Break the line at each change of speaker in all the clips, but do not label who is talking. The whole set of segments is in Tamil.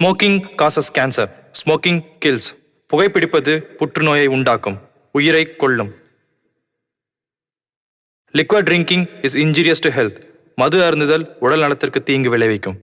Smoking causes cancer. Smoking kills. புகைப்பிடிப்பது புற்றுநோயை உண்டாக்கும், உயிரை கொல்லும். Liquor drinking is injurious to health. மது அருந்துதல் உடல் நலத்திற்கு தீங்கு விளைவிக்கும்.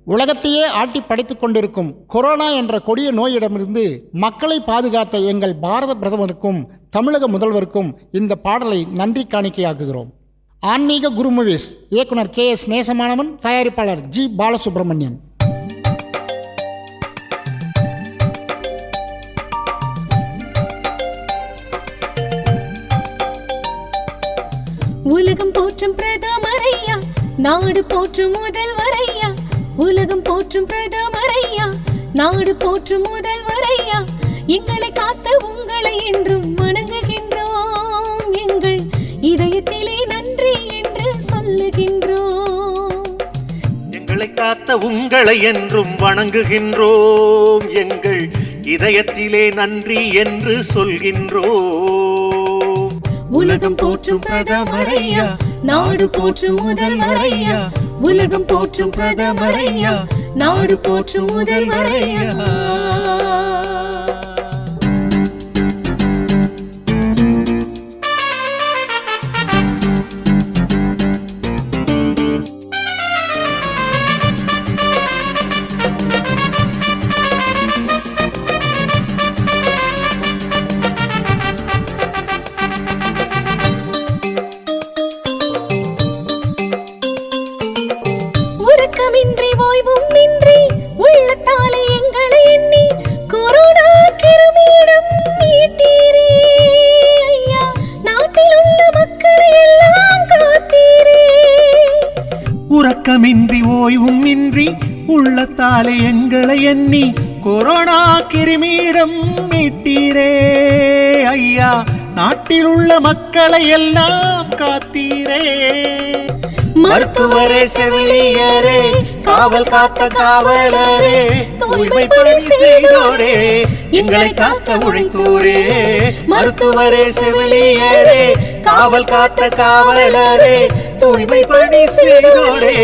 உலகத்தையே ஆட்டி படைத்துக் கொண்டிருக்கும் கொரோனா என்ற கொடிய நோயிடமிருந்து மக்களை பாதுகாத்த எங்கள் பாரத பிரதமருக்கும் தமிழக முதல்வருக்கும் இந்த பாடலை நன்றி காணிக்கையாக்குகிறோம். ஆன்மீக குருமுவிஸ் இயக்குனர் KS நேசமானவன், தயாரிப்பாளர் G பாலசுப்ரமணியன்.
உலகம் போற்றும் பிரதமரையா, நாடு போற்றும் முதல்வரையா, உலகம் போற்றும் பிரதமரையா, நாடு போற்றும் முதல்வரையா, எங்களை காத்த உங்களை என்றும் வணங்குகின்றோம், எங்கள் இதயத்திலே நன்றி என்று சொல்லுகின்றோம்.
எங்களை காத்த உங்களை என்றும் வணங்குகின்றோம், எங்கள் இதயத்திலே நன்றி என்று சொல்கின்றோம்.
உலகம் போற்றும் பிரதமரையா, நாடு போற்றும் முதல்வரையா, உலகம் போற்றும் பிரதமரையா, நாடு போற்றும் முதல்வரையா. உறக்கமின்றி ஓய்வும் இன்றி உள்ளத்தாலே எங்களை எண்ணி கொரோனா கிருமியிடம் மீட்டீரே ஐயா, நாட்டில் உள்ள மக்களை எல்லாம் காத்தீரே.
உறக்கமின்றி ஓய்வும் இன்றி உள்ளத்தாலே எங்களை எண்ணி கொரோனா கிருமியிடம் மீட்டீரே ஐயா, நாட்டில் உள்ள மக்களை எல்லாம் காத்தீரே. மருத்துவரே, செவிலியரே, காவல் காத்த காவலரே, தூய்மை பணி செய்தோரே, எங்களை காக்க உழைத்தோரே. மருத்துவரே, செவிலியரே, காவல் காத்த காவலரே, தூய்மை பணி செய்தோரே,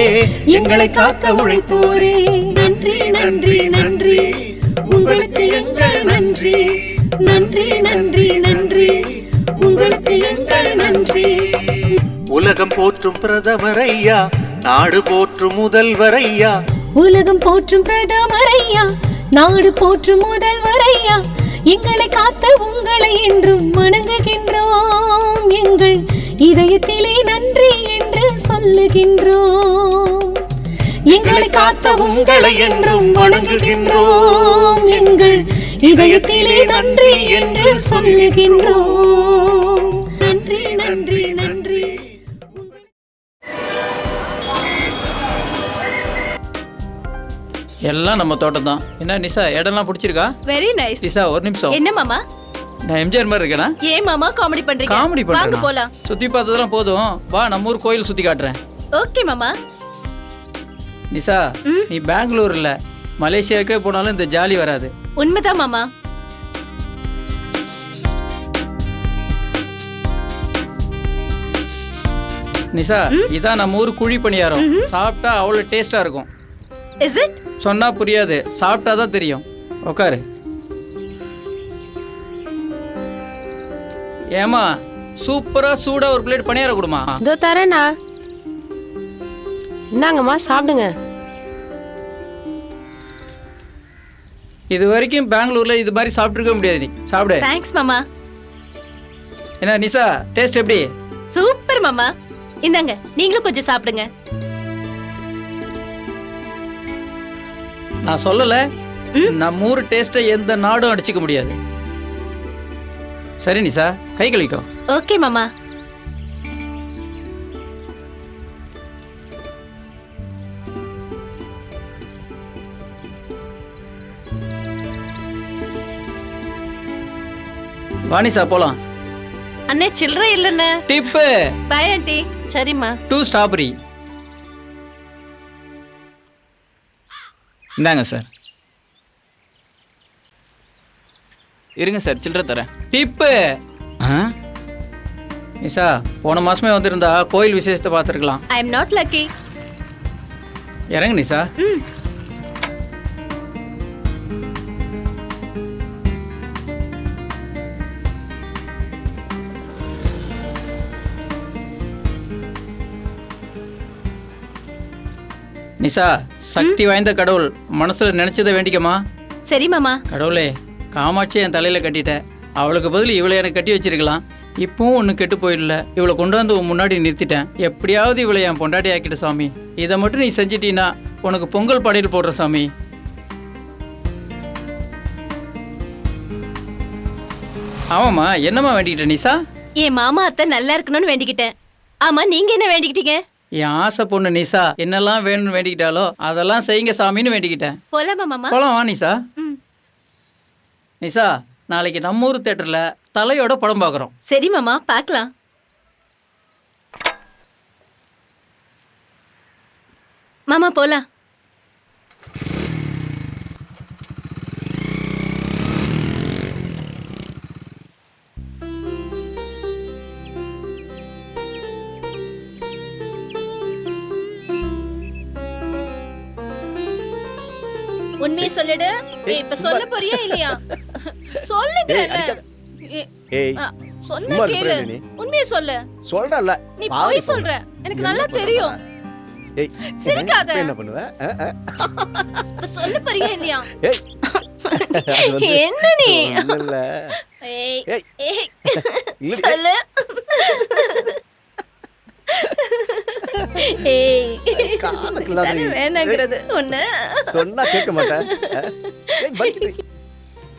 எங்களை காக்க உழைத்தோரே.
நன்றி நன்றி நன்றி, உங்களுக்கு எங்கள் நன்றி, நன்றி நன்றி நன்றி, உங்களுக்கு எங்கள் நன்றி.
உலகம் போற்றும் பிரதமரையா, நாடு போற்றும் முதல்வரையா,
உலகம் போற்றும் பிரதமரையா, நாடு போற்றும் முதல்வரையா, எங்களை காத்த உங்களை என்றும் வணங்குகின்றோம், எங்கள் இதயத்திலே நன்றி என்று சொல்லுகின்றோம். எங்களை காத்த உங்களை என்றும் வணங்குகின்றோம், எங்கள் இதயத்திலே நன்றி என்று சொல்லுகின்றோம். நன்றி நன்றி நன்றி.
எல்லாம் நம்ம தோட்டம் தான். என்ன நிஷா, இடம்லாம் பிடிச்சிருக்கா?
Very nice.
நிஷா ஒரு நிமிஷம்.
என்ன மாமா?
நான் எம்ஜிஆர் மாதிரி இருக்கேனா?
ஏன் மாமா காமெடி பண்றீங்க?
காமெடி
வாங்க
பண்றேன்.
போலாம்.
சுத்தி பார்த்ததெல்லாம் போதும், வா நம்ம ஊர் கோயில் சுத்தி காட்டுறேன்.
ஓகே மாமா.
நிஷா, நீ பெங்களூர் இல்ல மலேசியாவுக்கே போனாலும் இந்த ஜாலி வராது.
உண்மைதான் மாமா.
நிஷா, இதான் நம்ம ஊர் குழி பணியாரம். சாப்பிட்டா அவ்வளவு டேஸ்டா இருக்கும்.
Is it?
சொன்னா புரியாது, சாப்பிட்டா தான் தெரியும். உட்காரு. ஏமா, சூப்பரா சூடா ஒரு பிளேட் பணியாரம் கொடுமா.
இதோ தரேண்ணா, இந்தாங்கம்மா சாப்பிடுங்க.
இது வரைக்கும் பெங்களூர்ல இது மாதிரி சாப்பிட்டுருக்க முடியாது. நீ சாப்பிடு.
தேங்க்ஸ் மாமா.
என்ன நிஷா, டேஸ்ட் எப்படி?
சூப்பர் மாமா. இந்தாங்க, நீங்களும் கொஞ்சம் சாப்பிடுங்க.
நான் சொல்லல, நம்ம ஊர் டேஸ்ட்டை எந்த நாடும் அடிச்சுக்க முடியாது. சரி நிஷா, கை கழிக்கோ.
ஓகே மாமா.
வா நிஷா போலாம்.
அண்ணே சில்லறை இல்லைண்ணே.
டிப்பு
பாய் ஆண்டி. சரிம்மா.
2 ஸ்ட்ராபெரி. இந்தாங்க சார். இருங்க சார், சில்லறை தரேன். டிப்பு. நிஷா, போன மாசமே வந்திருந்தா கோயில் விசேஷத்தை பார்த்துருக்கலாம்.
I am not lucky.
இறங்கு நிஷா. நிஷா, சக்தி வாய்ந்த கடவுள், மனசுல நினைச்சதை வேண்டிக்கமா.
சரி மாமா.
கடவுளே, காமாட்சி என் தலையில கட்டிட்ட, அவளுக்கு பதில் இவளை எனக்கு கட்டி வச்சிருக்கலாம். இப்பவும் ஒன்றும் கெட்டு போயிடல. இவளை கொண்டு வந்து உன் முன்னாடி நிறுத்திட்டேன். எப்படியாவது இவளை என் பொண்டாட்டி ஆக்கிட்ட சாமி. இதை மட்டும் நீ செஞ்சிட்டீன்னா உனக்கு பொங்கல் படையல் போடுற சாமி. ஆமாம்மா, என்னம்மா வேண்டிக்கிட்ட நிஷா?
என் மாமா அத்தை நல்லா இருக்கணும்னு வேண்டிக்கிட்டேன். ஆமா, நீங்க என்ன வேண்டிக்கிட்டீங்க?
என் ஆசை பொண்ணு நிஷா என்னெல்லாம் வேணும்னு வேண்டிக்கிட்டாலோ அதெல்லாம் செய்யுங்க சாமின்னு வேண்டிக்கிட்டேன்.
போலாமா மாமா?
போலாம் வா நிஷா. நிஷா, நாளைக்கு நம்ம ஊர் தேட்டர்ல தலையோட படம் பார்க்குறோம்.
சரி மாமா, பார்க்கலாம். மாமா போலாம். உண்மையை சொல்லிடு. இப்ப சொல்ல போறியா இல்லையா? சொல்லுங்கல. சொன்ன கேளு. உண்மையை சொல்லு.
சொல்றல.
நீ போய் சொல்ற. எனக்கு நல்லா தெரியும்.
ஏய்,
சிரிக்காத.
என்ன பண்ணுவ?
இப்ப சொல்ல போறியா இல்லையா?
ஏய்,
என்ன நீ?
இல்ல.
ஏய்,
ஏய்.
ஏய்.
இல்ல.
சொல்லு. ஏய்,
காதுக்குள்ள
தானே வேணாங்கிறது ஒண்ணு.
சொன்னா கேட்க மாட்டேன். ஏய், பக்கிட்டு.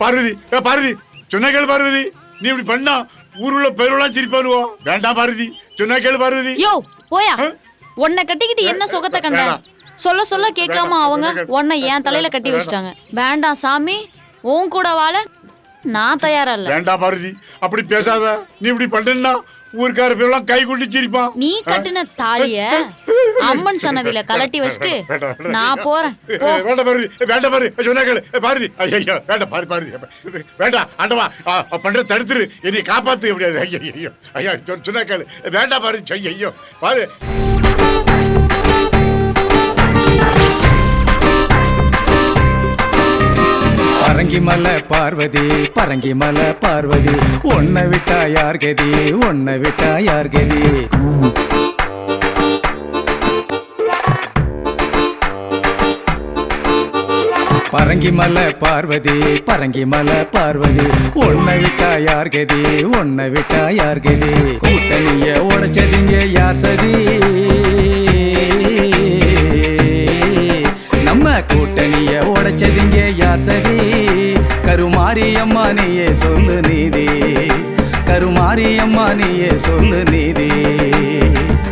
பார்வதி, பார்வதி, சொன்ன கேளு பார்வதி. நீ இப்படி பண்ணா ஊருள்ள பேரெல்லாம் சிரிப்பானுவோ. வேண்டாம் பார்வதி, சொன்ன கேளு பார்வதி.
யோ போயா, உன்னை கட்டிக்கிட்டு என்ன சுகத்தை கண்ட? சொல்ல சொல்ல கேட்காம அவங்க உன்னை என் தலையில கட்டி வச்சிட்டாங்க. வேண்டாம் சாமி, உன் கூட வாழ நான் தயாரா இல்ல.
வேண்டாம் பார்வதி, அப்படி பேசாத. நீ இப்படி பண்ணா ஊருக்கார பேரெல்லாம் கை கொண்டு சிரிப்பான்.
நீ கட்டின தாலிய அம்மன் சன்னதியில கலட்டி வச்சுட்டு நான் போறேன்.
வேண்டாம் பார்வதி, வேண்டாம் பாரு, சொன்ன கேளு பார்வதி. ஐயோ வேண்டாம் பாரு பார்வதி, வேண்டாம் ஆண்டவா, பண்ற தடுத்துரு, என்னை காப்பாத்து. எப்படியாது? ஐயோ ஐயா, சொன்ன கேளு, வேண்டாம் பாரு. ஐயோ பாரு.
பரங்கிமலை பார்வதி, பரங்கிமலை பார்வதி, உன்னை விட்டா யார் கதி, உன்னை விட்டா யார் கதி. பரங்கிமலை பார்வதி, பரங்கிமலை பார்வதி, உன்னை விட்டா யார் கதி, உன்னை விட்டா யார் கதி. கூட்டணிய உடைச்சதிங்க யார் சதி, நம்ம கூட்டணிய உடைச்சதிங்க யார் சதி. கருமாரியம்மா நீயே சொல்லு நீதி, கருமாரியம்மா நீயே சொல்லு நீதி.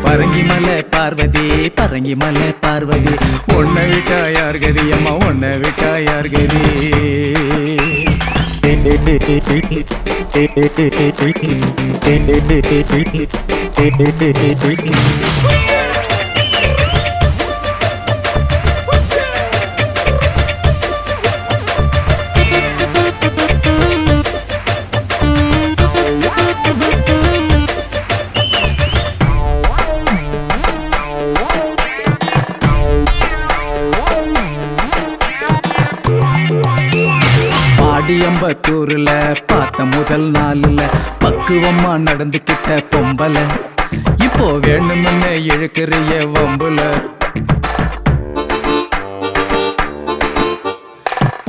பரங்கிமலை பார்வதி, பரங்கிமலை பார்வதி, உன்னை விட்டா யார் கதி, அம்மா உன்னை விட்டா யார் கதி. பாடியம்பத்தூர்ல பார்த்த முதல் நாள்ல பக்குவமா நடந்துக்கிட்ட பொம்பல, இப்போ வேணும்னு இழுக்கிறிய வம்புல.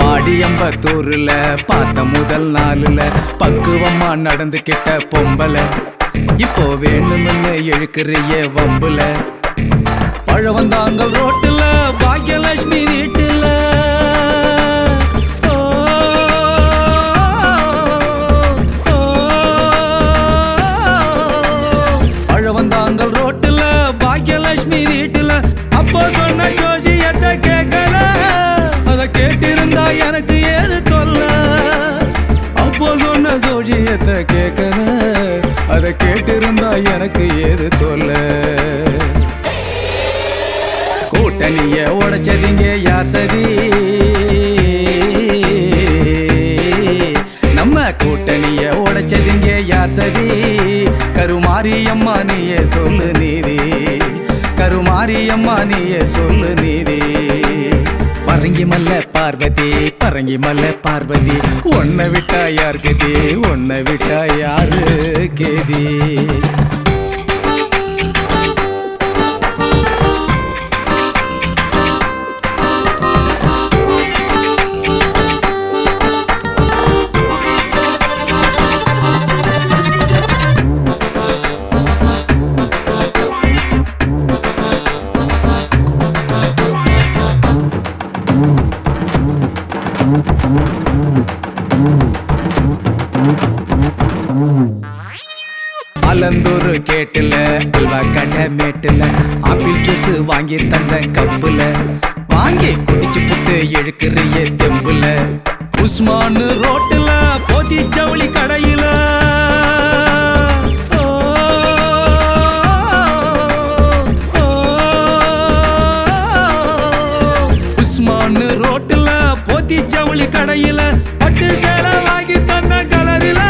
பாடியம்பத்தூர்ல பார்த்த முதல் நாள்ல பக்குவமா நடந்துக்கிட்ட பொம்பல, இப்போ வேணும்னு இழுக்கிறிய வம்புல. பழவந்தாங்கல் ரோட்டுல பாக்யலட்சுமி வீட்டுல விஷயத்த கேட்கல, அதை கேட்டிருந்தா எனக்கு ஏது தொல்ல. கூட்டணிய உடைச்சதிங்க யார் சதி? நம்ம கூட்டணிய உடைச்சதிங்க யார் சதி? கருமாரியம்மா நீயே சொல்லு நீதி, கருமாரியம்மா நீயே சொல்லு நீதி. பரங்கி மல்ல பார்வதி, பரங்கி மல்ல பார்வதி, உன்னை விட்டா யார் கதி, உன்னை விட்டா யாரு கேதி? அலந்தூர் கேட்டுல அல்வா கடை மேட்டுல ஆப்பிள் ஜூஸ் வாங்கி தந்த கப்புல வாங்கி குடிச்சு புட்டு இழுக்கிறிய தெம்புல உஸ்மான் ரோட்டுல போதி ஜவுளி கடையில உஸ்மான் ரோட்டுல போதி ஜவுளி கடையில பட்டு சேலை வாங்கி தந்த கலரில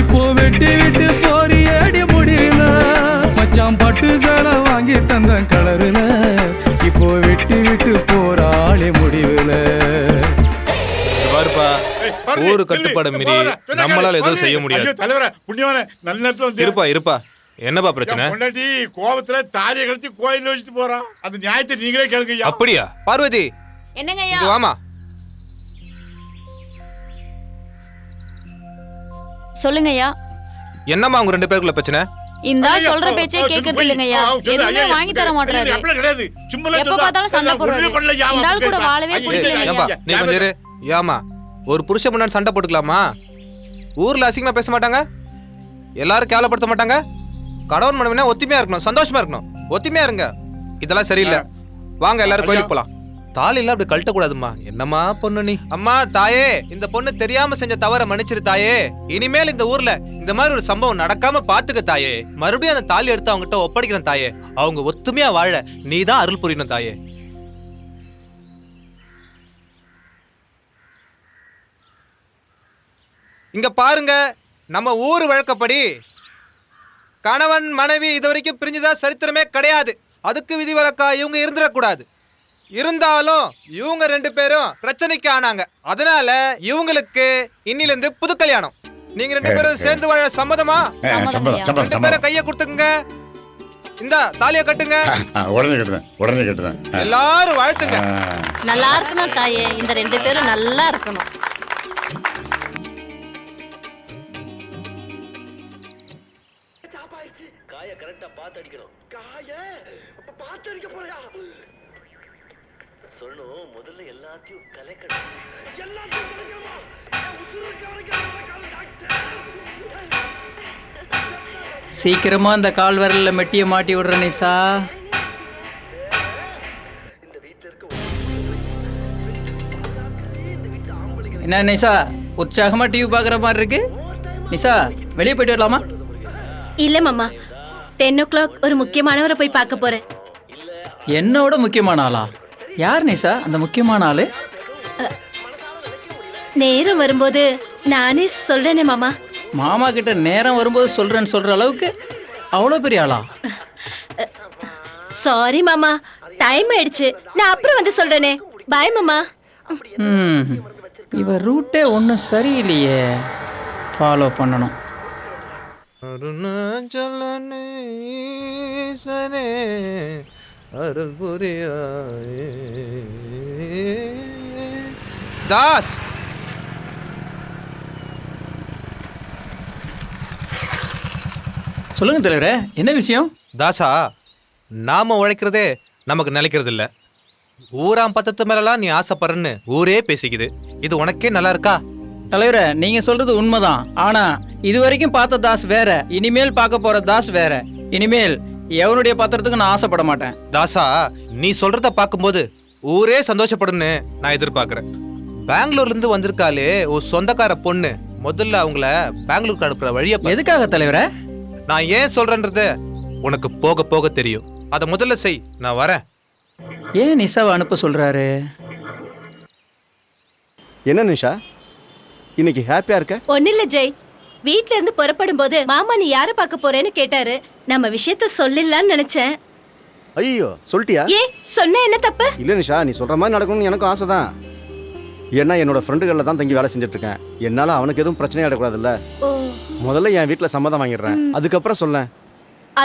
இப்போ வெட்டி விட்டு போறியடி முடிவில மச்சான் பட்டு சேலை வாங்கி தந்த கலரில இப்போ வெட்டி விட்டு போறாளே முடிவில.
ஊரு கட்டுப்பாடு மீறி நம்மளால எதுவும் செய்ய முடியாது.
தலைவரே புண்ணியவானே நல்ல நேரத்துல வந்து
இருப்பா என்னப்பா பிரச்சனை?
பொண்டாட்டி கோபத்துல தாலியை கழிச்சு கோயில வச்சுட்டு போறான். அந்த நியாயத்தை நீங்களே கேளுங்க.
அப்படியா? பார்வதி
என்னங்க ஐயா?
வாமா.
சொல்லுங்க ஐயா.
என்னம்மா உங்க 2 பேருக்குள்ள பிரச்சனை?
இந்த ஆள் சொல்ற பேச்சே கேட்கறது இல்லைங்க ஐயா. எதுவுமே வாங்கி தர மாட்டாரு. எப்ப பார்த்தாலும் சண்டை போடுறாரு. இந்த ஆள் கூட வாழவே பிடிக்கலைங்க ஐயா.
நீ கொஞ்சம் இரு. ஏமா ஒரு புருஷன் முன்னாடி சண்டை போட்டுக்கலாமா? ஊர்ல அசிங்கமா பேச மாட்டாங்க, எல்லாரும் கேவலப்படுத்த மாட்டாங்க. கணவன் மனைவினா ஒத்துமையா இருக்கணும், சந்தோஷமா இருக்கணும். ஒத்துமையா இருங்க. இதெல்லாம் சரியில்லை. வாங்க எல்லாரும் கோயிலுக்கு போலாம். தாலில அப்படி கழட்ட கூடாதுமா. என்னம்மா பொண்ணு நீ? அம்மா தாயே, இந்த பொண்ணு தெரியாம செஞ்ச தவற மன்னிச்சிரு தாயே. இனிமேல் இந்த ஊர்ல இந்த மாதிரி ஒரு சம்பவம் நடக்காம பாத்துக்க தாயே. மறுபடியும் அந்த தாலி எடுத்து அவங்ககிட்ட ஒப்படைக்கிறேன் தாயே. அவங்க ஒத்துமையா வாழ நீதான் அருள் புரியணும் தாயே. இங்க பாருங்க, நம்ம ஊர் வழக்கப்படி கணவன் மனைவி இது வரைக்கும் பிரிஞ்சதா சரித்திரமே கிடையாது. அதுக்கு விதிவிலக்கா இவங்க இருந்துடக்கூடாது. இருந்தாலும் இவங்க 2 பேரும் பிரச்சனைக்கு ஆனாங்க. அதனால இவங்களுக்கு இன்னில இருந்து புது கல்யாணம். நீங்க 2 பேரும் சேர்ந்து வாழ சம்மதமா? 2 பேரும் கைய கொடுத்துங்க. இந்த தாலிய கட்டுங்க.
உடனே கட்டுறேன்.
எல்லாரும் வாழ்த்துங்க.
நல்லா இருக்கணும் தாயே. இந்த 2 பேரும் நல்லா இருக்கணும்.
காய கரெக்டா பார்த்து அடிக்கணும். காய பார்த்து அடிக்க போறியா? சொல்லணும், முதல்ல எல்லாத்தையும் கலக்கணும். எல்லாத்தையும் கலக்கணுமா? உசுரு கலக்கணும் டாக்டர்.
சீக்கிரமா அந்த கால் விரல்ல மெட்டிய மாட்டி விடுற நிசா. என்ன நிசா, உற்சாகமா டிவி பாக்குற மாதிரி இருக்கு? நிசா, வெளியே போயிட்டு வரலாமா?
இல்ல மாமா, 10 o'clock ஒரு முக்கியமானவரை போய் பார்க்க போறேன்.
என்னோட முக்கியமான ஆளா? யார் நிசா அந்த முக்கியமான ஆளு?
நேரம் வரும்போது நானே சொல்றேனே மாமா.
மாமா கிட்ட நேரம் வரும்போது சொல்றேன்னு சொல்ற அளவுக்கு அவ்வளோ பெரிய ஆளா?
சாரி மாமா, டைம் ஆயிடுச்சு. நான் அப்புறம் வந்து சொல்றேனே. பாய் மாமா.
இவ ரூட்டே ஒன்றும் சரியில்லையே. ஃபாலோ பண்ணணும்.
அருணாச்சலனே அருள் புரியாயே. தாஸ்,
சொல்லுங்க தலைவரே, என்ன விஷயம்?
தாசா, நாம உழைக்கிறதே நமக்கு நிலைக்கிறது இல்ல. ஊராம் பத்தத்து மேலாம் நீ ஆசைப்படுறன்னு ஊரே பேசிக்குது. இது உனக்கே நல்லா இருக்கா?
தலைவரே, நீங்க சொல்றது உண்மைதான். ஆனா இது வரைக்கும் பார்த்த தாஸ் வேற, இனிமேல் பார்க்க போற தாஸ் வேற. இனிமேல் எவனுடைய பாத்திரத்துக்கு நான் ஆசைப்பட மாட்டேன்.
தாசா, நீ சொல்றத பார்க்கும்போது ஊரே சந்தோஷப்படுன்னு நான் எதிர்பார்க்கிறேன். பெங்களூர்ல இருந்து வந்திருக்காளே ஒரு சொந்தக்கார பொண்ணு, முதல்ல அவங்கள பெங்களூருக்கு அனுப்புற வழியை பாரு.
எதுக்காக தலைவரே?
நான் ஏன் சொல்றேன்றது உனக்கு போக போக தெரியும். அதை முதல்ல செய், நான் வரேன்.
ஏன் நிஷாவை அனுப்ப சொல்றாரு?
என்ன நிஷா, இன்னைக்கு ஹாப்பியா இருக்க?
ஒன்னும் இல்ல ஜெய், வீட்ல இருந்து புறப்படும் போது மாமா நீ யார பார்க்க போறேன்னு கேட்டாரு. நம்ம விஷயத்த சொல்லிடலாம்னு நினைச்சேன்.
ஐயோ, சொல்லிட்டியா?
ஏன் சொன்ன என்ன தப்பு?
இல்ல நிஷா, நீ சொல்ற மாதிரி நடக்கணும்னு எனக்கும் ஆசை தான். ஏன்னா என்னோட ஃப்ரெண்டுகளில் தான் தங்கி வேலை செஞ்சுட்டு இருக்கேன். என்னால அவனுக்கு எதுவும் பிரச்சனை ஆயிடக்கூடாதுல்ல. முதல்ல என் வீட்டில் சம்மதம் வாங்கிடுறேன், அதுக்கப்புறம் சொல்ல.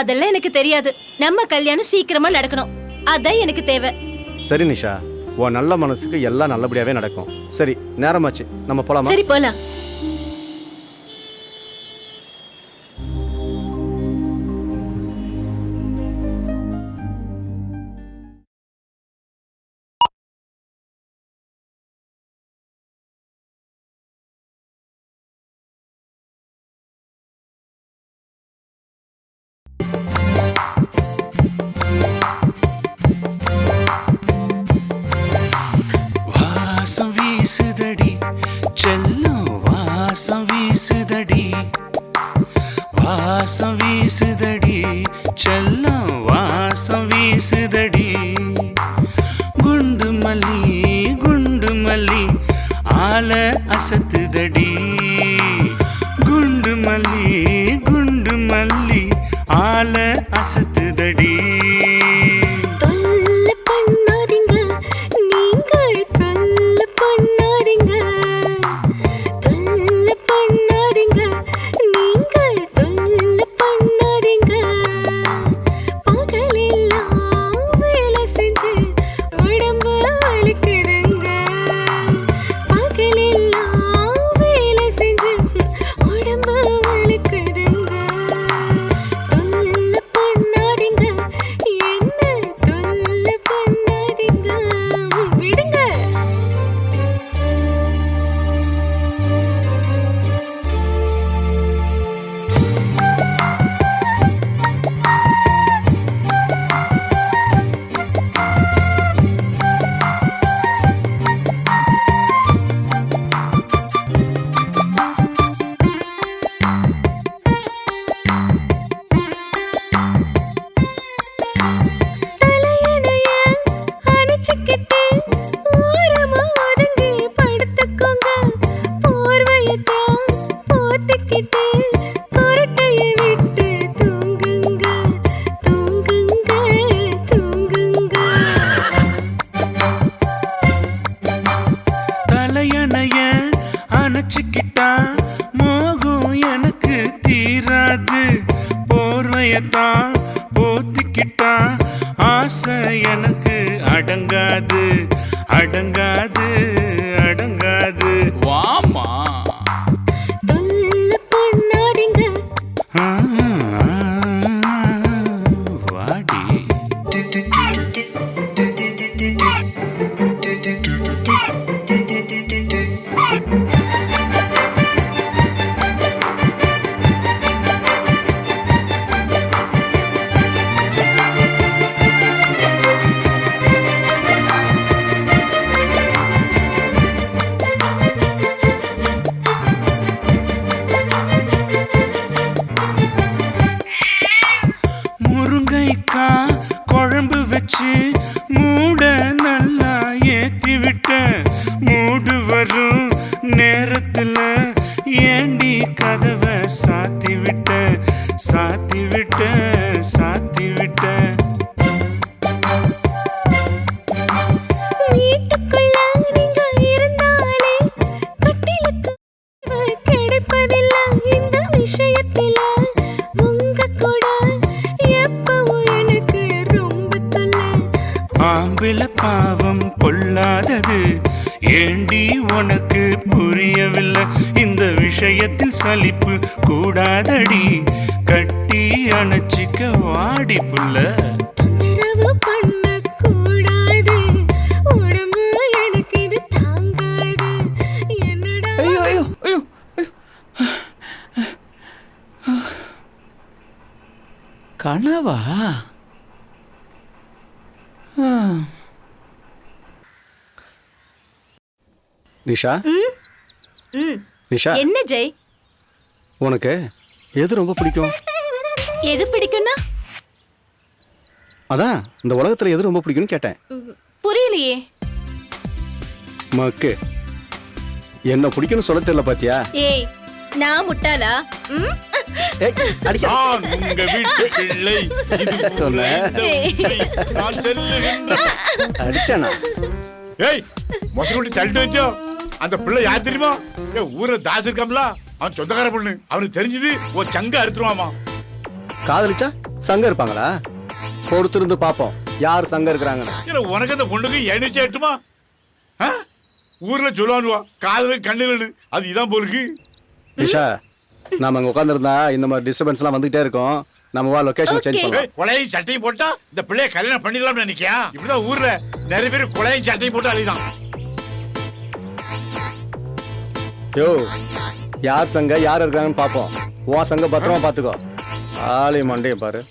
அதெல்லாம் எனக்கு தெரியாது. நம்ம கல்யாணம் சீக்கிரமா நடக்கணும், அதான் எனக்கு தேவை.
சரி நிஷா, உன் நல்ல மனசுக்கு எல்லாம் நல்லபடியாவே நடக்கும். சரி, நேரமாச்சு, நம்ம போலாமா?
சரி போலாம்.
வாசம் வீசுதடி செல்லம், வாசம் வீசுதடி, வாசம் வீசுதடி செல்லம், வாசம் வீசுதடி. குண்டு மல்லி ஆல அசத்துதடி, குண்டு மல்லி ஆல அசத்துதடி. அணைச்சுக்கிட்டா மோகம் எனக்கு தீராது, போர்வையத்தான் போத்திக்கிட்டா ஆசை எனக்கு அடங்காது, அடங்காது, அடங்காது. வாமா வாடி. முருங்கைக்கா குழம்பு வச்சு மூட நல்லா ஏத்தி விட்ட, மூடு வரும் நேரத்துல ஏண்டி கதவை சாத்தி விட்ட, சாத்தி விட்ட, சாத்தி விட்ட. ஆம்பிள பாவம் பொல்லாதது, ஏண்டி உனக்கு புரியவில்லை? இந்த விஷயத்தில் சலிப்பு கூடாதடி, கட்டி அணைச்சிக்க வாடி புள்ள. கனவா?
நிஷா, நிஷா
என்ன ஜெய்?
உனக்கு எது ரொம்ப பிடிக்கும்?
எது பிடிக்கும்னா?
அதான் இந்த உலகத்துல எது ரொம்ப பிடிக்கும்னு கேட்டேன்.
புரியலையே.
மக்கு என்ன பிடிக்கும்னு சொல்ல தெரியல பாத்தியா?
ஏய், நான் முட்டாளா?
ஏய், அடிக்க.
நான் உங்க வீட்டு பிள்ளை. இது
சொன்ன.
நான் செல்லுகின்றேன்.
அடிச்சானா?
ஏய், மொசகுட்டி தள்ளிட்டு வச்சோ. அந்த பிள்ளை யார் தெரியுமா? ஊர்ல தாஸ் இருக்காம்ல, அவன் சொந்தக்கார பொண்ணு. அவனுக்கு தெரிஞ்சது ஒரு சங்க அறுத்துருவாமா.
காதலிச்சா சங்கம் இருப்பாங்களா? பொறுத்திருந்து பாப்போம் யார் சங்கம் இருக்கிறாங்கன்னு.
இல்ல உனக்கு அந்த பொண்ணுக்கு எண்ணிச்சு ஏட்டுமா? ஊர்ல சொல்லுவானுவா காதலுக்கு கண்ணில் அது இதான் போலுக்கு.
நிஷா நாம அங்க உட்காந்துருந்தா இந்த மாதிரி டிஸ்டர்பன்ஸ் எல்லாம் வந்துகிட்டே இருக்கும். நம்ம வா லொகேஷன் சேஞ்ச் பண்ணலாம்.
கொலையும் சட்டையும் போட்டா இந்த பிள்ளைய கல்யாணம் பண்ணிடலாம்னு நினைக்கியா? இப்படிதான் ஊர்ல நிறைய பேர் கொலையும் சட்டையும் போட்டு அழிதான்.
யோ யார் சங்க யார் இருக்கிறாங்கன்னு பாப்போம். உன் சங்க பத்திரமா பாத்துக்கோ. ஆளை மண்டையை பாரு.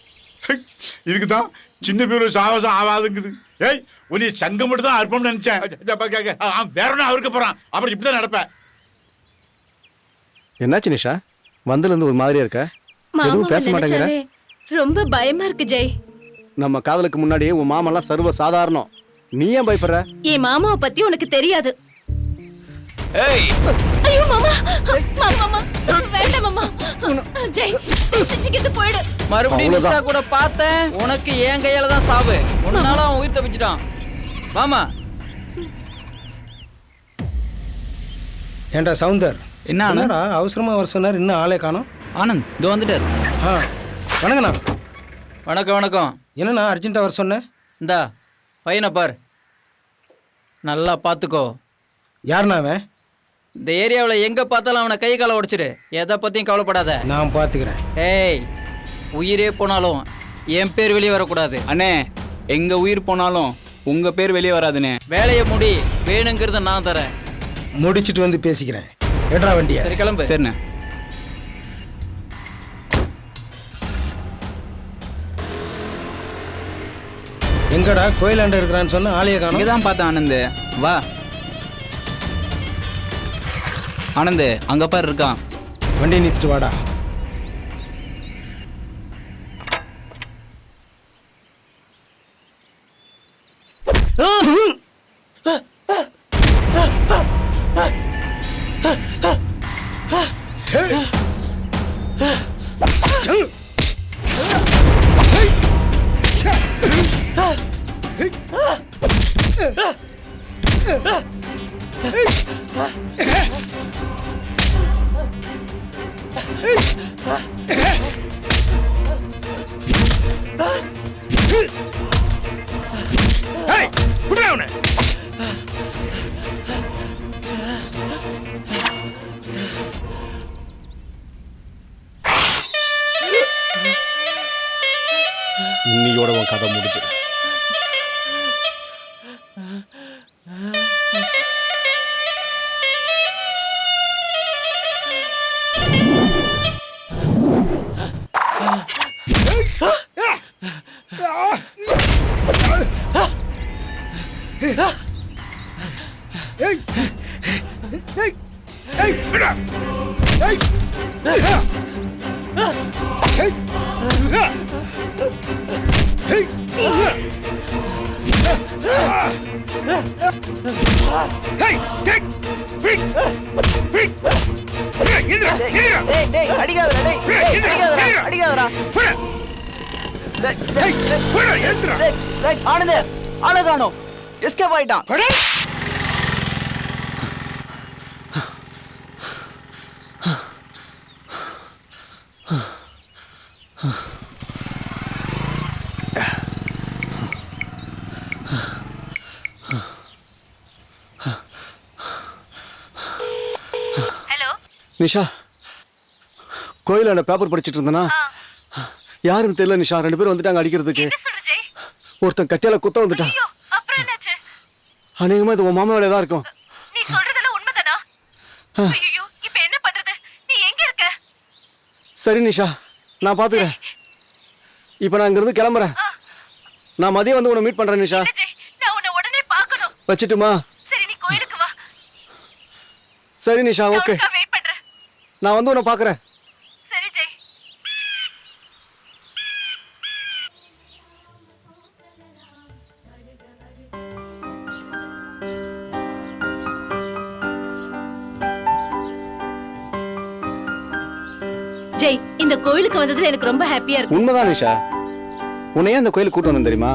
இதுக்கு தான் சின்ன பேர் சாவசம் ஆகாதுங்குது. ஏய் உன்னை சங்கம் மட்டும் தான் அர்ப்பம் நினைச்சேன். வேற ஒன்னும் அவருக்கு போறான். அப்புறம் இப்படிதான் நடப்பேன்.
என்னாச்சு நிஷா? வந்ததுல இருந்து ஒரு மாதிரியா இருக்க. எதுவும் பேச மாட்டேங்கிற.
ரொம்ப பயமா இருக்கு ஜெய்.
நம்ம காதலுக்கு முன்னாடி உன் மாமெல்லாம் சர்வ சாதாரணம். நீ ஏன் பயப்படுற?
என் மாமாவை பத்தி உனக்கு தெரியாது.
ஏய்
ஐயோ மாமா, மாமா வேண்டாம் மாமா. ஜெய் செஞ்சுக்கிட்டு போயிடு.
மறுபடியும் நிஷா கூட பார்த்தேன். உனக்கு என் கையால தான் சாவு. உன்னால அவன் உயிர் தப்பிச்சிட்டான். மாமா.
ஏண்டா சவுந்தர்,
என்னடா
அவசரமா வர சொன்னார், இன்னும் ஆளே காணோம்.
ஆனந்த் இதோ வந்துட்டாரு.
வணக்கண்ணா.
வணக்கம் வணக்கம்.
என்னண்ணா அர்ஜென்ட்டாக வர சொன்னேன்?
இந்தா பையனை பார், நல்லா பார்த்துக்கோ.
யாருண்ணா அவன்?
இந்த ஏரியாவில் எங்கே பார்த்தாலும் அவனை கை காலை உடைச்சிடு. எதை பற்றியும் கவலைப்படாத.
நான் பார்த்துக்கிறேன்.
ஏய், உயிரே போனாலும் என் பேர் வெளியே வரக்கூடாது.
அண்ணே, எங்க உயிர் போனாலும் உங்க பேர் வெளியே வராதுண்ணே.
வேலையை முடி, வேணுங்கிறத நான் தரேன்.
முடிச்சிட்டு வந்து பேசிக்கிறேன். ஏட்ரா வண்டியா?
சரி கிளம்பு.
சரிண்ணே.
எங்கடா கோயிலாண்ட இருக்கிறான்னு சொன்ன ஆலய காணோம்.
இங்கே தான் பார்த்தேன் ஆனந்த். வா ஆனந்த், அங்கே பாரு இருக்கான்.
வண்டியை நிறுத்திட்டு வாடா.
இன்னியோட உன் கதை முடிஞ்சு.
ஆனந்த், ஆளகானோ எஸ்கேப் ஆயிட்டான்.
நிஷா, கோயிலாண்ட பேப்பர் படிச்சிட்டு இருந்தனா யாருன்னு தெரியல நிஷா. 2 பேர் வந்துட்டாங்க அடிக்கிறதுக்கு. ஒருத்தன் கத்தியால குத்த வந்துட்டான். அநேகமா இது உன் மாமா வேலையா தான் இருக்கும்.
நீ சொல்றதெல்லாம் உண்மைதானா? ஐயோ, இப்போ என்ன பண்றது? நீ எங்க இருக்க?
சரி நிஷா, நான் பாத்துக்கிறேன். இப்போ நான் இங்கிருந்து கிளம்புறேன். நான் மதியம் வந்து உன்னை மீட் பண்றேன் நிஷா.
நான் உன்னை உடனே பார்க்கணும்.
வச்சிட்டுமா?
சரி, நீ கோயிலுக்கு வா.
சரி நிஷா, ஓகே.
வெயிட் பண்றேன்.
நான் வந்து உன்னை பார்க்குறேன்.
சரி ஜெய். ஜெய், இந்த கோயிலுக்கு வந்ததுல எனக்கு ரொம்ப ஹாப்பியா இருக்கு.
உண்மைதான் நிஷா. உன்னையே அந்த கோயிலுக்கு கூட்டு வந்தேன் தெரியுமா?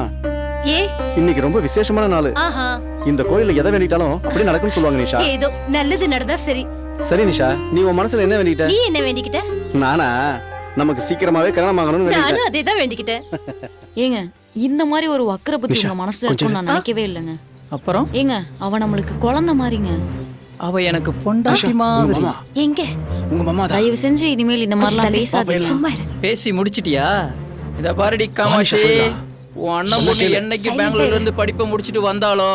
ஏ,
இன்னைக்கு ரொம்ப விசேஷமான நாள்.
ஆஹா,
இந்த கோயில்ல எதை வேண்டிட்டாலும் அப்படி நடக்கும்னு சொல்லுவாங்க நிஷா.
ஏதோ நல்லது நடந்தா சரி.
சரி நிஷா, நீ உன் மனசுல என்ன வேண்டிட்ட?
நீ என்ன வேண்டிக்கிட்ட?
நானா நமக்கு சீக்கிரமாவே கல்யாணம் ஆகணும்னு
நானும்
வேண்டிட்டேன்.
அதே தான் வேண்டிக்கிட்டேன்.
ஏங்க இந்த மாதிரி ஒரு வக்கர புத்தி
நிஷா,
உங்க மனசுல
கொஞ்சம்
இருக்கும்னு நான் நினைக்கவே இல்லைங்க.
அப்புறம்
ஏங்க அவ நம்மளுக்கு குழந்தை மாதிரிங்க.
அவ எனக்கு பொண்டாட்டி மாதிரி.
எங்க?
உங்க மாமா தான்.
தயவு செஞ்சு இனிமேல் இந்த மாதிரிலாம் பேசாதீங்க.
சும்மா இரு.
பேசி முடிச்சிட்டியா? இத பாருடி காமாட்சி, உன் அண்ணன் பொண்ணு என்னைக்கு பெங்களூர்ல இருந்து படிப்பை முடிச்சிட்டு வந்தாலோ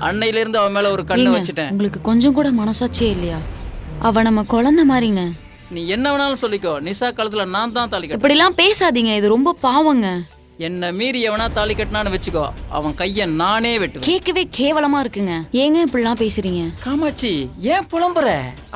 அன்னையில இருந்து அவன் மேல ஒரு கண்ணை
ஏங்க,
வச்சுட்டேன்.
உங்களுக்கு கொஞ்சம் கூட மனசாட்சியே இல்லையா? அவ நம்ம குழந்தை மாதிரிங்க.
நீ என்ன வேணாலும் சொல்லிக்கோ, நிசா காலத்துல நான் தான் தாலி கட்ட.
இப்படிலாம் பேசாதீங்க, இது ரொம்ப பாவங்க.
என்ன மீறி எவனா தாலி கட்டினான்னு வச்சுக்கோ, அவன் கைய நானே வெட்டுவேன்.
கேட்கவே கேவலமா இருக்குங்க. ஏங்க இப்படிலாம் பேசுறீங்க?
காமாட்சி, ஏன் புலம்புற?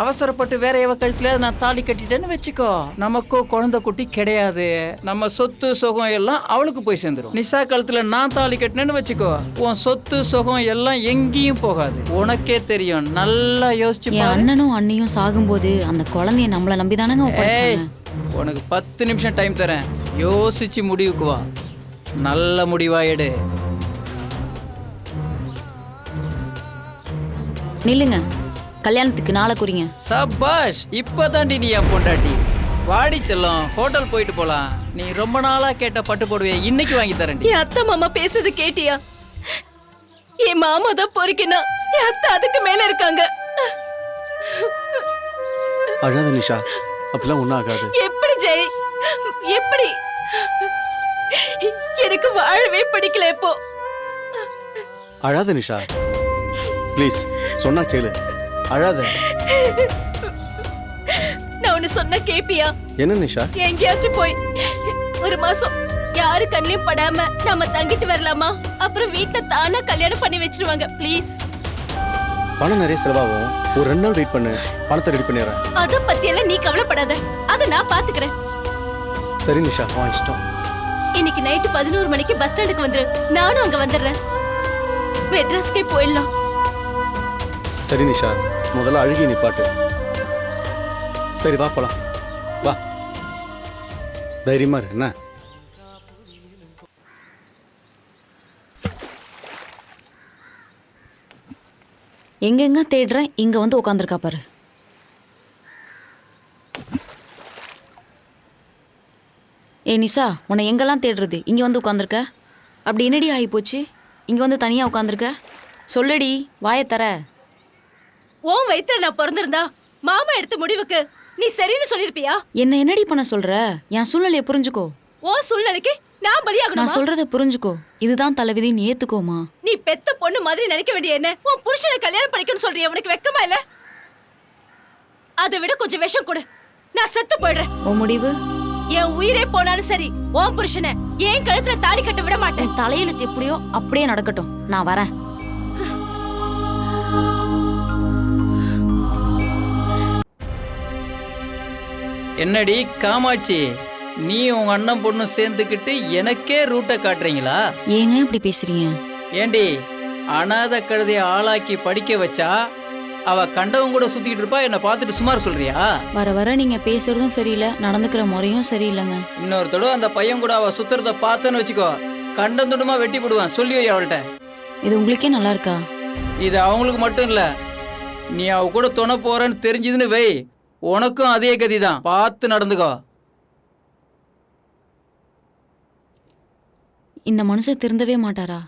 அவசரப்பட்டு வேற எவ கழுத்துல நான் தாலி கட்டிட்டேன்னு வச்சுக்கோ, நமக்கோ குழந்தை குட்டி கிடையாது. நம்ம சொத்து சுகம் எல்லாம் அவளுக்கு போய் சேர்ந்துரும். நிசா கழுத்துல நான் தாலி கட்டினேன்னு வச்சுக்கோ, உன் சொத்து சுகம் எல்லாம் எங்கேயும் போகாது. உனக்கே தெரியும், நல்லா யோசிச்சு
என்
பாரு.
அண்ணனும் அண்ணியும் சாகும்போது அந்த குழந்தைய நம்மள நம்பிதானங்க
ஏய்,
ஒப்படைச்சாங்க.
உனக்கு 10 நிமிஷம் டைம் தரேன், யோசிச்சு முடிவுக்கு வா. நல்ல முடிவா எடு.
நில்லுங்க, கல்யாணத்துக்கு நாளை குறிங்க.
சபாஷ், இப்பதாண்டி நீ என் பொண்டாட்டி. வாடி செல்லம், ஹோட்டல் போயிட்டு போலாம். நீ ரொம்ப நாளா கேட்ட பட்டு போடுவே, இன்னைக்கு வாங்கி தரேன்டி.
என் அத்தை மாமா பேசுறது கேட்டியா? என் மாமா தான் பொறுக்கினா, என் அத்தை அதுக்கு மேல இருக்காங்க.
அழாத நிஷா, அப்படிலாம் ஒன்றும் ஆகாது.
எப்படி ஜெய், எப்படி? எனக்கு வாழவே பிடிக்கல இப்போ.
அழாத நிஷா, ப்ளீஸ் சொன்னா கேளு. அழாத.
நான் ஒன்னு சொன்ன கேப்பியா?
என்ன நிஷா?
எங்கேயாச்சும் போய் ஒரு மாசம் யாரு கண்ணிலையும் படாம நாம தங்கிட்டு வரலாமா? அப்புறம் வீட்டுல தானா கல்யாணம் பண்ணி வச்சிருவாங்க. ப்ளீஸ்.
பணம் நிறைய செலவாகும், ஒரு 2 நாள் வெயிட் பண்ணு, பணத்தை ரெடி பண்ணிடுறேன்.
அத பத்தி எல்லாம் நீ கவலைப்படாத, அத நான் பாத்துக்கிறேன்.
சரி நிஷா, வா இஷ்டம்.
இன்னைக்கு நைட்டு 11 மணிக்கு பஸ் ஸ்டாண்டுக்கு வந்துரு, நானும் அங்க வந்துடுறேன். மெட்ராஸ்க்கே போயிடலாம்.
சரி நிஷா, முதல்ல அழுகி நிப்பாட்டு. சரி வா போலாம், வா. தைரியமா இரு. என்ன
எங்கெங்க தேடுறேன், இங்க வந்து உட்காந்துருக்கா பாரு. ஏ நிசா, உன்னை எங்கெல்லாம் தேடுறது? இங்க வந்து உட்காந்துருக்க. அப்படி என்னடி ஆகி போச்சு? இங்க வந்து தனியா உட்காந்துருக்க. சொல்லுடி, வாயை தர.
உன் வயித்துல நான் பிறந்திருந்தா மாமா எடுத்த முடிவுக்கு நீ சரின்னு சொல்லிருப்பியா?
என்ன என்னடி பண்ண சொல்ற? என் சூழ்நிலையை புரிஞ்சுக்கோ.
உன் சூழ்நிலைக்கு நான் பலியாகணுமா?
நான் சொல்றத புரிஞ்சுக்கோ. இதுதான் தலைவிதி, நீ ஏத்துக்கோமா.
நீ பெத்த பொண்ணு மாதிரி நினைக்க வேண்டிய என்ன உன் புருஷனை கல்யாணம் பண்ணிக்கணும்னு சொல்றிய, உனக்கு வெக்கமா இல்ல? அதை விட கொஞ்சம் விஷம் கொடு, நான் செத்து போயிடுறேன்.
உன் முடிவு?
என் உயிரே போனாலும் சரி, உன் புருஷனை என் கழுத்துல தாலி கட்ட விட மாட்டேன்.
தலையெழுத்து எப்படியோ அப்படியே நடக்கட்டும், நான் வரேன்.
என்னடி காமாட்சி, நீ உங்க அண்ணன் பொண்ணு சேர்ந்துக்கிட்டு எனக்கே ரூட்டை காட்டுறீங்களா?
ஏங்க இப்படி பேசுறீங்க?
ஏண்டி, அனாதை கழுதைய ஆளாக்கி படிக்க வச்சா அவ கண்டவங்க கூட சுத்திட்டு இருப்பா, என்ன பார்த்துட்டு சுமார் சொல்றியா?
வர வர நீங்க பேசுறதும் சரியில்லை, நடந்துக்கிற முறையும் சரியில்லைங்க.
இன்னொரு தடவை அந்த பையன் கூட அவ சுத்துறத பார்த்தேன்னு வச்சுக்கோ, கண்டந்துடுமா வெட்டி போடுவான். சொல்லி வை அவள்கிட்ட.
இது உங்களுக்கே நல்லா இருக்கா?
இது அவங்களுக்கு மட்டும் இல்ல, நீ அவ கூட துணை போறன்னு தெரிஞ்சதுன்னு வை, உனக்கும் அதே கதி தான். பார்த்து நடந்துக்கோ.
இந்த மனுஷன் திருந்தவே மாட்டாரா?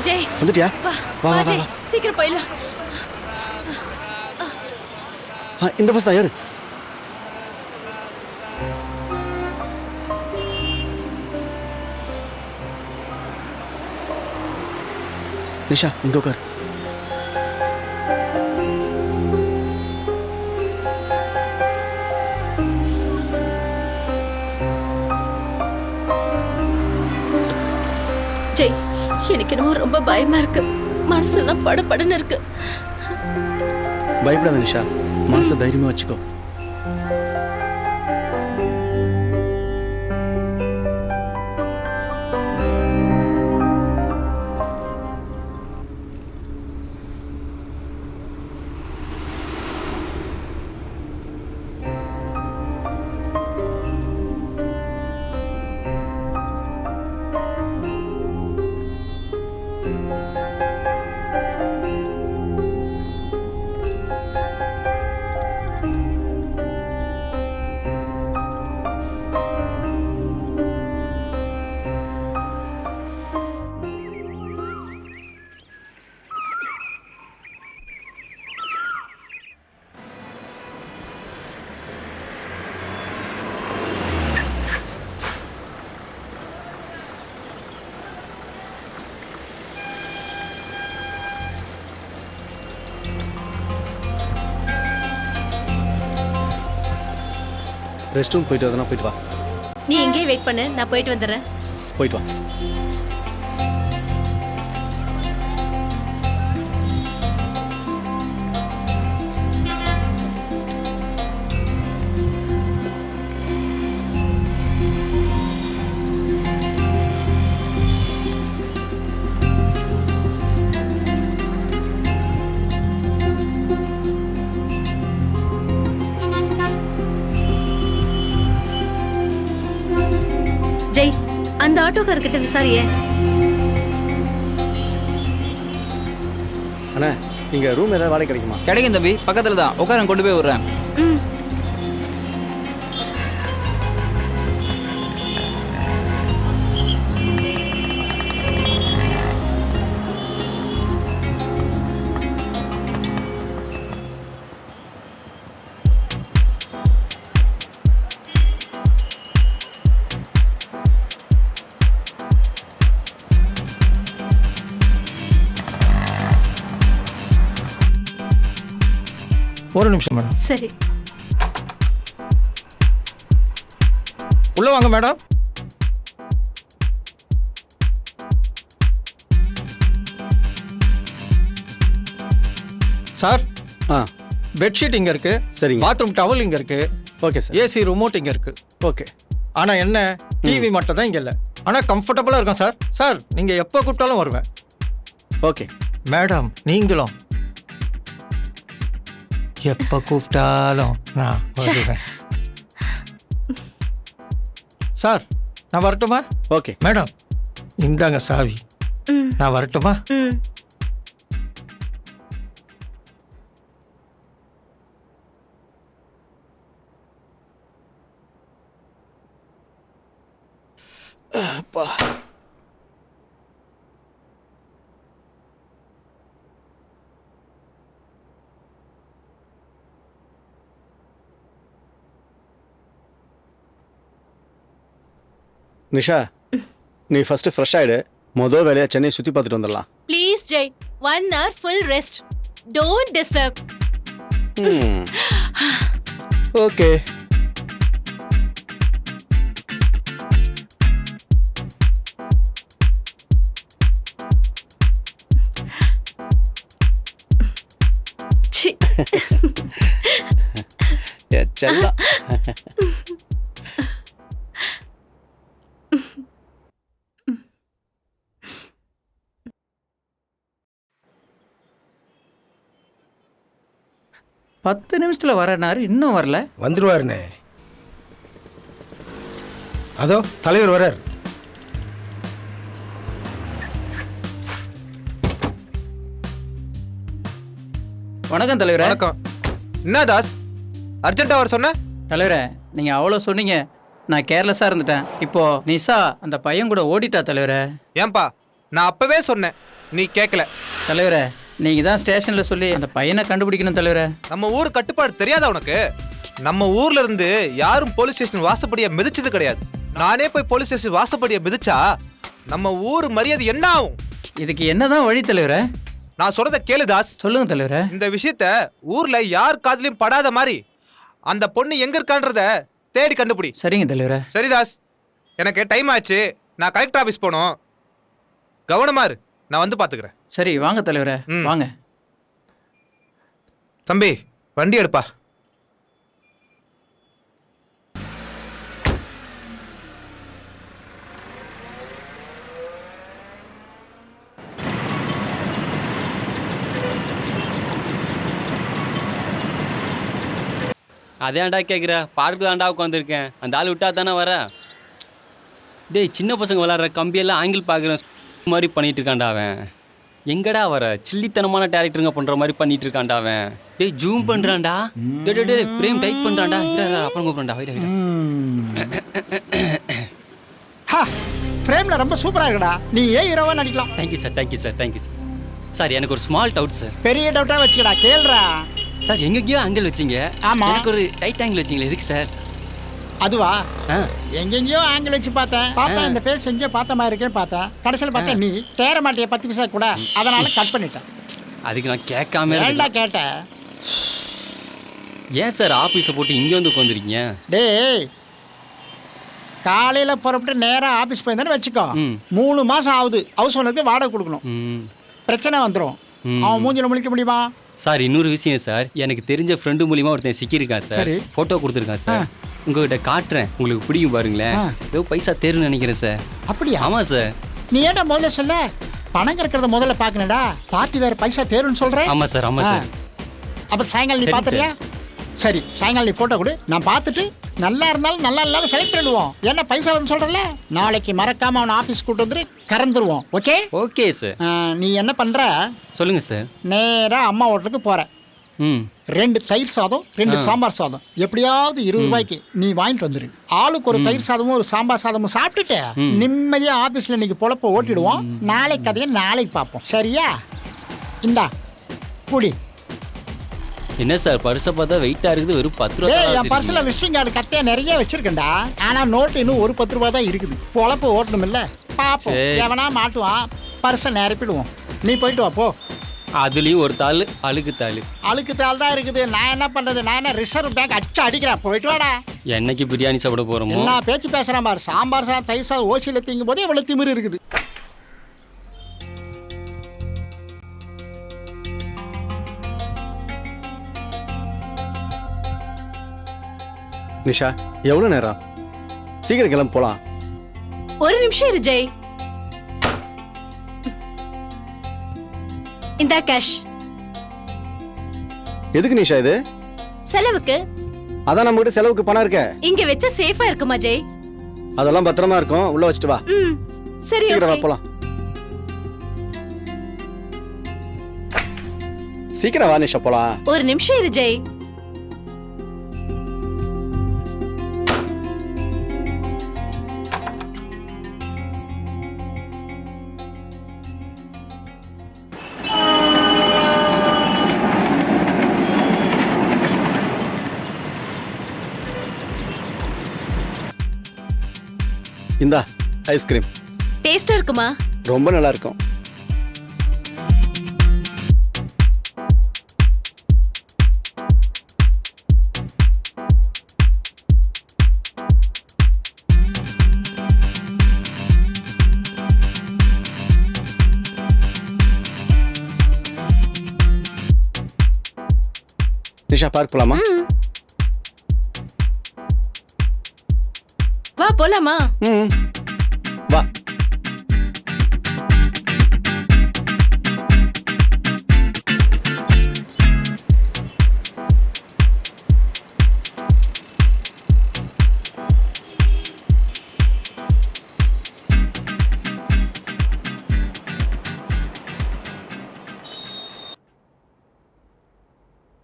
ஜெய்
வந்துட்டியா?
வா
வா,
வா
வா,
ஜெய்
வா.
சீக்கிரம் போயிடலாம்.
இந்த பஸ் தான் யாரு? நிஷா இங்க உட்கார்.
ஜெய் எனக்கு என்னமோ ரொம்ப பயமா இருக்கு. மனசெல்லாம் படபடன்னு இருக்கு.
பயப்படாத நிஷா, மனசை தைரியமா வச்சுக்கோ. ரெஸ்ட் ரூம் போயிட்டு வரதுனா போயிட்டு வா.
நீ இங்கேயே வெயிட் பண்ணு, நான் போயிட்டு வந்துடுறேன்.
போயிட்டு வா.
ஜெய் அந்த ஆட்டோக்காரர்கிட்ட விசாரியே.
அண்ணா இங்க ரூம் ஏதாவது வாடகை கிடைக்குமா?
கிடைக்கும் தம்பி, பக்கத்துல தான். உட்கார கொண்டு போய் விடுறேன்.
ஒரு நிமிஷம் மேடம்.
சரி
உள்ள வாங்க மேடம். சார் பெட்ஷீட் இங்க இருக்கு.
சரிங்க.
பாத்ரூம் டவல் இங்க இருக்கு.
Okay sir.
ஏசி ரிமோட் இங்க இருக்கு.
ஓகே.
ஆனா என்ன, டிவி மட்டும் தான் இங்க இல்ல. ஆனா கம்ஃபர்டபுளா இருக்கும் சார். சார் நீங்க எப்போ கூப்பிட்டாலும் வருவேன்.
ஓகே.
மேடம் நீங்களும் எப்போ கூப்பிட்டாலும் நான் வருவேன். சார் நான் வரட்டுமா?
ஓகே.
மேடம் இந்தாங்க சாவி. நான் வரட்டுமா?
அப்பா. நிஷா நீ ஃபர்ஸ்ட் ஃப்ரெஷ் ஆயிடு. மொதல் வேலையா சென்னை சுத்தி பார்த்துட்டு வந்துடலாம்.
Please Jai, 1 hour full rest. Don't disturb.
Okay. செல்லம்.
பத்து நிமிஷத்துல வரனாரு, இன்னும் வரல.
வந்துருவாருண்ணே. அதோ தலைவர் வரார்.
வணக்கம் தலைவரே.
வணக்கம். என்ன தாஸ் அர்ஜென்ட்டாக வர சொன்ன?
தலைவரே நீங்கள் அவ்வளோ சொன்னீங்க, நான் கேர்லெஸ்ஸாக இருந்துட்டேன். இப்போ நிஷா அந்த பையன் கூட ஓடிட்டா தலைவரே.
ஏன்பா நான் அப்பவே சொன்னேன் நீ கேட்கல.
தலைவரே நீங்க தான் ஸ்டேஷன்ல சொல்லி அந்த பையனை கண்டுபிடிக்கணும் தலைவரே.
நம்ம ஊர் கட்டுப்பாடு தெரியாதா உனக்கு? நம்ம ஊர்ல இருந்து யாரும் போலீஸ் ஸ்டேஷன் வாசப்படியை மிதிச்சது கிடையாது. நானே போய் போலீஸ் ஸ்டேஷன் வாசப்படியை மிதிச்சா நம்ம ஊர் மரியாதை என்ன ஆகும்?
இதுக்கு என்னதான் வழி தலைவரே?
நான் சொல்றத கேளு தாஸ்.
சொல்லுங்க தலைவரே.
இந்த விஷயத்த ஊர்ல யார் காதுலயும் படாத மாதிரி அந்த பொண்ணு எங்க இருக்கான்றத தேடி கண்டுபிடி.
சரிங்க தலைவரே.
சரி தாஸ், எனக்கு டைம் ஆச்சு, நான் கலெக்டர் ஆபீஸ் போகணும். கவனமா இரு, நான் வந்து பாத்துக்கிறேன்.
சரி வாங்க தலைவரே வாங்க.
தம்பி வண்டி எடுப்பா.
அதேன்டா கேட்குற, பார்க்கு தான்டா உட்காந்துருக்கேன். அந்த ஆள் விட்டா தானே வர. டேய் சின்ன பசங்க விளாட்ற கம்பியெல்லாம் ஆங்கிள் பார்க்குறேன் மாதிரி பண்ணிட்டு இருக்கான்டா அவன். எங்கடா வர? சில்லித்தனமான டேரக்டருங்க பண்ணுற மாதிரி பண்ணிட்டு இருக்கான்டா அவன். டேய் ஜூம் பண்ணுறான்டா. டே பிரேம் டைப் பண்ணுறான்டா. அப்புறம் கூப்பிட்றான்டா.
ஃப்ரேம்ல ரொம்ப சூப்பரா இருக்குடா. நீ ஏன் ஹீரோவா நடிக்கலாம்.
Thank you sir, thank you sir, thank you sir. Sir எனக்கு ஒரு ஸ்மால் டவுட் சார்.
பெரிய டவுட்டா வச்சுக்கடா, கேளுடா.
சார் எங்கெங்கேயோ ஆங்கிள் வச்சிங்க.
ஆமா.
எனக்கு ஒரு டைட் ஆங்கிள் வச்சிங்களா, எதுக்கு சார்?
அதுவா, எங்கெங்கயோ ஆங்கிள் வச்சு பார்த்தா இந்த பேஸ் எங்கேயோ பார்த்த மாதிரி இருக்கேன்னு பார்த்தேன். கடைசியில் பார்த்தா நீ தேர மாட்டிய 10 பைசா கூட, அதனால கட் பண்ணிட்டேன்.
அதுக்கு நான் கேட்காம
ஏன்டா கேட்டேன்?
ஏன் சார் ஆஃபீஸை போட்டு இங்கே வந்து உட்காந்துருக்கீங்க?
டேய் காலையில் புறப்பட்டு நேராக ஆஃபீஸ் போயிருந்தேன்னு வச்சுக்கோ, 3 மாதம் ஆகுது ஹவுஸ் ஓனருக்கு வாடகை கொடுக்கணும். பிரச்சனை வந்துடும். அவன் மூஞ்சில முழிக்க முடியுமா?
சார் இன்னொரு விஷயம் சார், எனக்கு தெரிஞ்ச ஃப்ரெண்டு மூலியமா ஒருத்தன் சிக்கியிருக்கான் சார். ஃபோட்டோ கொடுத்துருக்கான் சார். உங்ககிட்ட காட்டுறேன், உங்களுக்கு பிடிக்கும் பாருங்களேன். ஏதோ பைசா தேருன்னு நினைக்கிறேன் சார்.
அப்படியா?
ஆமாம் சார்.
நீ ஏன்டா முதல்ல சொல்ல? பணம் இருக்கிறத முதல்ல பார்க்கணுடா. பார்ட்டி வேறு பைசா தேருன்னு சொல்கிறேன்.
ஆமாம் சார், ஆமாம் சார்.
அப்போ சாயங்காலம் நீ பார்த்துறியா? சரி சாயங்காலம் நீ ஃபோட்டோ கொடு, நான் பார்த்துட்டு நல்லா இருந்தாலும் நல்லா இல்லாலும் செலக்ட் பண்ணிடுவோம். ஏன்னா பைசா வந்து சொல்கிறல, நாளைக்கு மறக்காமல் அவனை ஆஃபீஸ் கூட்டு வந்துட்டு கறந்துருவோம். Okay
okay sir.
நீ என்ன பண்ணுற
சொல்லுங்க சார்.
நேராக அம்மா ஹோட்டலுக்கு போகிறேன். 2 தயிர் சாதம் 2 சாம்பார் சாதம் எப்படியாவது 20 ரூபாய்க்கு நீ வாங்கிட்டு வந்துரு. ஆளுக்கு ஒரு தயிர் சாதமும் ஒரு சாம்பார் சாதமும் சாப்பிட்டுட்டு நிம்மதியாக ஆஃபீஸில் இன்னைக்கு பொழப்ப ஓட்டிடுவோம். நாளைக்கு கதையை நாளைக்கு பார்ப்போம். சரியா? இந்தா குடி.
என்ன சார் பர்ஸை பார்த்தா வெயிட்டாக இருக்குது, வெறும் 10 ரூபா.
என் பர்ஸில் விசிட்டிங் கார்டு கத்தையா நிறைய வச்சிருக்கேன்டா. ஆனால் நோட்டு இன்னும் ஒரு 10 ரூபா தான் இருக்குது. பொழப்ப ஓட்டணும் இல்லை, பார்ப்போம். எவனா மாட்டுவான், பர்ஸை நிரப்பிடுவோம். நீ போயிட்டு வா போ.
அதுலேயும் ஒரு தாள் அழுக்கு தாள்.
அழுக்கு தாள் தான் இருக்குது. நான் என்ன பண்ணுறது? நான் என்ன ரிசர்வ் பேங்க் அச்சு அடிக்கிறேன். போயிட்டு வாடா.
என்னைக்கு பிரியாணி சாப்பிட போகிறோமோ?
என்ன பேச்சு பேசுகிறேன் பாரு. சாம்பார் சாதம் தயிர் சாதம் ஓசியில் திங்கும் போதே இவ்வளோ திமிரு இருக்குது.
நிஷா எவ்வளோ நேரம்? சீக்கிரம் கிளம்பி போலாம்.
ஒரு நிமிஷம் இரு ஜெய். இந்த கேஷ்
எதுக்கு நிஷா இது?
செலவுக்கு.
அதான் நம்ம கிட்ட செலவுக்கு பணம் இருக்க.
இங்க வச்ச சேஃபா இருக்குமா ஜெய்?
அதெல்லாம் பத்திரமா இருக்கும், உள்ள வச்சுட்டு வா.
சரி
சீக்கிரம் வா போலாம். சீக்கிரம் வா நிஷா போலாம்.
ஒரு நிமிஷம் இரு ஜெய்.
இந்தா ஐஸ்கிரீம்.
டேஸ்டா இருக்குமா?
ரொம்ப நல்லா இருக்கும். நிஷா பார்க் போலாமா?
வா போலாமா?
வா.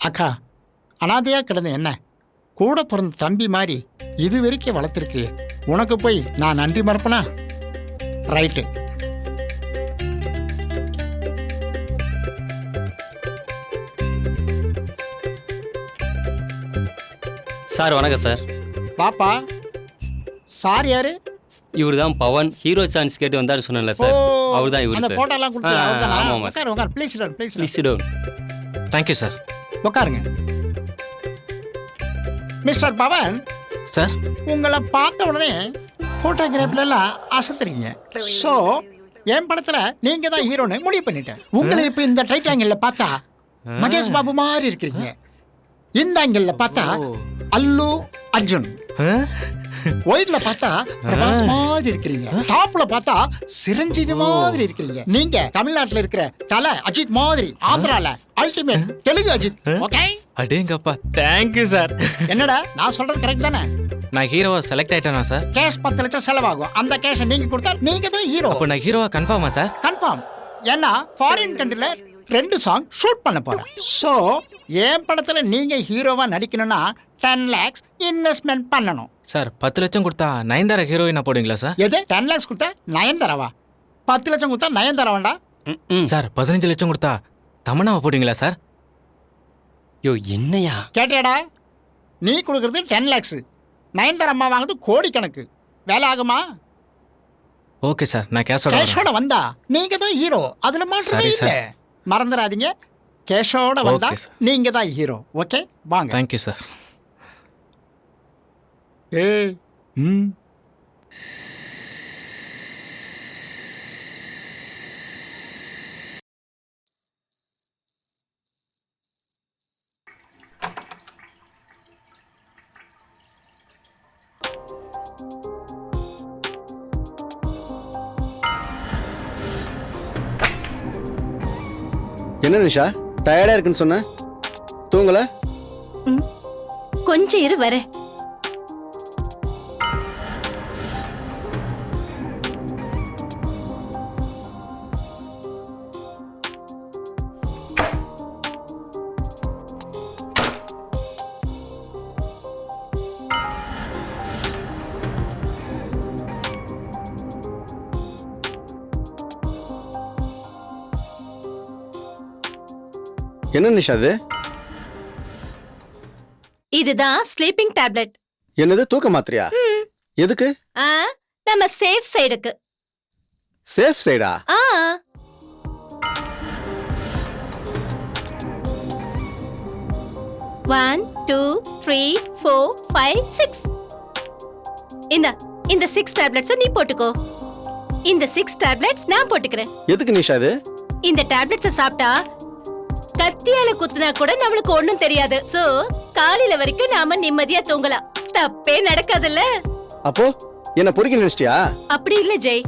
அக்கா அனாதையா கிடந்த என்ன கூட பிறந்த தம்பி மாதிரி இது வரைக்கும் வளர்த்துருக்கியே, உனக்கு போய் நான் நன்றி மறப்பனா? ரைட்டு.
சார் வணக்கம் சார்.
பாப்பா சார் யாரு?
இவர் தான் பவன், ஹீரோ சான்ஸ் கேட்டு வந்தாரு சொன்னேன்ல சார், அவர் தான் இவர்
அந்த
சார்.
போட்டோ எல்லாம் கொடுத்து
ஆமாம் சார்.
உட்காரு please please
please down.
Thank you sir.
உட்காருங்க. மிஸ்டர் பவன்
சார்,
உங்களை பார்த்த உடனே போட்டோகிராஃபில எல்லாம் அசத்துறீங்க. ஸோ என் படத்துல நீங்க தான் ஹீரோன்னு முடிவு பண்ணிட்டேன். உங்களை இப்போ இந்த ரைட் ஆங்கிள் பார்த்தா மகேஷ் பாபு மாதிரி இருக்கிறீங்க. இந்த ஆங்கிள் பார்த்தா அல்லு அர்ஜுன், ஒயிட்ல பார்த்தா பிரபாஸ் மாதிரி இருக்கிறீங்க, டாப்ல பார்த்தா சிரஞ்சீவி மாதிரி இருக்கிறீங்க. நீங்க தமிழ்நாட்டுல இருக்கிற தல அஜித் மாதிரி, ஆந்திரால அல்டிமேட் தெலுங்கு அஜித். ஓகே?
அடேங்கப்பா, தேங்க்யூ சார்.
என்னடா நான் சொல்றது கரெக்ட் தானே?
நான் ஹீரோவா செலக்ட் ஆயிட்டேனா சார்?
கேஷ் 10 லட்சம் செலவாகும். அந்த கேஷை நீங்க கொடுத்தா நீங்க தான் ஹீரோ.
அப்போ நான் ஹீரோவா கன்ஃபார்மா சார்?
கன்ஃபார்ம். ஏன்னா ஃபாரின் கண்ட்ரில 2 சாங் ஷூட் பண்ண போறேன். ஸோ என் படத்துல நீங்க ஹீரோவா நடிக்கணும்னா 10 lakhs இன்வெஸ்ட்மெண்ட் பண்ணணும்.
சார் 10 லட்சம் கொடுத்தா நயன்தாரா ஹீரோயினா போடுவீங்களா சார்?
எது 10 lakhs கொடுத்தா நயன்தாராவா? 10 லட்சம் கொடுத்தா நயன்தாரா வேண்டா
சார்? 15 லட்சம் கொடுத்தா தமன்னாவை போடுவீங்களா சார்?
யோ என்னையா
கேட்டியாடா? நீ கொடுக்கறது 10 lakhs, நயன்தாரா அம்மா வாங்குறது கோடிக்கணக்கு. வேலை ஆகுமா?
ஓகே சார், நான் கேஷோட
கேஷோட வந்தா நீங்க தான் ஹீரோ. அதுல மாற்றமே
சரி
இல்ல.
சார்.
மறந்துடாதீங்க, கேஷோட வந்தா
ஓகே சார்.
நீங்க தான் ஹீரோ. ஓகே வாங்க.
Thank you sir.
ஏய்
என்ன நிஷா, டயர்டா இருக்குன்னு சொன்ன, தூங்கல?
கொஞ்சம் இரு வர.
என்ன நிஷா இது?
இதுதான் ஸ்லீப்பிங் டேப்லெட்.
என்னது, தூக்க மாத்திரையா? எதுக்கு?
நம்ம சேஃப் சைடுக்கு.
சேஃப் சைடா?
One, 2, 3, 4, 5, 6. இந்த 6 டேப்லெட்ஸ் நீ போட்டுக்கோ. இந்த 6 டேப்லெட்ஸ் நான் போட்டுக்கிறேன்.
எதுக்கு நிஷா இது?
இந்த டேப்லெட்ஸ் சாப்பிட்டா கத்தியால குத்துனா கூட நம்மளுக்கு ஒண்ணும் தெரியாது. சோ காலையில வரைக்கும் நாம நிம்மதியா தூங்கலாம். தப்பே நடக்காதுல்ல.
அப்போ என்ன பொறுக்கி நினைச்சிட்டியா?
அப்படி இல்ல ஜெய்,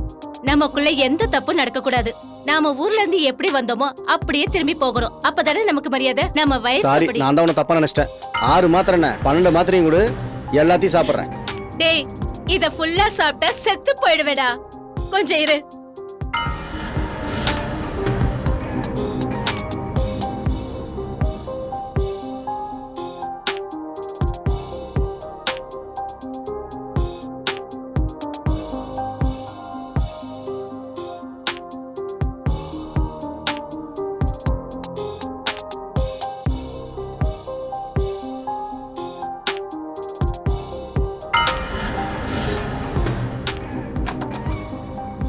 நமக்குள்ள எந்த தப்பும் நடக்க கூடாது. நாம ஊர்ல இருந்து எப்படி வந்தோமோ அப்படியே திரும்பி போகணும். அப்பதானே நமக்கு மரியாதை. நம்ம வயசு
சாரி,
அப்படி.
நான் தான் உன்னை தப்பா நினைச்சிட்டேன். 6 மாத்திரை என்ன, 12 மாத்திரையும் கூட எல்லாத்தையும் சாப்பிடுறேன்.
டேய், இத ஃபுல்லா சாப்பிட்டா செத்து போயிடுவேடா. கொஞ்சம் இரு.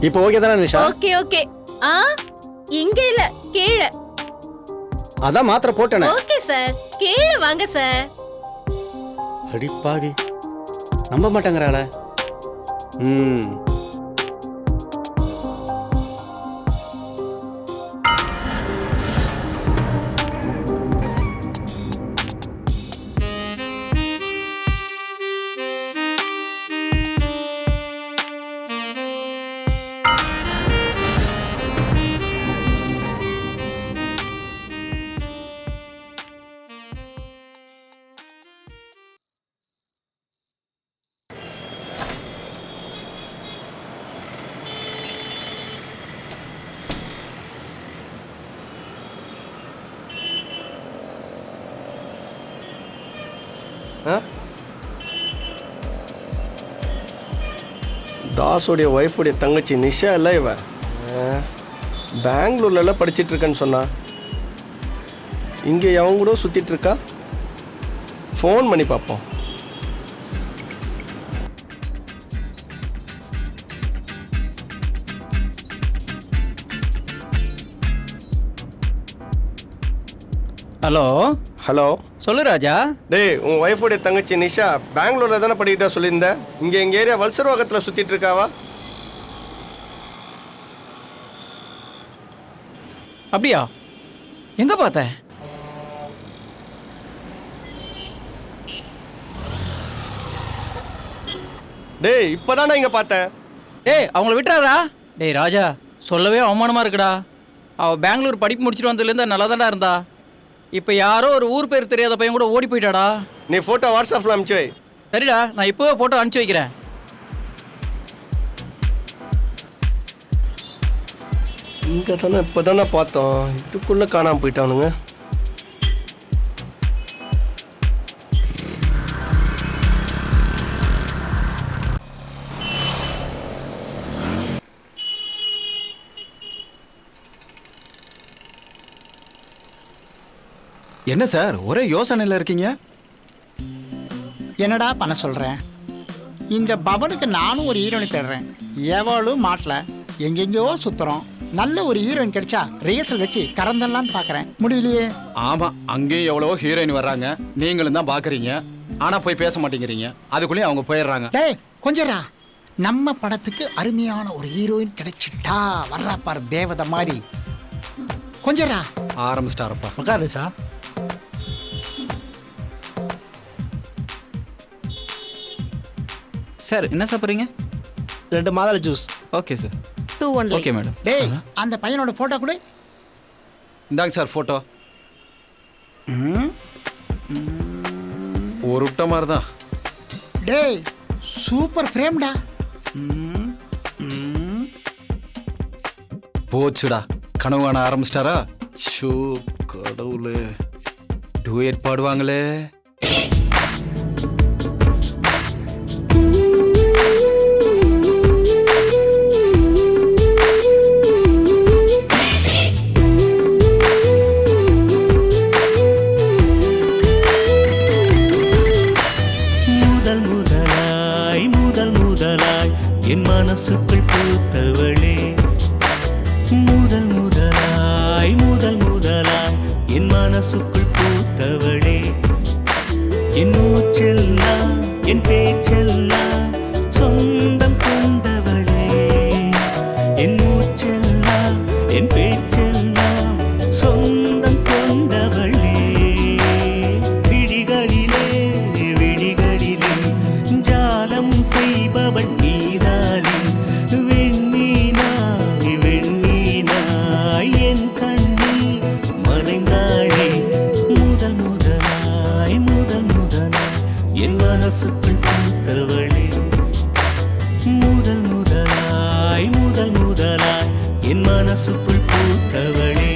இப்போ ஓகே தானே நிஷா?
Okay okay. இங்க இல்ல, கீழே.
அதான் மாத்திரை போட்டேனே.
ஓகே சார், கீழே வாங்க சார்.
அடி பாவி, நம்ப மாட்டேங்கறாளே.
தாஸோடைய ஒய்ஃபுடைய தங்கச்சி நிஷா இல்லை இவ. பெங்களூர்லலாம் படிச்சிட்டு இருக்கேன்னு சொன்னா, இங்கே எவன் கூட சுற்றிட்டு இருக்கா. ஃபோன் பண்ணி பார்ப்போம்.
ஹலோ
ஹலோ
சொல்லு ராஜா.
டேய் உன் ஒய்ஃபோடைய தங்கச்சி நிஷா பெங்களூர்ல தானே படிக்கிட்டா சொல்லியிருந்த. இங்கே எங்கள் ஏரியா வல்சர்வாக்கத்தில் சுற்றிட்டு இருக்காவா?
அப்படியா? எங்க பார்த்த?
டேய் இப்போதானே இங்கே பார்த்தேன்.
டேய் அவங்கள விட்டுறாதா. டேய் ராஜா சொல்லவே அவமானமா இருக்குடா. அவள் பெங்களூர் படிப்பு முடிச்சுட்டு வந்ததுலேருந்து நல்லா தான்டா இருந்தா. இப்போ யாரோ ஒரு ஊர் பேர் தெரியாத பையன் கூட ஓடி போயிட்டாடா.
நீ ஃபோட்டோ வாட்ஸ்அப்பில் அனுப்பிச்சு வை.
சரிடா, நான் இப்போவே ஃபோட்டோ அனுப்பிச்சு வைக்கிறேன்.
இங்கே தானே இப்போ தானே பார்த்தோம், இதுக்குள்ளே காணாமல் போயிட்டானுங்க.
என்ன சார் ஒரே யோசனையில் இருக்கீங்க?
என்னடா பண்ண சொல்கிறேன்? இந்த பவனுக்கு நானும் ஒரு ஹீரோயின் தேடுறேன். எவளும் மாட்டல, எங்கெங்கேயோ சுற்றுறோம். நல்ல ஒரு ஹீரோயின் கிடைச்சா ரிஹர்சல் வச்சு கறந்தெல்லாம் பார்க்குறேன், முடியலையே.
ஆமாம், அங்கேயும் எவ்வளவோ ஹீரோயின் வர்றாங்க, நீங்களும் தான் பார்க்குறீங்க. ஆனால் போய் பேச மாட்டேங்கிறீங்க, அதுக்குள்ளேயும் அவங்க போயிடுறாங்க.
டேய் கொஞ்சரா, நம்ம படத்துக்கு அருமையான ஒரு ஹீரோயின் கிடைச்சிட்டா வர்றா பாரு தேவதை மாதிரி. கொஞ்சரா
ஆரம்பிச்சிட்டாரப்பா.
உட்காரு சார்.
சார் என்ன சாப்பிட்றீங்க?
2 மாதுளை juice.
Okay sir.
2 only.
Okay madam.
டேய் அந்த பையனோட ஃபோட்டோ கொடு.
இந்தாங்க சார் ஃபோட்டோ. ஒரு விட்ட மாதிரி தான்.
டேய் சூப்பர் ஃப்ரேம்டா.
போச்சுடா, கனவு காண ஆரம்பிச்சிட்டாரா? ஷூ கடவுளே, டூயட் பாடுவாங்களே.
என் மனசுக்குள் பூத்தவளே, முதல் முதலாய் என் மனசுக்குள் பூத்தவளே, என் மூச்செல்லாம் என் பேச்செல்லாம் சொந்தம் கொண்டவளே, என் மூச்செல்லாம் என் பேச்செல்லாம் சொந்தம் கொண்டவளே, விழிகளிலே விழிகளிலே ஜாலம் செய்பவள் நீதானே, வெண்ணீனாய் வெண்ணீனாய் என் கண்ணில் மறைந்தாளே, முதல் முதலாய் என் மனசுக்குள் பூத்தவளே, முதல் முதலாய் என் மனசுக்குள் பூத்தவளே.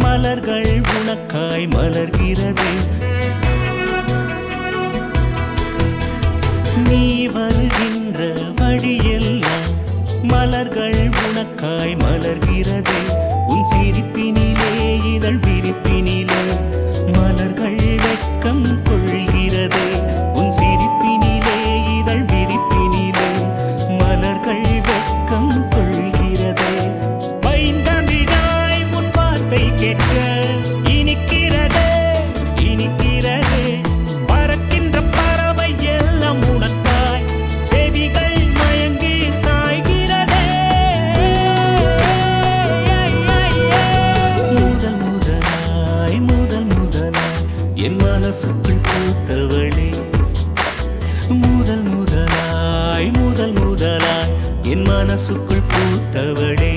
மலர்கள் உனக்காய் மலர்கிறதே, நீ வருகின்ற வழியெல்லாம் மலர்கள் உனக்காய் மலர்கிறதே, உன் சிரிப்பினிலே இதழ் விரிப்பினிலே மலர்கள் வெட்கம் கொள்கிறதே, உன் சிரிப்பினிலே இதழ் விரிப்பினிலே மலர்கள் வெட்கம் கொள்கிறதே, வைந்தமிழாய் உன் வார்த்தை கேட்க இனிக்கிறதே இனிக்கிறதே, பறக்கின்ற பறவை எல்லாம் உனக்காய் செவிகள் மயங்கி சாய்கிறதே, முதல் முதலாய் என் மனசுக்குள் பூத்தவளே, முதல் முதலாய் என் மனசுக்குள் பூத்தவளே.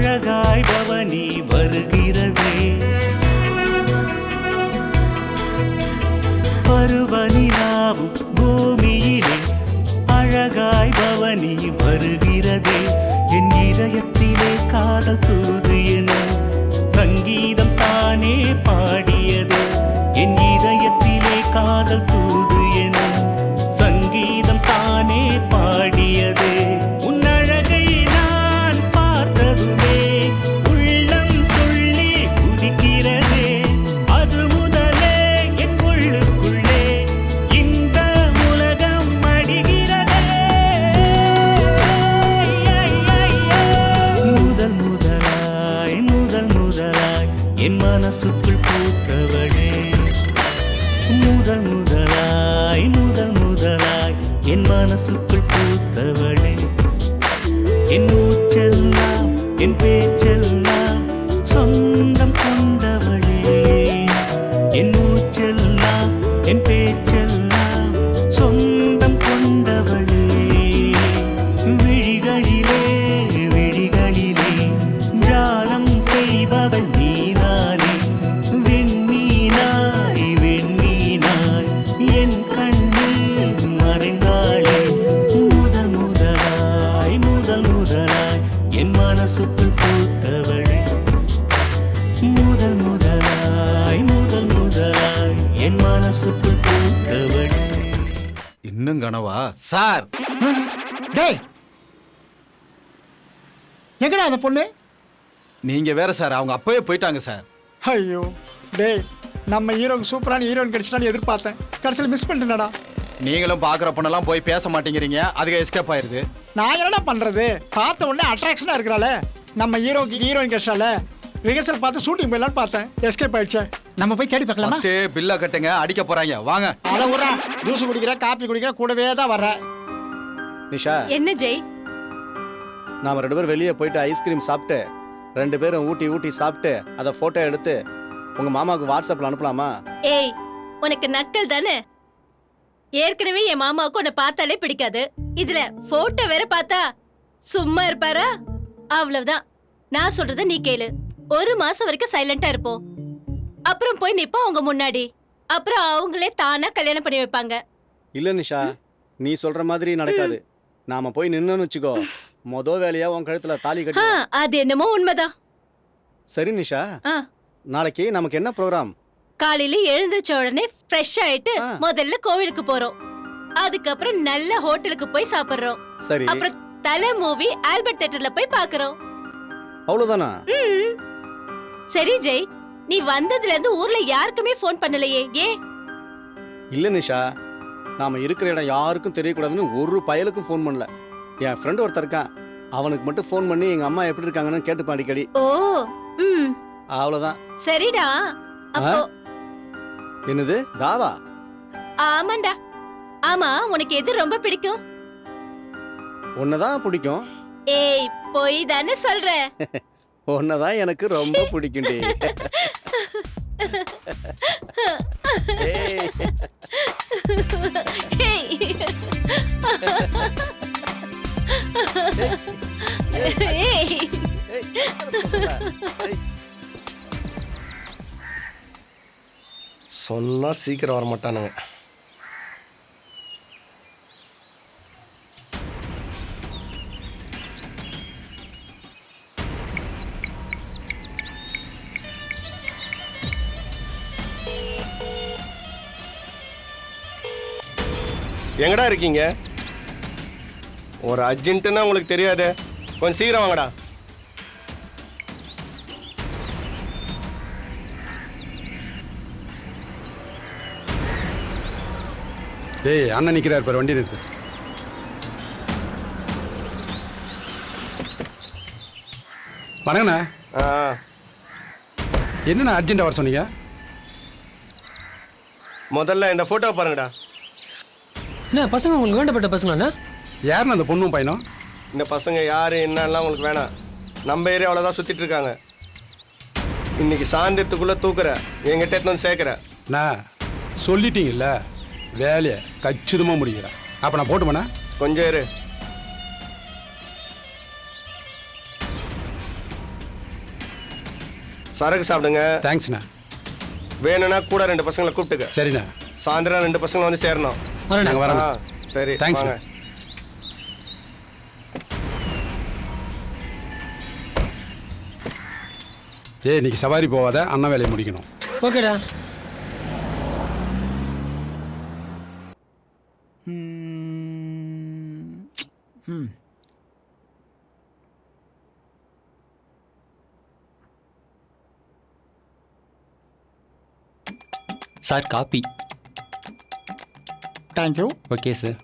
அழகாய் பவனி வருகிறதே பருவனிலாவும் பூமியிலே அழகாய் பவனி வருகிறதே என் இதயத்திலே காதல் தூது என சங்கீதம் தானே பாடியது என் இதயத்திலே காதல் தூது என சங்கீதம் தானே பாடியது உன் அழகை நான் பார்த்ததுமே உள்ளம் துள்ளி குதிக்கிறதே அது முதலே என் உள்ளுக்குள்ளே இந்த உலகம் மடிகிறதே முதல் முதலாய் என் மனசுக்குள் பூத்தவளே முதல் முதலாய் என் மனசுக்குள் பூத்தவளே என் மூச்செல்லாம் என் பேச்செல்லாம் சொந்தம் கொண்டவளே என் மூச்செல்லாம் என் பேச்செல்லாம் சொந்தம் கொண்டவளே விழிகளிலே ஜாலம் செய்பவள் நீதானே வெண்மீனாய் என் கண்ணில் மறைந்தாளே முதல் முதலாய் என் மனசுக்குள் பூத்தவளே முதல் முதலாய் என் மனசுக்குள் பூத்தவளே.
இன்னும் கனவா சார்?
டேய் எங்கடா அந்த பொண்ணு?
நீங்க வேற சார், அவங்க அப்பவே போயிட்டாங்க சார்.
ஐயோ டேய், நம்ம ஹீரோக்கு சூப்பரான ஹீரோயின் கிடைச்சிட்டான்னு எதிர்பார்த்தேன், கடைசியில் மிஸ் பண்ணிட்டேனடா.
நீங்களும் பாக்குற பொண்ணெல்லாம் போய் பேச மாட்டேங்கிறீங்க, அதுக்கு எஸ்கேப் ஆயிருது.
நான் என்னடா பண்றது? பார்த்த உடனே அட்ராக்ஷனா இருக்கிறாளே நம்ம ஹீரோக்கு ஹீரோயின் கிடைச்சால, ரிஹர்சல் பார்த்து ஷூட்டிங் போயிடலான்னு பார்த்தேன், எஸ்கேப் ஆயிடுச்சு. நம்ம போய் தேடி பார்க்கலாமா?
ஃபர்ஸ்ட் பில்ல கட்டுங்க, அடிக்க போறாங்க வாங்க.
அத ஊரா ஜூஸ் குடிக்கிற காபி குடிக்கிற கூடவே தான் வர்ற.
நிஷா,
என்ன ஜெய்?
நாம 2 பேரும் வெளியே போயிட்டு ஐஸ்கிரீம் சாப்பிட்டு 2 பேரும் ஊட்டி சாப்பிட்டு அதை போட்டோ எடுத்து உங்க மாமாவுக்கு வாட்ஸ்அப்ல அனுப்பலாமா?
ஏய், உனக்கு நக்கல் தானே? ஏற்கனவே என் மாமாவுக்கு உன்னை பார்த்தாலே பிடிக்காது, இதுல போட்டோ வேற பார்த்தா சும்மா இருப்பாரா? அவ்வளவுதான். நான் சொல்றத நீ கேளு. 1 மாசம் வரைக்கும் சைலண்டா இருப்போம், அப்புறம் போய் நிப்போம் அவங்க முன்னாடி, அப்புறம் அவங்களே தானா கல்யாணம் பண்ணி வைப்பாங்க.
இல்ல நிஷா, நீ சொல்ற மாதிரி நடக்காது. நாம போய் நின்னு வச்சுக்கோ, மொத வேலையா உன் கழுத்துல தாலி கட்டி.
அது என்னமோ உண்மைதான்.
சரி நிஷா, நாளைக்கு நமக்கு என்ன ப்ரோகிராம்?
காலையில எழுந்திருச்ச உடனே ஃப்ரெஷ் ஆயிட்டு முதல்ல கோவிலுக்கு போறோம், அதுக்கப்புறம் நல்ல ஹோட்டலுக்கு போய் சாப்பிடுறோம்,
சரி.
அப்புறம் தலை மூவி ஆல்பர்ட் தியேட்டர்ல போய் பாக்குறோம்.
அவ்வளவுதானா?
சரி ஜெய், நீ வந்ததுல இருந்து ஊர்ல யாருக்குமே ஃபோன் பண்ணலையே, ஏன்?
இல்ல நிஷா, நாம இருக்கிற இடம் யாருக்கும் தெரியக்கூடாதுன்னு ஒரு பயலுக்கும் ஃபோன் பண்ணல. என் ஃப்ரெண்ட் ஒருத்தர் இருக்கான், அவனுக்கு மட்டும் ஃபோன் பண்ணி எங்க அம்மா எப்படி இருக்காங்கன்னு கேட்டுப்பான் அடிக்கடி.
ஓ,
அவ்வளவுதான்.
சரிடா. அப்போ
என்னது டாவா?
ஆமாண்டா. ஆமா, உனக்கு எது ரொம்ப பிடிக்கும்?
உன்னதான் பிடிக்கும்.
ஏய், போய் தானே சொல்ற.
உன்னதான் எனக்கு ரொம்ப பிடிக்கும்டி. ஏய்.
சொன்னா சீக்கிரம் வர மாட்டானுங்க. எங்கடா இருக்கீங்க? ஒரு அர்ஜென்ட்டுன்னா உங்களுக்கு தெரியாது, கொஞ்சம் சீக்கிரம் வாங்கடா.
டேய், அண்ணன் நிற்கிறார் பாரு, வண்டி நிறுத்து. வணக்கண்ணா. என்னண்ணா அர்ஜென்ட்டாக வர சொன்னீங்க?
முதல்ல இந்த ஃபோட்டோ பாருங்கடா.
என்ன பசங்க உங்களுக்கு வேண்டப்பட்ட பசங்களாண்ணா?
யாருண்ணா அந்த பொண்ணும் பையனும்?
இந்த பசங்க யார் என்னெல்லாம் உங்களுக்கு வேணாம், நம்ம ஏரியாவில் தான் சுற்றிட்டு இருக்காங்க. இன்னைக்கு சாயந்தரத்துக்குள்ளே தூக்குற, எங்கிட்ட எடுத்து வந்து சேர்க்குற.
அண்ணா சொல்லிட்டீங்கல்ல, வேலையை கச்சிதமாக முடிக்கிறேன். அப்போ நான் போட்டுமாண்ணா?
கொஞ்சம் இரு. சரக்கு சாப்பிடுங்க.
தேங்க்ஸ்ண்ணா.
வேணும்னா கூட 2 பசங்களை கூப்பிட்டுக்க.
சரிண்ணா.
சாயந்தரம் 2 பசங்க வந்து சேரணும்.
நாங்கள் வரோம்.
சரி,
தேங்க்ஸ்.
வாங்க.
ஏய், இன்னைக்கு சவாரி போகாத, அண்ணன் வேலையை முடிக்கணும்.
ஓகேடா.
Sir coffee.
Thank you.
Okay sir.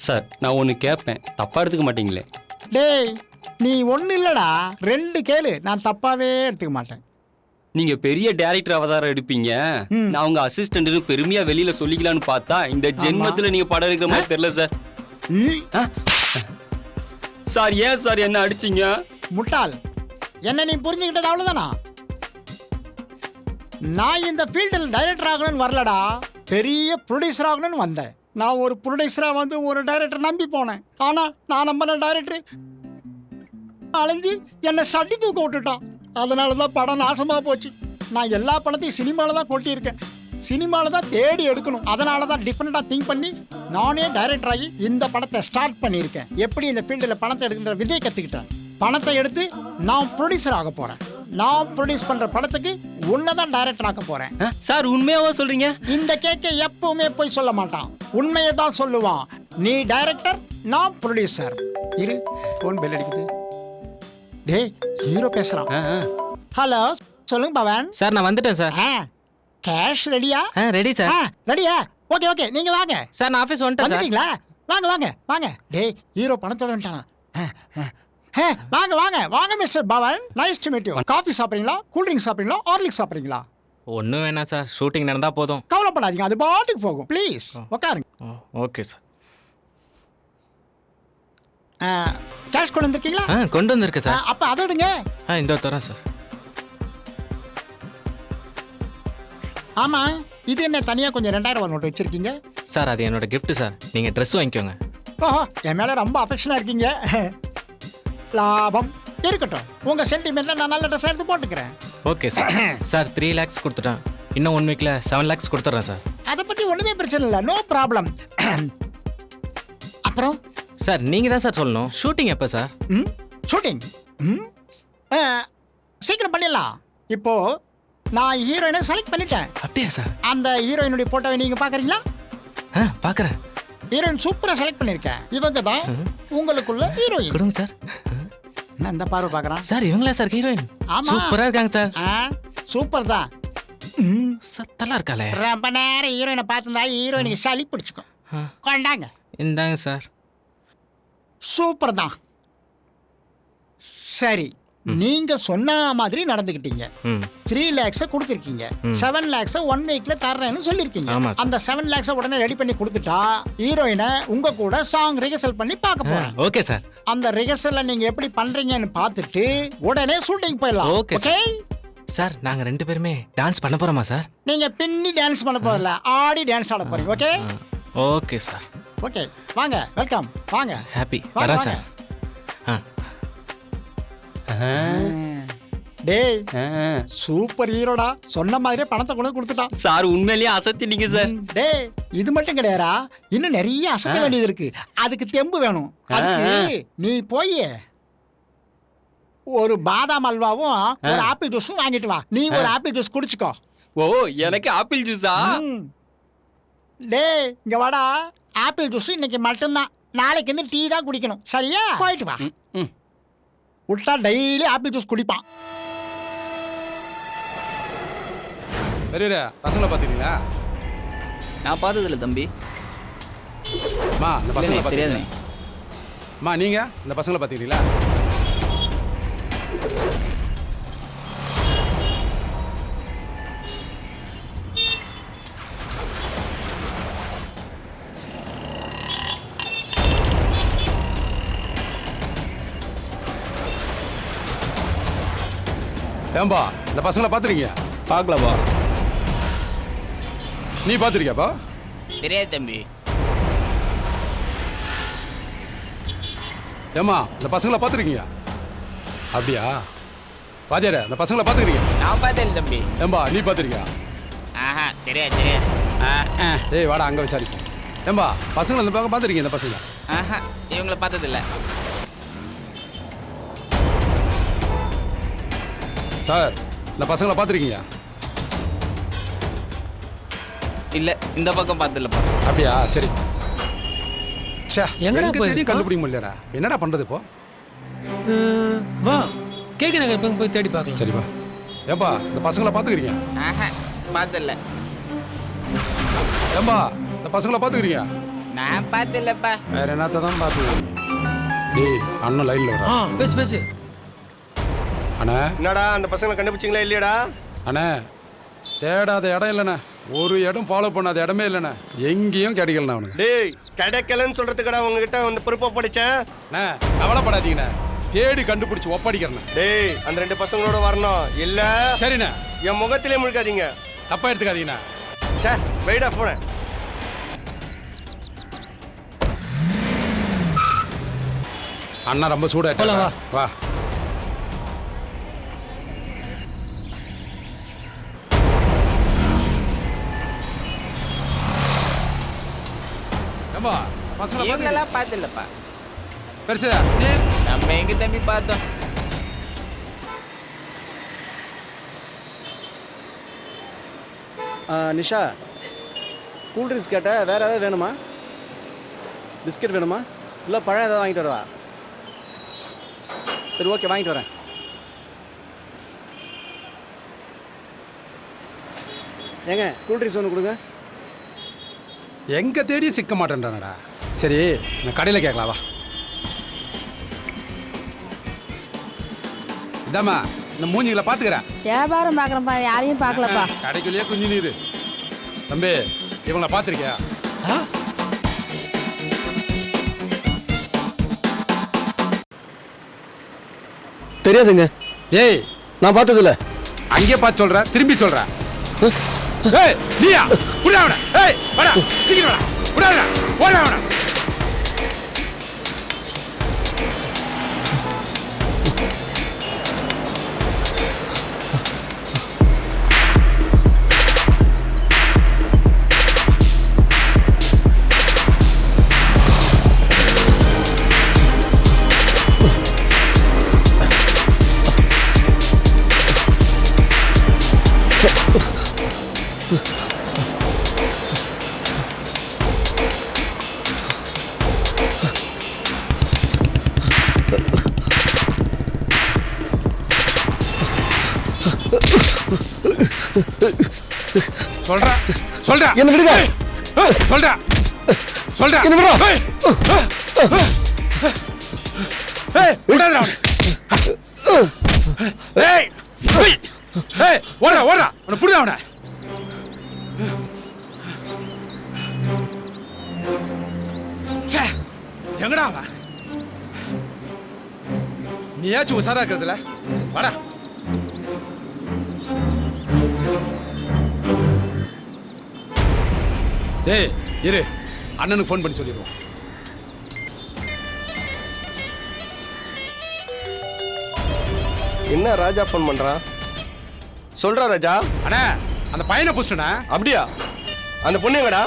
Sir நான் ஒன்று கேட்பேன், தப்பாக எடுத்துக்க மாட்டீங்களே?
டேய், நீ ஒன்றும் இல்லைடா, 2 கேளு, நான் தப்பாவே எடுத்துக்க மாட்டேன்.
நீங்க பெரிய டைரக்டர் அவதாரம் எடுப்பீங்க, நான் உங்க அசிஸ்டன்ட்னு பெருமையா வெளியில சொல்லிக்கலாம்னு பார்த்தா இந்த ஜென்மத்துல நீங்க படம் எடுக்கிற மாதிரி தெரியல சார். சார் ஏன் சார் என்ன அடிச்சீங்க?
முட்டாள், என்ன நீ புரிஞ்சுக்கிட்டது அவ்வளவுதானா? நான் இந்த ஃபீல்டில் டைரக்டர் ஆகணும்னு வரலடா, பெரிய ப்ரொடியூசர் ஆகணும்னு வந்தேன். நான் ஒரு ப்ரொடியூசரா வந்து ஒரு டைரக்டர் நம்பி போனேன். ஆனா நான் நம்பின டைரக்டர் அலைஞ்சு என்னை சட்டி தூக்க விட்டுட்டான். அதனால தான் படம் நாசமாக போச்சு. நான் எல்லா படத்தையும் சினிமாவில் தான் கொட்டியிருக்கேன், சினிமாவில் தான் தேடி எடுக்கணும். அதனால தான் டிஃப்ரெண்ட்டாக திங்க் பண்ணி நானே டைரக்டர் ஆகி இந்த படத்தை ஸ்டார்ட் பண்ணியிருக்கேன். எப்படி இந்த ஃபீல்டில் பணத்தை எடுக்கின்ற விதையை கற்றுக்கிட்டேன். பணத்தை எடுத்து நான் ப்ரொடியூசர் ஆக போகிறேன். நான் ப்ரொடியூஸ் பண்ணுற படத்துக்கு உன்னை தான் டைரக்டர் ஆக்க போகிறேன்.
சார் உண்மையாவா சொல்கிறீங்க?
இந்த கேக்கை எப்பவுமே போய் சொல்ல மாட்டான், உண்மையை தான் சொல்லுவான். நீ டைரக்டர், நான் ப்ரொடியூசர். இரு, ஃபோன் பெல் அடிக்குது. டே, ஹீரோ பேசுறான். ஹலோ, சொல்லுங்க பவன்.
சார் நான் வந்துட்டேன் சார்.
கேஷ் ரெடியா?
Ready sir.
ரெடியா? ஓகே ஓகே, நீங்க வாங்க.
சார் நான் ஆஃபீஸ் வந்துட்டேன் சார்.
வந்துட்டீங்களா? வாங்க வாங்க வாங்க. டேய், ஹீரோ பணத்தோட வந்துட்டானா? வாங்க வாங்க வாங்க mister Pavan, nice to meet you. Coffee சாப்பிட்றீங்களா, கூல் ட்ரிங்க் சாப்பிட்றீங்களா, ஹார்லிக்ஸ் சாப்பிட்றீங்களா?
ஒன்றும் வேணாம் சார், ஷூட்டிங் நடந்தால் போதும்.
கவலைப்படாதீங்க, அது பாட்டுக்கு போகும். ப்ளீஸ் உட்காருங்க.
Okay sir.
கேஷ் கொண்டு வந்திருக்கீங்களா?
கொண்டு வந்திருக்கேன் சார்.
அப்போ அதை விடுங்க.
இந்த தரேன் சார்.
ஆமாம், இது என்ன தனியாக கொஞ்சம் 2000 நோட்டு வச்சுருக்கீங்க?
சார் அது என்னோட கிஃப்ட் சார், நீங்கள் ட்ரெஸ் வாங்கிக்கோங்க.
ஓஹோ, என் மேலே ரொம்ப அஃபெக்ஷனாக இருக்கீங்க. லாபம் இருக்கட்டும், உங்கள் சென்டிமெண்ட்டில் நான் நல்ல ட்ரெஸ் எடுத்து போட்டுக்கிறேன்.
Okay sir. சார் 3 lakhs கொடுத்துட்டேன், இன்னும் 1 weekல 7 lakhs கொடுத்துட்றேன் சார்.
அதை பற்றி ஒன்றுமே பிரச்சனை இல்லை, நோ ப்ராப்ளம். அப்புறம்
சார் நீங்கள் தான் சார் சொல்லணும், ஷூட்டிங் எப்போ சார்?
ஷூட்டிங் சீக்கிரம் பண்ணிடலாம். இப்போ நான் ஹீரோயினை செலக்ட் பண்ணிட்டேன்.
அப்படியா சார்?
அந்த ஹீரோயினுடைய போட்டோவை நீங்கள் பார்க்குறீங்களா?
பார்க்குறேன்.
ஹீரோயின் சூப்பராக செலக்ட் பண்ணியிருக்கேன். இவங்க தான் உங்களுக்குள்ள ஹீரோயின்.
கொடுங்க சார்.
நான் இந்த பார்வை பார்க்குறேன்
சார். இவங்களா சார் ஹீரோயின்?
ஆமாம்,
சூப்பராக இருக்காங்க சார்.
சூப்பர் தான்.
சத்தெல்லாம் இருக்காளே.
ரொம்ப நேரம் ஹீரோயினை பார்த்துருந்தா ஹீரோயினுக்கு சளி பிடிச்சிக்கும். கொண்டாங்க.
இந்தாங்க சார்.
சூப்பர் தான். சரி, நீங்க சொன்ன மாதிரி நடந்துக்கிட்டீங்க. 3 lakhs கொடுத்துருக்கீங்க. 7 lakhs 1 weekல தர்றேன்னு சொல்லியிருக்கீங்க. அந்த 7 lakhs உடனே ரெடி பண்ணி கொடுத்துட்டா ஹீரோயினை உங்க கூட சாங் ரிஹர்சல் பண்ணி பார்க்க போறேன்.
Okay sir.
அந்த ரிஹர்சல்ல நீங்க எப்படி பண்றீங்கன்னு பார்த்துட்டு உடனே ஷூட்டிங் போயிடலாம்.
Okay sir. நாங்க 2 பேருமே டான்ஸ் பண்ண போறோமா சார்?
நீங்க பின்னி டான்ஸ் பண்ண போறல, ஆடி டான்ஸ் ஆட போறீங்க. Okay
okay sir.
ஓகே, வாங்க, வெல்கம், வாங்க.
ஹாப்பி வரேன் சார்.
டேய், சூப்பர் ஹீரோடா, சொன்ன மாதிரியே பணத்தை கூட கொடுத்துட்டான்.
சார் உண்மையிலேயே அசத்திட்டீங்க சார்.
டேய், இது மட்டும் கிடையாதா, இன்னும் நிறைய அசத்த வேண்டியது இருக்கு. அதுக்கு தெம்பு வேணும். அதுக்கு நீ போய் ஒரு பாதாம் அல்வாவும் ஒரு ஆப்பிள் ஜூஸும் வாங்கிட்டு வா. நீ ஒரு ஆப்பிள் ஜூஸ் குடிச்சுக்கோ.
ஓ, எனக்கு ஆப்பிள் ஜூஸா?
டேய், இங்க வாடா. ஆப்பிள் ஜூஸ் இன்னைக்கு மட்டும்தான், நாளைக்கு வந்து டீ தான் குடிக்கணும். சரியா? போயிட்டு வா. விட்டா டெய்லி ஆப்பிள் ஜூஸ் குடிப்பான்.
பெரிய பசங்களை பார்த்துருக்கீங்களா?
நான் பார்த்ததில்ல தம்பி.
மா, இந்த பசங்களை
தெரியாது.
மா, நீங்கள் இந்த பசங்களை பார்த்துக்கிறீங்களா? ஏம்பா, இந்த பசங்களை பார்த்துருக்கீங்க?
பார்க்கலப்பா.
நீ பார்த்துருக்கியாப்பா?
தெரியாது தம்பி.
ஏம்மா, இந்த பசங்களை பார்த்துருக்கீங்க? அப்படியா வாத்தியாரே அந்த பசங்களை பார்த்துக்கிறீங்க?
நான் பார்த்தேன் தம்பி.
ஏம்பா நீ பார்த்துருக்கியா?
ஆஹா தெரியாது தெரியாது.
ஏய் வாடா அங்கே விசாரிப்போம். ஏம்பா பசங்களை இந்த பக்கம் பார்த்துருக்கீங்க இந்த பசங்களை?
ஆஹா இவங்கள பார்த்ததில்ல.
சார் இந்த பசங்களை பார்த்துருக்கீங்க?
இல்ல இந்த பக்கம் பார்த்ததில்லப்பா.
அப்படியா சரி.
எங்கடா
எங்க
போய்
தேடி கண்டுபிடிக்க முடியலடா. என்னடா பண்றது இப்போ?
வா கேக்க நகர் பக்கம் போய் தேடி பார்க்கலாம்.
சரிப்பா. ஏம்பா இந்த பசங்களை பார்த்துக்கிறீங்க?
ஆஹா பார்த்ததில்ல.
ஏம்பா இந்த பசங்களை பார்த்துக்கிறீங்க?
நான் பார்த்ததில்லப்பா.
வேற என்னத்த தான் பார்த்துக்கிறீங்க? டேய் அண்ணன் லைன்ல வரா.
பேசு பேசு.
அண்ணா
என்னடா அந்த பசங்களை கண்டுபிடிச்சிங்களா இல்லையாடா?
அண்ணா தேடாத இடம் இல்லைண்ணே. ஒரு இடம் ஃபாலோ பண்ணாத இடமே இல்லைண்ணே. எங்கேயும் கிடைக்கலண்ணா அவனுக்கு.
டேய் கிடைக்கலன்னு சொல்றதுக்கடா உங்ககிட்ட வந்து பொறுப்பா படிச்சேன்.
அண்ணா கவலைப்படாதீங்கண்ணே. தேடி கண்டுபிடிச்சு ஒப்படைக்கிறேண்ணே.
டேய் அந்த 2 பசங்களோட வரணும் இல்ல?
சரிண்ணே.
என் முகத்திலே முழுக்காதீங்க.
தப்பா எடுத்துக்காதீங்கண்ணா.
சே வெயிடா போறேன்.
அண்ணா ரொம்ப சூடா
வா
வா. ஏம்பா பசங்களை
இவங்களெல்லாம் பார்த்ததில்லப்பா.
பெருசா
நம்ம எங்க தம்பி பார்த்தோம்.
நிஷா கூல் ட்ரிங்க்ஸ் கேட்ட வேறு ஏதாவது வேணுமா? பிஸ்கட் வேணுமா? இல்லை பழம் ஏதாவது வாங்கிட்டு வரவா? சரி ஓகே வாங்கிட்டு வரேன். ஏங்க கூல் ட்ரிங்க்ஸ் ஒன்று கொடுங்க.
எங்க தேடி சிக்க மாட்டேன்டானடா. சரி நான் கடையில் கேட்கலாம் வா. இதாம்மா இந்த மூஞ்சிகளை பார்த்துக்கிறேன்.
வியாபாரம் பார்க்குறேன்ப்பா, யாரையும் பார்க்கலப்பா.
கடைக்குள்ளேயே குஞ்சு நீரு. தம்பி இவங்களை பார்த்துருக்கியா?
தெரியாதுங்க.
ஏய்
நான் பார்த்ததில்ல.
அங்கேயே பார்த்து சொல்கிறேன் திரும்பி சொல்கிறேன். ஏய் நீயா புரியா அவனை? ஏய் வாடா சீக்கிரம் வாடா புரியாதா ஓடா அவனை. சொல்றா சொல்றா
என்ன விடுங்க.
சொல்றா சொல்றா
என்ன விடுறா.
ஏய் விடாதடா அவனை. ஏய் ஏய் ஓடா ஓடா அவனை புடிடா அவனை. ச்சே எங்கடா அவன்? நீயாச்சும் உசாரா இருக்கிறதுல வாடா. டேய் இரு அண்ணனுக்கு ஃபோன் பண்ணி சொல்லிடுவோம்.
என்ன ராஜா ஃபோன் பண்றான்? சொல்றா ராஜா.
அண்ணா அந்த பையனை புடிச்சனா?
அப்படியா? அந்த பொண்ணு எங்கடா?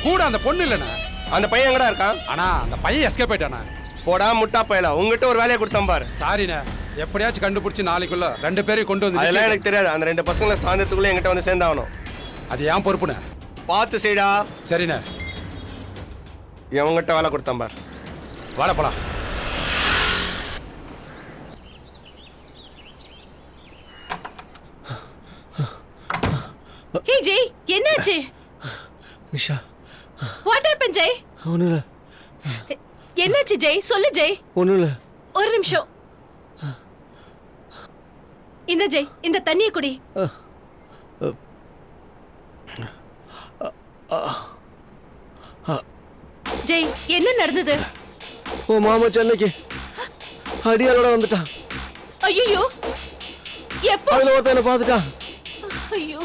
கூட அந்த பொண்ணு இல்லண்ணா.
அந்த பையன் எங்கடா இருக்கான்?
அண்ணா அந்த பையன் எஸ்கேப் ஆயிட்டானா.
போடா முட்டா பயலா, உங்ககிட்ட ஒரு வேலையை கொடுத்தேன் பாரு.
சாரிண்ணே எப்படியாச்சும் கண்டுபிடிச்சு நாளைக்குள்ள 2 பேரையும் கொண்டு வந்து.
அதெல்லாம் எனக்கு தெரியாது. அந்த 2 பசங்களை சாயந்தரத்துக்குள்ள என்கிட்ட வந்து சேர்ந்தாகணும்.
அது ஏன் பொறுப்புண்ணே.
பார்த்து செய்டா.
சரிண்ணே.
எவங்கிட்ட வேலை கொடுத்தேன் பாரு.
வாட போலாம்.
ஹே ஜெய் என்னாச்சு?
Nisha
what happen Jai?
ஒன்றும் இல்லை.
என்னாச்சு ஜெய் சொல்லு ஜெய்.
ஒன்றும் இல்லை.
ஒரு நிமிஷம். இந்த ஜெய் இந்த தண்ணியை குடி. ஜெய் என்ன நடந்தது?
ஓ மாமா சென்னைக்கு அடியாளோட வந்துட்டான்.
ஐயோ எப்போ?
அதுல ஒருத்தன் என்ன பார்த்துட்டான்.
ஐயோ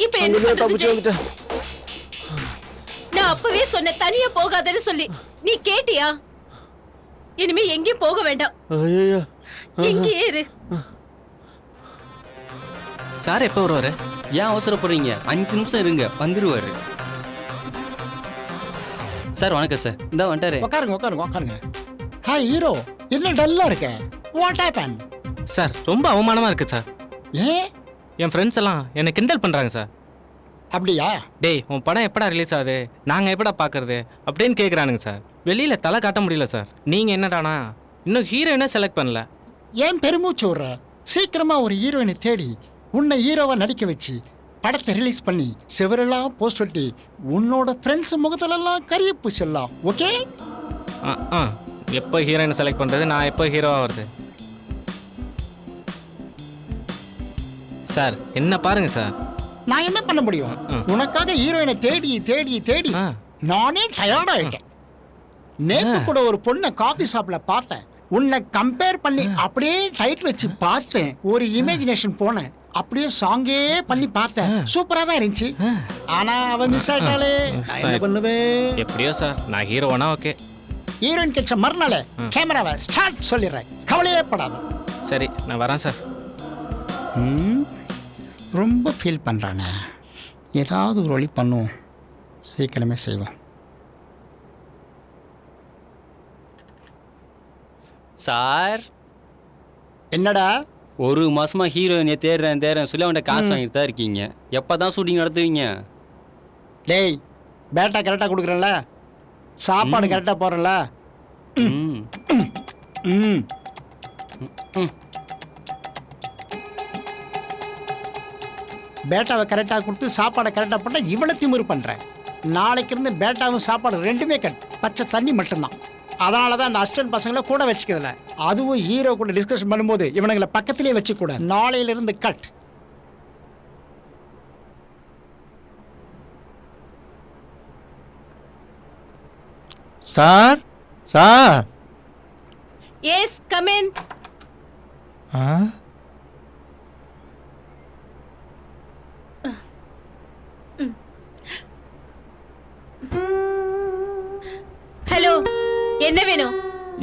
இப்போ என்ன பண்றது
தப்பிச்சு
ஜெய்?
வந்துட்டேன்.
நான் அப்பவே சொன்ன தனியா போகாதன்னு சொல்லி நீ கேட்டியா? இனிமே எங்கேயும் போக வேண்டாம்.
ஐயோ,
இங்கேயே இரு.
சார் எப்போ வருவாரு?
ஏன் அவசரப்படுறீங்க? 5 நிமிஷம் இருங்க, வந்துருவாரு. சார் வணக்கம் சார். இந்த வந்துட்டாரு.
உட்காருங்க உட்காருங்க உட்காருங்க. ஹாய் ஹீரோ, என்ன டல்லா இருக்க? What happen?
சார் ரொம்ப அவமானமா இருக்கு சார்.
ஏன்?
என் ஃப்ரெண்ட்ஸ் எல்லாம் என்னை கிண்டல் பண்றாங்க சார்.
அப்படியா?
டேய் உன் படம் எப்படா ரிலீஸ் ஆகுது, நாங்கள் எப்படா பார்க்கறது அப்படின்னு கேட்குறானுங்க சார். வெளியில் தலை காட்ட முடியல சார். நீங்கள் என்னடானா இன்னும் ஹீரோயினை செலக்ட் பண்ணல.
ஏன் பெருமூச்சு விடுற? சீக்கிரமா ஒரு ஹீரோயினை தேடி உன்னை ஹீரோவை நடிக்க வச்சு படத்தை ரிலீஸ் பண்ணி செவரெல்லாம் போஸ்ட் ஒட்டி உன்னோட ஃப்ரெண்ட்ஸ் முகத்திலெல்லாம் கரிய பூசலாம். ஓகே?
எப்போ ஹீரோயினை செலக்ட் பண்ணுறது, நான் எப்போ ஹீரோவாக வருது? சார் என்ன பாருங்க சார்.
நான் என்ன பண்ண முடியும்? உனக்காக ஹீரோயினை தேடி தேடி தேடி நானே டயர்ட் ஆயிட்டேன். நேத்து கூட ஒரு பொண்ணை காபி ஷாப்ல பார்த்தேன். உன்னை கம்பேர் பண்ணி அப்படியே டைட் வச்சு பார்த்தேன். ஒரு இமேஜினேஷன் போனேன். அப்படியே சாங்கே பண்ணி பார்த்தேன். சூப்பரா தான் இருந்துச்சு. ஆனா அவ மிஸ் ஆயிட்டாலே. என்ன பண்ணுவேன்?
எப்படியோ சார், நான் ஹீரோவானா ஓகே.
ஹீரோயின் கிட்ட மறுநாள் கேமராவை ஸ்டார்ட் சொல்லிடுறேன். கவலையே படாத.
சரி நான் வரேன் சார்.
ரொம்ப ஃபீல் பண்ணுறானே. ஏதாவது ஒரு வழி பண்ணுவோம். சீக்கிரமே செய்வோம்.
சார்
என்னடா?
1 மாசமா ஹீரோயினை தேடுறேன் சொல்லி அவன்கிட்ட காசு வாங்கிட்டு தான் இருக்கீங்க. எப்போ தான் ஷூட்டிங் நடத்துவீங்க?
டேய் பேட்டா கரெக்டாக கொடுக்குறேன்ல, சாப்பாடு கரெக்டாக போடுறல. பேட்டாவை கரெக்டாக கொடுத்து சாப்பாடை கரெக்டாக போட்டால் இவ்வளோ திமிரு பண்ணுறேன். நாளைக்கு இருந்து பேட்டாவும் சாப்பாடு ரெண்டுமே கட், பச்சை தண்ணி மட்டும்தான். அதனால தான் அந்த அசிஸ்டன்ட் பசங்களை கூட வச்சுக்கிறதில்ல. அதுவும் ஹீரோ கூட டிஸ்கஷன் பண்ணும்போது இவனுங்களை பக்கத்திலே வச்சுக்கூட. நாளையிலிருந்து cut.
Sir sir.
Yes come in. Hello, என்ன வேணும்?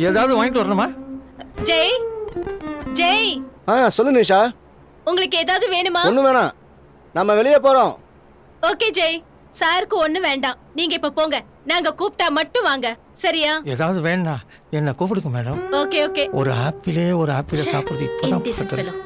ஏதாவது வாங்கிட்டு வரணுமா?
ஜெய் ஜெய்.
சொல்லு நிஷா.
உங்களுக்கு ஏதாவது வேணுமா?
ஒன்றும் வேணாம், நம்ம வெளியே போகிறோம்.
ஓகே ஜெய், சாருக்கு ஒண்ணு வேண்டாம். நீங்க இப்ப போங்க. நாங்க கூப்பிட்டா மட்டும் வாங்க, சரியா?
ஏதாவது வேணா என்ன கூப்பிடுங்க மேடம்.
Okay okay.
ஒரு ஆப்பிளே சாப்பிடுறது இப்பதான் பார்த்தேன்.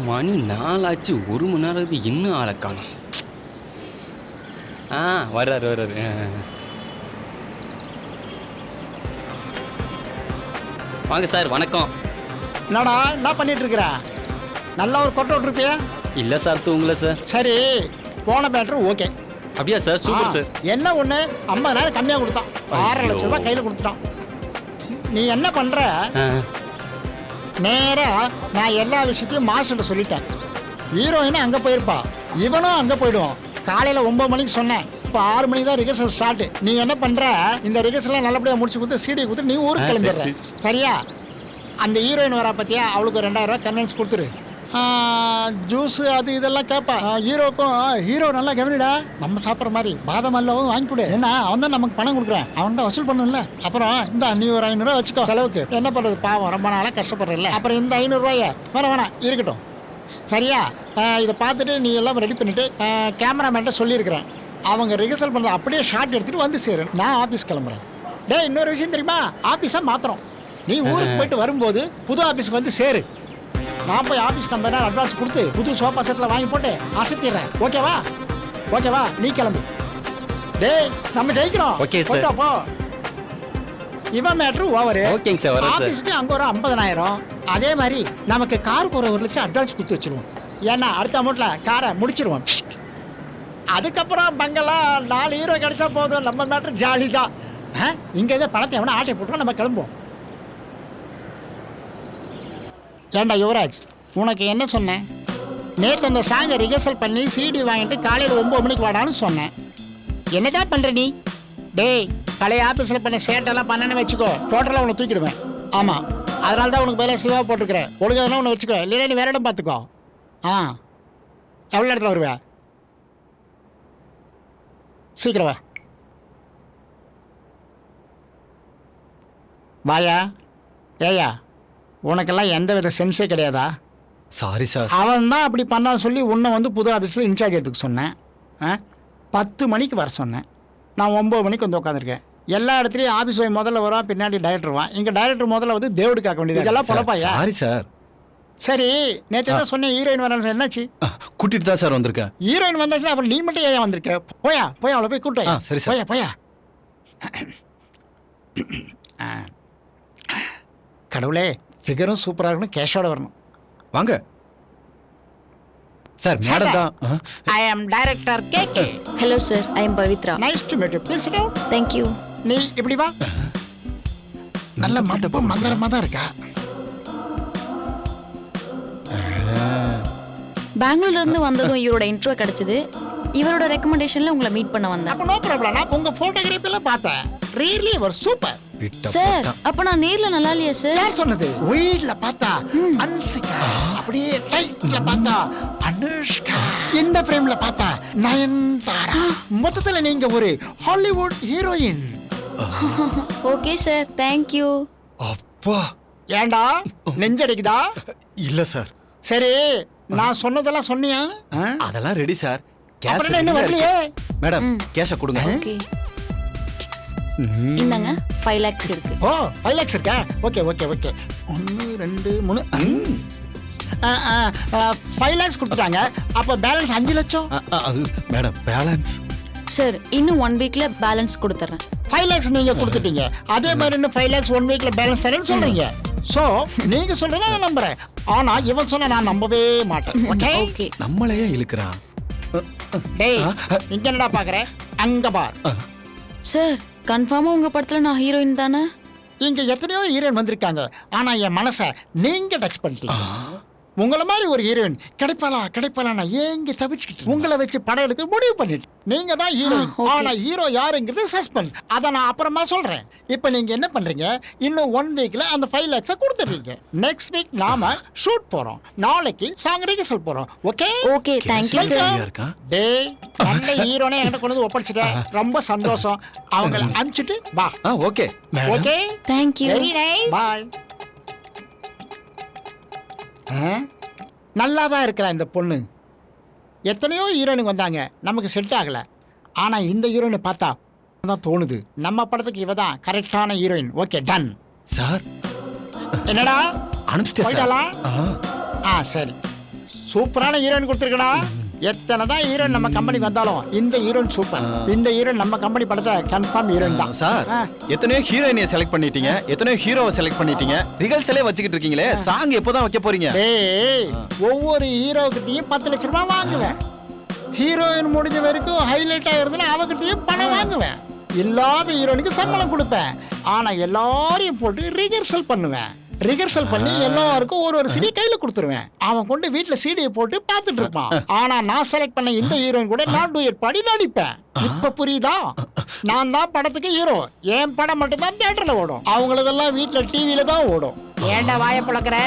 மணி 4 ஆச்சு, 1 மணி நேரம் ஆகுது, இன்னும் ஆளை காணோம். வர்றாரு. வாங்க சார், வணக்கம்.
என்னடா என்ன பண்ணிட்டு இருக்கிற? நல்லா ஒரு கொட்டை விட்டுருப்பியா?
இல்லை சார், தூங்கல சார்.
சரி, போன பேட்டர் ஓகே.
அப்படியா சார்? Super sir.
என்ன ஒன்று 50,000 கம்மியாக கொடுத்தான். 6.5 லட்சம் ரூபாய் கையில் கொடுத்துட்டான். நீ என்ன பண்ணுற? நேரா நான் எல்லா விஷயத்தையும் மாஸ்டர் சொல்லிட்டேன். ஹீரோயினும் அங்கே போயிருப்பா, இவனும் அங்கே போயிடுவான். காலையில் 9 மணிக்கு சொன்னேன், இப்போ 6 மணிக்கு தான் ரிஹர்சல் ஸ்டார்ட். நீ என்ன பண்ணுற? இந்த ரிஹர்சல்லாம் நல்லபடியாக முடிச்சு கொடுத்து சீடி கொடுத்து நீ ஊருக்கு கிளம்பிடுற, சரியா? அந்த ஹீரோயின் வரா பற்றியா, அவளுக்கு 2000 ரூபா கன்வென்ஸ் கொடுத்துரு. ஜூஸு அது இதெல்லாம் கேட்பா. ஹீரோக்கும் ஹீரோ நல்லா கவனிடா. நம்ம சாப்பிட்ற மாதிரி பாதாம் அல்வாவும் வாங்கி கொடு. ஏன்னா அவன் தான் நமக்கு பணம் கொடுக்குறான், அவன்கிட்ட வசூல் பண்ணும்ல. அப்புறம் இந்த நீ ஒரு 500 ரூபா வச்சுக்கோ செலவுக்கு. என்ன பண்ணுறது, பாவம் ரொம்ப நாளாக கஷ்டப்படுறல. அப்புறம் இந்த 500 ரூபாய வேணாம் இருக்கட்டும், சரியா? இதை பார்த்துட்டு நீ எல்லாம் ரெடி பண்ணிவிட்டு கேமராமேன்ட்ட சொல்லியிருக்கிறேன். அவங்க ரிஹர்சல் பண்ணுறது அப்படியே ஷார்ட் எடுத்துகிட்டு வந்து சேரு. நான் ஆஃபீஸ் கிளம்புறேன். இன்னொரு விஷயம் தெரியுமா? ஆஃபீஸாக மாத்திரம். நீ ஊருக்கு போயிட்டு வரும்போது புது ஆஃபீஸுக்கு வந்து சேரு. நான் போய் ஆஃபீஸ் கம்பெனி அட்வான்ஸ் கொடுத்து புது சோஃபா செட்டில் வாங்கி போட்டு அசத்திடுறேன். ஓகேவா? நீ கிளம்பு. நம்ம ஜெயிக்கிறோம்.
Okay sir.
போ. இவன் மேட்ரு ஓவர்.
ஓகேங்க சார், வரேன் சார்.
ஆஃபீஸுக்கு அங்கே ஒரு 50,000. அதே மாதிரி நமக்கு காருக்கு ஒரு 1 லட்சம் அட்வான்ஸ் கொடுத்து வச்சிருவோம். ஏன்னா அடுத்த அமௌண்ட்டில் காரை முடிச்சிருவோம். அதுக்கப்புறம் பங்களா 4 ஹீரோ கிடைச்சா போதும். நம்ம மேட்ரு ஜாலி தான். இங்கே ஏதோ படத்தை எவனா ஆட்டை போட்டுருவோம், நம்ம கிளம்புவோம். ஏண்டா யுவராஜ், உனக்கு என்ன சொன்னேன்? நேற்று அந்த சாங்கை ரிஹர்சல் பண்ணி சிடி வாங்கிட்டு காலையில் 9 மணிக்கு வாடான்னு சொன்னேன். என்னதான் பண்ணுற நீ? டேய், பழைய ஆஃபீஸில் பண்ண சேட்டெல்லாம் பண்ணேன்னு வச்சுக்கோ, டோட்டலாக உன்னை தூக்கிடுவேன். ஆமாம், அதனால தான் உனக்கு வேலை சிவா போட்டுருக்கிறேன். ஒழுங்காக உன்னை வச்சுக்கோ, இல்லைன்னா நீ வேற இடம் பார்த்துக்கோ. எவ்வளோ இடத்துல வருவா? சீக்கிரம் வா. வாயா. ஏயா, உனக்கெல்லாம் எந்த வித சென்ஸே கிடையாதா?
Sorry sir.
அவன் தான் அப்படி பண்ணான்னு சொல்லி உன்னை வந்து புது ஆஃபீஸில் இன்சார்ஜ் எடுத்துக்க சொன்னேன். 10 மணிக்கு வர சொன்னேன். நான் 9 மணிக்கு வந்து உட்காந்துருக்கேன். எல்லா இடத்துலையும் ஆஃபீஸ் போய் முதல்ல வருவான், பின்னாடி டைரக்டர் வருவான். இங்கே டைரக்டர் முதல்ல வந்து தேவடு காக்க வேண்டியது. இதெல்லாம் பழப்பாயா?
Sorry sir.
சரி, நேற்று தான் சொன்னேன் ஹீரோயின் வரேன்னு. என்னாச்சு?
கூட்டிட்டு தான் சார் வந்திருக்கேன்.
ஹீரோயின் வந்தாச்சுன்னா அப்புறம் நீ மட்டும் ஏன் வந்திருக்க? போயா அவளை போய் கூட்டு.
சரி சார்.
போயா. கடவுளே, ஃபிகரும் சூப்பராக இருக்கணும், கேஷோட வரணும்.
வாங்க சார். மேடம் தான்.
I am director K K.
Hello sir, I am Pavithra.
Nice to meet you. Please sit down.
Thank you.
நீ இப்படி வா. நல்ல மட்டப்ப மந்திரமா தான் இருக்கா.
பெங்களூர்ல இருந்து வந்ததும் இவரோட இன்ட்ரோ கிடைச்சது. இவரோட ரெக்கமெண்டேஷன்ல உங்களை மீட் பண்ண வந்தேன்.
அப்ப நோ ப்ராப்ளம். நான் உங்க போட்டோகிராஃபி எல்லாம் பார்த்தேன். ரியலி வர் சூப்பர்.
சார், அப்ப நான் நேர்ல நல்லா இல்லையா சார்?
யார் சொன்னது? ஒயிட்ல பார்த்தா அன்சிகா, அப்படியே டைட்ல பார்த்தா அனுஷ்கா, இந்த ஃப்ரேம்ல பார்த்தா நயன்தாரா. மொத்தத்துல நீங்க ஒரு Hollywood heroine.
Okay sir, thank you.
அப்பா,
ஏண்டா நெஞ்சடிக்குதா?
இல்ல சார்.
சரி, நான் சொன்னதெல்லாம் சொன்னியா?
அதெல்லாம் ரெடி சார்.
கேஷ் என்ன வரலையே?
மேடம், கேஷ கொடுங்க.
ஓகே, இந்தாங்க 5 lakhs இருக்கு.
ஓ, 5 lakhs இருக்கா? ஓகே. 1 2 3 5 lakhs கொடுத்துட்டாங்க. அப்ப பேலன்ஸ் 5 லட்சம்.
அது மேடம் பேலன்ஸ்.
சார், இன்னும் 1 வீக்ல பேலன்ஸ் கொடுத்துறேன்.
5 lakhs நீங்க கொடுத்துட்டீங்க. அதே மாதிரி இன்னும் 5 lakhs 1 வீக்ல பேலன்ஸ் தரேன்னு சொல்றீங்க. சோ நீங்க சொல்றத நான் நம்புறேன். ஆனா இவன் சொன்னா நான் நம்பவே மாட்டேன்.
ஓகே.
நம்மளையே இழுக்குறான்.
டேய், இங்க என்னடா பாக்குற? அங்க பார்.
சார், கன்ஃபார்மா உங்க படத்துல நான் ஹீரோயின் தானே?
இங்க எத்தனையோ ஹீரோயின் வந்திருக்காங்க. ஆனா என் மனசை நீங்க டச் பண்ணிட்டீங்க. உங்களை மாதிரி ஒரு ஹீரோயின் கிடைப்பாளா நான் ஏங்க தவிச்சுக்கிட்டு உங்களை வச்சு படம் எடுக்க முடிவு பண்ணிட்டு. நீங்க தான் ஹீரோயின். ஆனா ஹீரோ யாருங்கிறது சஸ்பென்ஸ். அதை நான் அப்புறமா சொல்றேன். இப்போ நீங்க என்ன பண்றீங்க? இன்னும் 1 வீக்ல அந்த 5 lakhs கொடுத்துறீங்க. நெக்ஸ்ட் வீக் நாம ஷூட் போறோம். நாளைக்கு சாங் ரிஹர்சல் போறோம். Okay
okay, thank you sir.
டேய், நல்ல ஹீரோனே என்கிட்ட கொண்டு வந்து ஒப்படைச்சிட்டேன். ரொம்ப சந்தோஷம். அவங்கள அனுப்பிச்சிட்டு வா.
Okay
okay,
thank you.
Very nice. Bye. நல்லா தான் இருக்கிறா இந்த பொண்ணு. எத்தனையோ ஹீரோயினுக்கு வந்தாங்க, நமக்கு செட் ஆகலை. ஆனால் இந்த ஹீரோயினை பார்த்தா தான் தோணுது நம்ம படத்துக்கு இவ தான் கரெக்டான ஹீரோயின். Okay, ton
sir.
என்னடா
அனுப்பிச்சிட்டா?
சரி, சூப்பரான ஹீரோயின் கொடுத்துருக்கடா. எத்தனை தான் ஹீரோயின் நம்ம கம்பெனிக்கு வந்தாலும் இந்த ஹீரோயின் சூப்பர். இந்த ஹீரோயின் நம்ம கம்பெனி படத்தை கன்ஃபார்ம் ஹீரோயின் தான்.
சார், எத்தனையோ ஹீரோயினியை செலக்ட் பண்ணிட்டீங்க, எத்தனையோ ஹீரோவை செலக்ட் பண்ணிட்டீங்க. ரிஹர்சலே வச்சுக்கிட்டு இருக்கீங்களே, சாங் எப்போதான் வைக்க போறீங்க?
டேய், ஒவ்வொரு ஹீரோக்கிட்டையும் 10 லட்ச ரூபாய் வாங்குவேன். ஹீரோயின் முடிஞ்ச வரைக்கும் ஹைலைட் ஆயிருதுன்னா அவகிட்டையும் பணம் வாங்குவேன். இல்லாத ஹீரோயினுக்கு சம்பளம் கொடுப்பேன். ஆனா எல்லாரையும் போட்டு ரிஹர்சல் பண்ணுவேன். ரிஹர்சல் பண்ணி எல்லாருக்கும் ஒரு சிடி கையில கொடுத்துருவேன். அவன் கொண்டு வீட்டுல சிடியை போட்டு பார்த்துட்டு இருப்பான். ஆனா நான் செலக்ட் பண்ண இந்த ஹீரோயின் கூட நான் டூயட் பாடி நடிப்பேன். இப்ப புரியுதா? நான் தான் படத்துக்கு ஹீரோ. என் படம் மட்டும் தான் தியேட்டர்ல ஓடும். அவங்களதெல்லாம் வீட்டுல டிவில தான் ஓடும். ஏண்டா வாய பழக்கிற?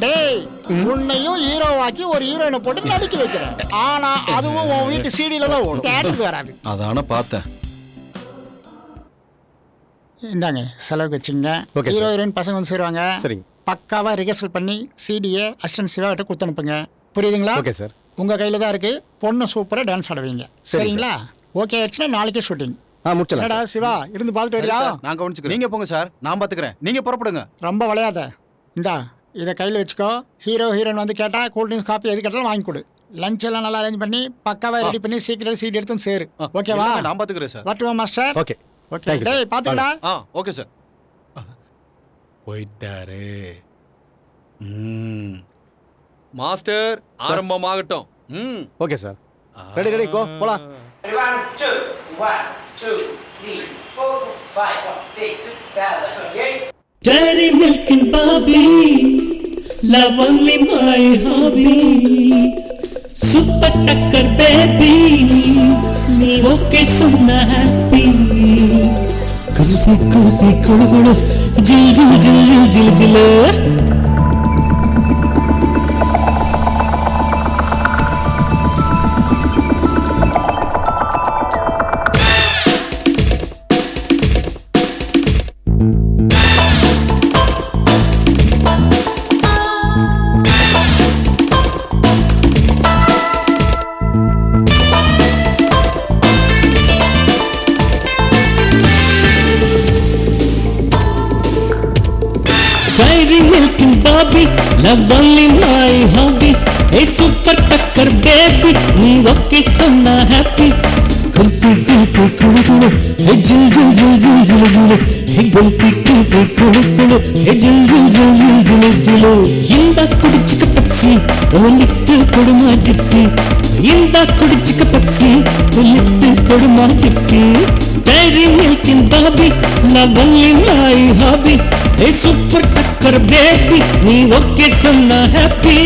டேய், உன்னையும் ஹீரோவாக்கி ஒரு ஹீரோயினை போட்டு நடிக்க வைக்கிறேன். ஆனா அதுவும் உன் வீட்டு சிடியில தான் ஓடும், தியேட்டருக்கு வராது.
அதான பார்த்தேன்.
இந்தாங்க, செலவுக்கு வச்சுங்க. ஹீரோ ஹீரோயின் பசங்க வந்து சேருவாங்க.
சரிங்க.
பக்காவா ரிஹர்சல் பண்ணி சிடியை அசிஸ்டன்ட் சிவாகிட்ட கொடுத்து அனுப்புங்க. புரியுதுங்களா?
Okay sir.
உங்க கையில தான் இருக்கு. பொண்ணு சூப்பரா டான்ஸ் ஆடுவீங்க. சரிங்களா? ஓகே ஆயிடுச்சுன்னா நாளைக்கே ஷூட்டிங்.
முடிச்சலாம்.
சிவா இருந்து பார்த்துட்டு வரியா?
நான் கவனிச்சுக்கிறேன். நீங்க போங்க சார், நான் பாத்துக்கிறேன். நீங்க புறப்படுங்க.
ரொம்ப விளையாத. இந்தா, இதை கையில் வச்சுக்கோ. ஹீரோ ஹீரோயின் வந்து கேட்டா கூல் ட்ரிங்க்ஸ் காஃபி எது கேட்டாலும் வாங்கி கொடு. லஞ்ச் எல்லாம் நல்லா அரேஞ்ச் பண்ணி பக்காவா ரெடி பண்ணி சீக்கிரம் சீட் எடுத்து சேரு. ஓகேவா?
நான் பாத்துக்கிறேன் சார்.
வரட்டுமா மாஸ்டர்?
ஓகே.
ஓகே. டேய், பாத்துக்கடா.
Okay sir. போயிட்டாரு. மாஸ்டர், ஆரம்பமாகட்டும்.
Okay sir. ரெடி கோ போலாம்.
1 2 3 4
Dairy milk and Bobby, love only my hobby. Super tucker baby, me okay so happy. Kulfi kulfi kulu kulu, jil jil jil jil jil jil. Dairy milk and Bobby, love only my hobby. Hey super tucker baby, me okay so happy. Kulfi kulfi kulu kulu, hey jil jil jil jil jil jil. Hey kulfi kulfi kulu kulu, hey jil jil jil jil jil jil. Inda kudichika Pepsi, olittu koduma gypsy. Inda kudichika Pepsi, olittu koduma gypsy. Dairy milk and Bobby, love only my hobby. Hey super tucker baby, me okay so happy.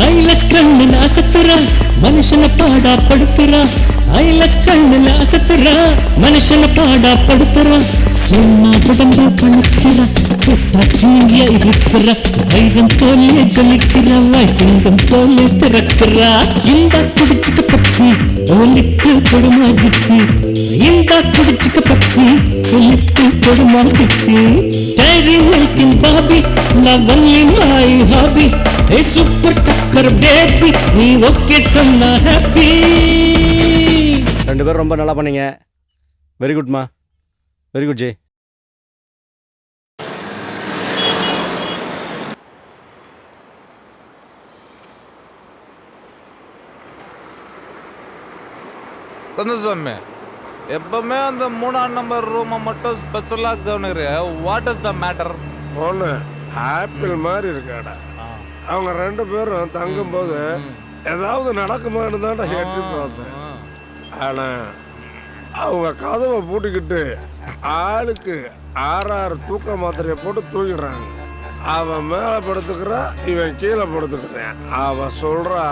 ஐலஸ் கண்ணில் அசத்துறா மனுஷனை பாடா படுத்துறா. ஐலஸ் கண்ணில் அசத்துறா மனுஷனை பாடா படுத்துறா. சும்மா உடம்பு கணக்கிறா, புத்தாச்சிய இருக்கிறா. வைரம் போலே ஜொலிக்கிறா, சிங்கம் போலே பிறக்கிறா. இந்த குடிச்சுக்க பப்சி, ஒலிக்கு கொடுமா ஜிப்சி. இந்த குடிச்சுக்க பப்சி, ஒலிக்கு கொடுமா gypsy. Dairy milk and Bobby, love only my hobby. Hey super tucker baby, நீ okay சொன்னா happy.
ரெண்டு பேரும் ரொம்ப நல்லா பண்ணீங்க. வெரி குட்மா, வெரி குட் ஜெய்.
கந்தசாமி, எப்பவுமே அந்த 3ஆம் நம்பர் ரூமை மட்டும் ஸ்பெஷலாக கவனிக்கிறிய. What is the matter?
ஒன்று ஆப்பிள் மாதிரி இருக்காடா. அவங்க ரெண்டு பேரும் தங்கும்போது ஏதாவது நடக்குமான்னு தான்டா கேட்டு பார்த்தேன். ஆனால் அவங்க கதவை பூட்டிக்கிட்டு ஆளுக்கு 6 தூக்க மாத்திரையை போட்டு தூங்கிடுறாங்க. அவன் மேலே படுத்துக்கிறா, இவன் கீழே படுத்துக்கிறான். அவன் சொல்கிறா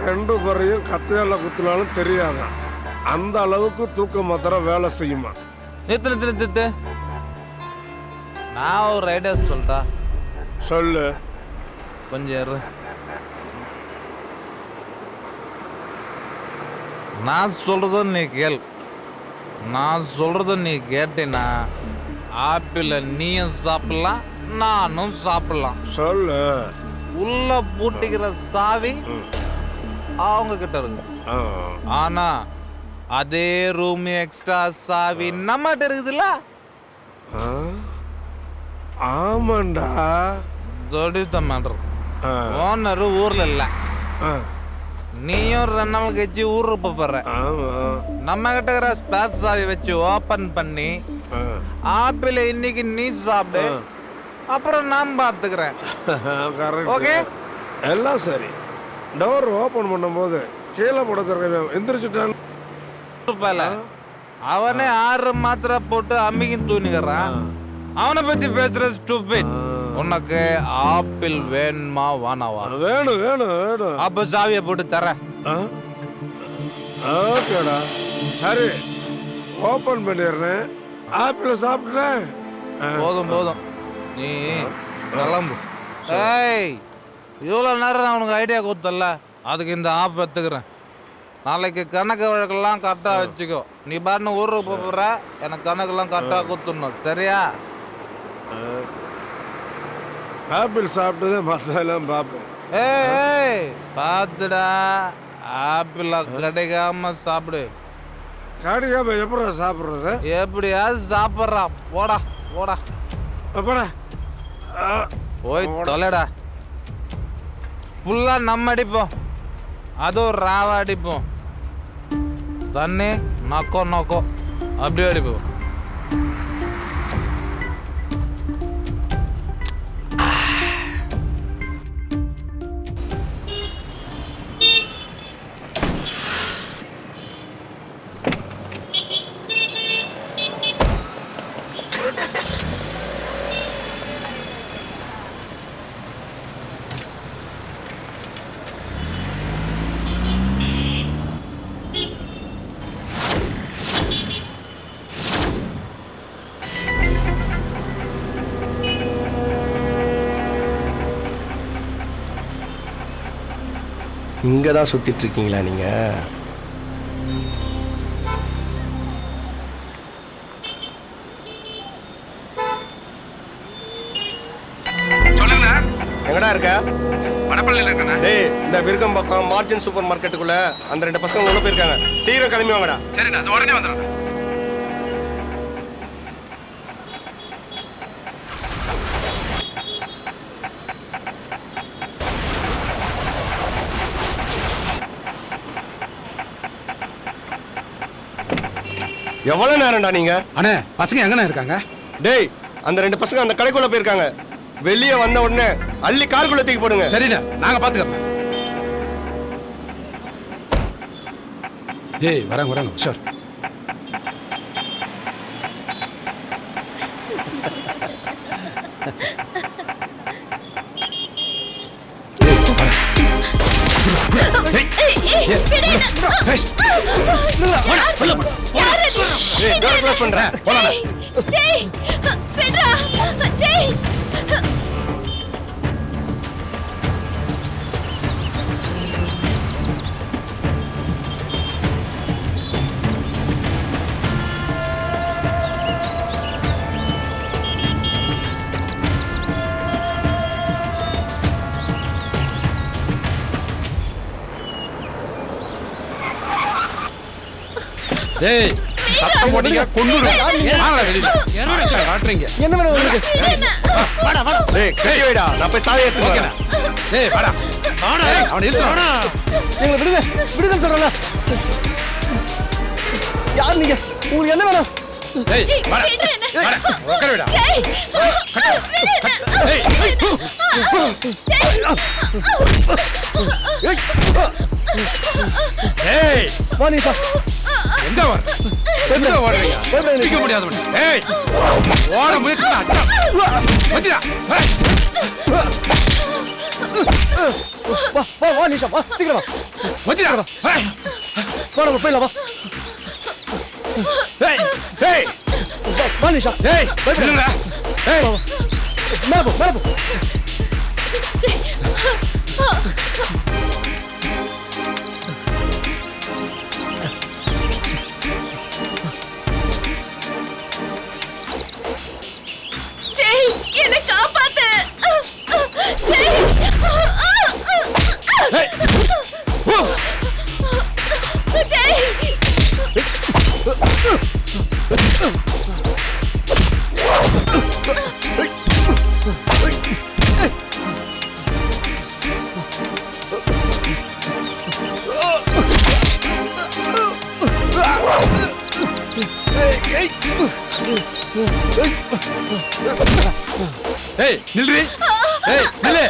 2 பேரையும் கத்தையால குத்துனாலும் தெரியாதான். அந்த அளவுக்கு தூக்க மாத்திரை வேலை செய்யுமா?
நித்து நான் ஒரு ஐடியா சொல்லிட்டா.
சொல்லு.
கொஞ்சம் இரு. நான் சொல்றத நீ கேள். நான் சொல்றத நீ கேட்டீன்னா ஆப்பிள நீயும் சாப்பிடலாம், நானும் சாப்பிடலாம்.
சொல்லு.
உள்ள பூட்டிக்கிற சாவி அவங்க கிட்ட இருக்கு. ஆனா அதே ரூம் எக்ஸ்ட்ரா சாவி நம்மகிட்ட இருக்குதுல்ல.
ஆமாண்டா.
தொடித்த மேட்டர். ஓனர் ஊர்ல இல்ல. நீயும் 2 நாள் கழிச்சு ஊருக்கு போற. நம்ம கிட்ட இருக்கிற ஸ்பேஸ் சாவி வச்சு ஓபன் பண்ணி ஆப்பிள் இன்னைக்கு நீ சாப்பிடு, அப்புறம் நான் பாத்துக்கிறேன். ஓகே,
எல்லாம் சரி. டோர் ஓபன் பண்ணும்போது கீழே படுத்துற எந்திரிச்சுட்டான்.
அவனே 6 மாத்திரை போட்டு அம்மிக்கு தூணிக்கிறான். அவனை பத்தி பேசுற ஸ்டூபிட். உனக்கு ஆப்பிள் வேணுமா வானாவா?
வேணும் வேணும் வேணும்.
அப்ப சாவியை போட்டு தரேன்.
ஓகேடா, சரி ஓபன் பண்ணிடுறேன். ஆப்பிள் சாப்பிட்றேன்.
போதும் போதும், நீ கிளம்பு. ஏய், இவ்வளோ நேரம் நான் உனக்கு ஐடியா கொடுத்தல, அதுக்கு இந்த ஆப் எடுத்துக்கிறேன். நாளைக்கு கணக்கு வழக்கெல்லாம் கரெக்டாக வச்சுக்கோ. நீ பாட்டு ஊருக்கு போகிற, எனக்கு கணக்கெல்லாம் கரெக்டாக கொடுத்துடணும், சரியா?
ஆப்பிள் சாப்பிட்டதே மற்றெல்லாம் பார்ப்பேன்.
ஏய் பார்த்துடா ஆப்பிள் கிடைக்காம சாப்பிடு.
கிடைக்காம எப்படி சாப்பிட்றது?
எப்படியாவது சாப்பிட்றான். போடா போடா
போடா
போய் தொலைடா. ஃபுல்லா நம்ம அடிப்போம், அதுவும் ராவா அடிப்போம். தண்ணி நொக்கோ நொக்கோ அப்படியே அடிப்போம்.
இங்கே தான் சுற்றிட்டு இருக்கீங்களா நீங்கள்? எங்கடா இருக்க? டேய், இந்த விருகம் பக்கம் மார்ஜின் சூப்பர் மார்க்கெட்டுக்குள்ள அந்த 2 பசங்க உள்ள போயிருக்காங்க. சீக்கிரம் கிளம்பி வாங்கடா.
சரிண்ணா, உடனே வந்துடும்.
எவ்வளவு நேரம்டா நீங்க?
அண்ணே, பசங்க எங்கண்ணா இருக்காங்க?
டேய், அந்த 2 பசங்க அந்த கடைக்குள்ள போயிருக்காங்க. வெளியே வந்த உடனே அள்ளி காருக்குள்ள தூக்கி போடுங்க.
சரிண்ணா, நாங்க பாத்துக்கிறோம். ஏய், வராங்க சார். டேய், சத்தம் போட்டீங்க கொன்னுடுவேன். வாங்கடா வெளியில. என்னடா காட்றீங்க?
என்ன வேணும் உங்களுக்கு? வாடா வாடா. டேய், கட்டி வைடா. நான் போய் சாவி எடுத்து வரேன்.
டேய், வாடா. வாடா. அவனை இழுத்து வாடா.
எங்களை விடுங்க. விடுங்க சொல்றல. யார் நீங்க? உங்களுக்கு என்ன வேணும்?
டேய், வாடா. வாடா. உட்கார விடா. டேய். டேய்.
வாணி சார்.
எங்க வர? எங்க ஓடுறீங்க? நிக்க முடியாது மணி. ஏய், ஓட முயற்சி பண்ணா. வச்சிடா.
வா நிஷா, வா சீக்கிரம் வா.
வச்சிடா.
வா நம்ம போயிடலாம் வா.
ஏய்,
வா நிஷா.
ஏய், நில்லுடா. ஏய்,
மேல போ.
என்னை காப்பாத்து.
ஏய், நில்றி. ஏய், நில்லு.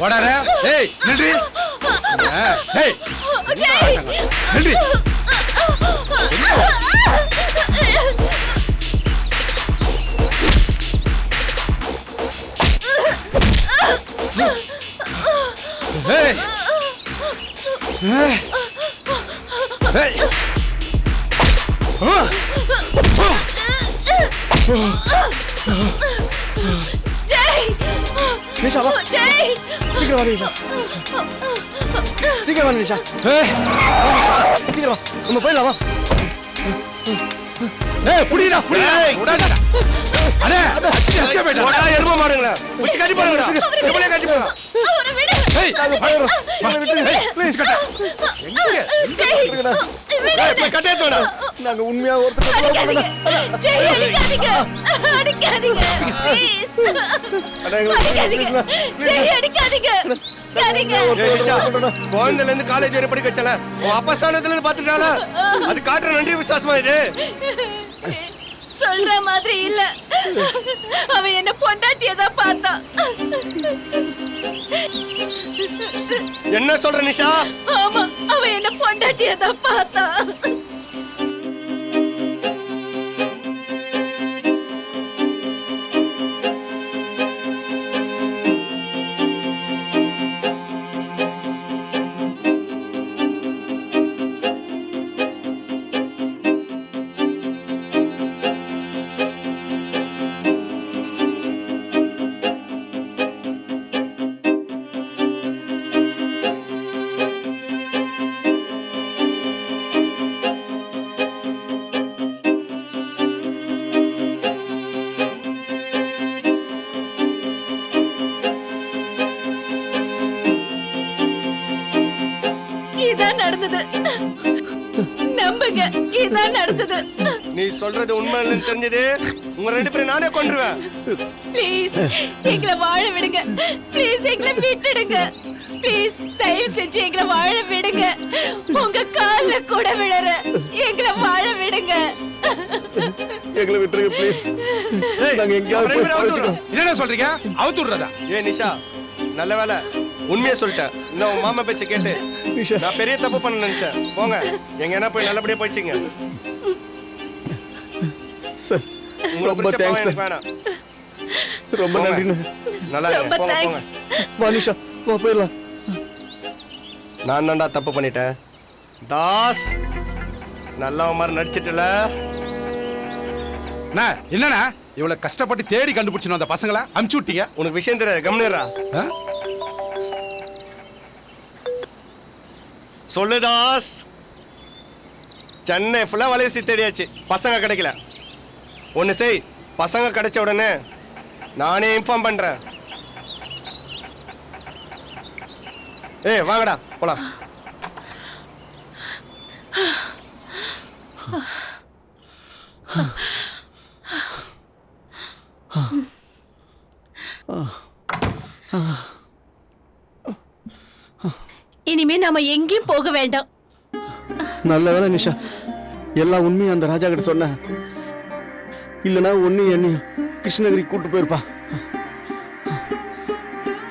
ஓடாத. ஏய், நில்றி. ஏய், நில்றி. ஏய். ஏய்.
நிஷா வா. சீக்கிரம் வா நிஷா. சீக்கிரம் வா நிஷா. சீக்கிரம் வா. நம்ம போயிடலாம் வா.
ஏய் புடிடா விடாதடா. அடே அச்சியா பேட்டா.
போடா எருமை மாடுங்களா. புடிச்சு கட்டி போடுங்கடா. எவ்வளவு கட்டி போடா.
அவரை விடு.
ஏய் ப்ளீஸ் கட்ட.
போய் கட்டே தோடா.
நாங்க உண்மையா ஒருத்தர்
அடிக்காதீங்க. ஜெய் அடிக்காதீங்க. அடிக்காதீங்க. ப்ளீஸ். அடிக்காதீங்க. ஜெய் அடிக்காதீங்க.
குழந்தைல இருந்து காலேஜ் வரை படிக்க வச்சல உன் அப்பா ஸ்தானத்துல இருந்து பாத்துட்டால அது காட்டுற நன்றி விசுவாசமா இது
சொல்ற மாதிரி இல்ல அவன் என்ன பொண்டாட்டியதான் பார்த்தான்
என்ன சொல்ற நிஷா
ஆமா அவன் என்ன பொண்டாட்டியதான் பார்த்தான் இதான் நடந்தது நம்புங்க இதான் நடந்தது
நீ சொல்றது உண்மை இல்லைன்னு தெரிஞ்சது உங்க ரெண்டு பேரும் நானே கொன்றுவேன்
ப்ளீஸ் எங்களை வாழ விடுங்க ப்ளீஸ் எங்களை விட்டுடுங்க ப்ளீஸ் தயவு செஞ்சு எங்களை வாழ விடுங்க உங்க கால்ல கூட விழற எங்களை வாழ விடுங்க
எங்களை விட்டுருங்க ப்ளீஸ் நாங்க எங்கயாவது போய் படுத்துறோம்
என்னடா சொல்றீங்க அவுத்து விடுறதா
ஏ நிஷா நல்ல வேலை உண்மையை சொல்லிட்டேன் இன்னும் உன் மாமா பேச்ச கேட்டு நான் பெரிய தப்பு பண்ண நினைச்சேன் போங்க எங்க என்ன போய் நல்லபடியா போயிடுச்சிங்க
சார் ரொம்ப தேங்க்ஸ் சார்
வேணாம்
ரொம்ப நன்றி
நல்லா
ரொம்ப
போங்க
தேங்க்ஸ்
வா நிஷா வா போயிடலாம்
நான் தான்டா தப்பு பண்ணிட்டேன் தாஸ் நல்லவன் மாதிரி நடிச்சிட்டல
என்னண்ணா இவ்வளவு கஷ்டப்பட்டு தேடி கண்டுபிடிச்சணும் அந்த பசங்களை அமுச்சு விட்டீங்க
உனக்கு விஷயம் தெரியாது கம்னிரா சொல்லு தாஸ் சென்னை ஃபுல்லா வலைசி தேடியாச்சு பசங்க கிடைக்கல ஒன்று செய் பசங்க கிடைச்ச உடனே நானே இன்ஃபார்ம் பண்றேன் ஏய் வாங்கடா போலாம்
இனிமே நாம எங்கேயும் போக வேண்டாம்
நல்ல வேலை நிஷா எல்லா உண்மையும் அந்த ராஜா கிட்ட சொன்ன இல்லைன்னா ஒன்னு என்னையும் கிருஷ்ணகிரி கூட்டு போயிருப்பா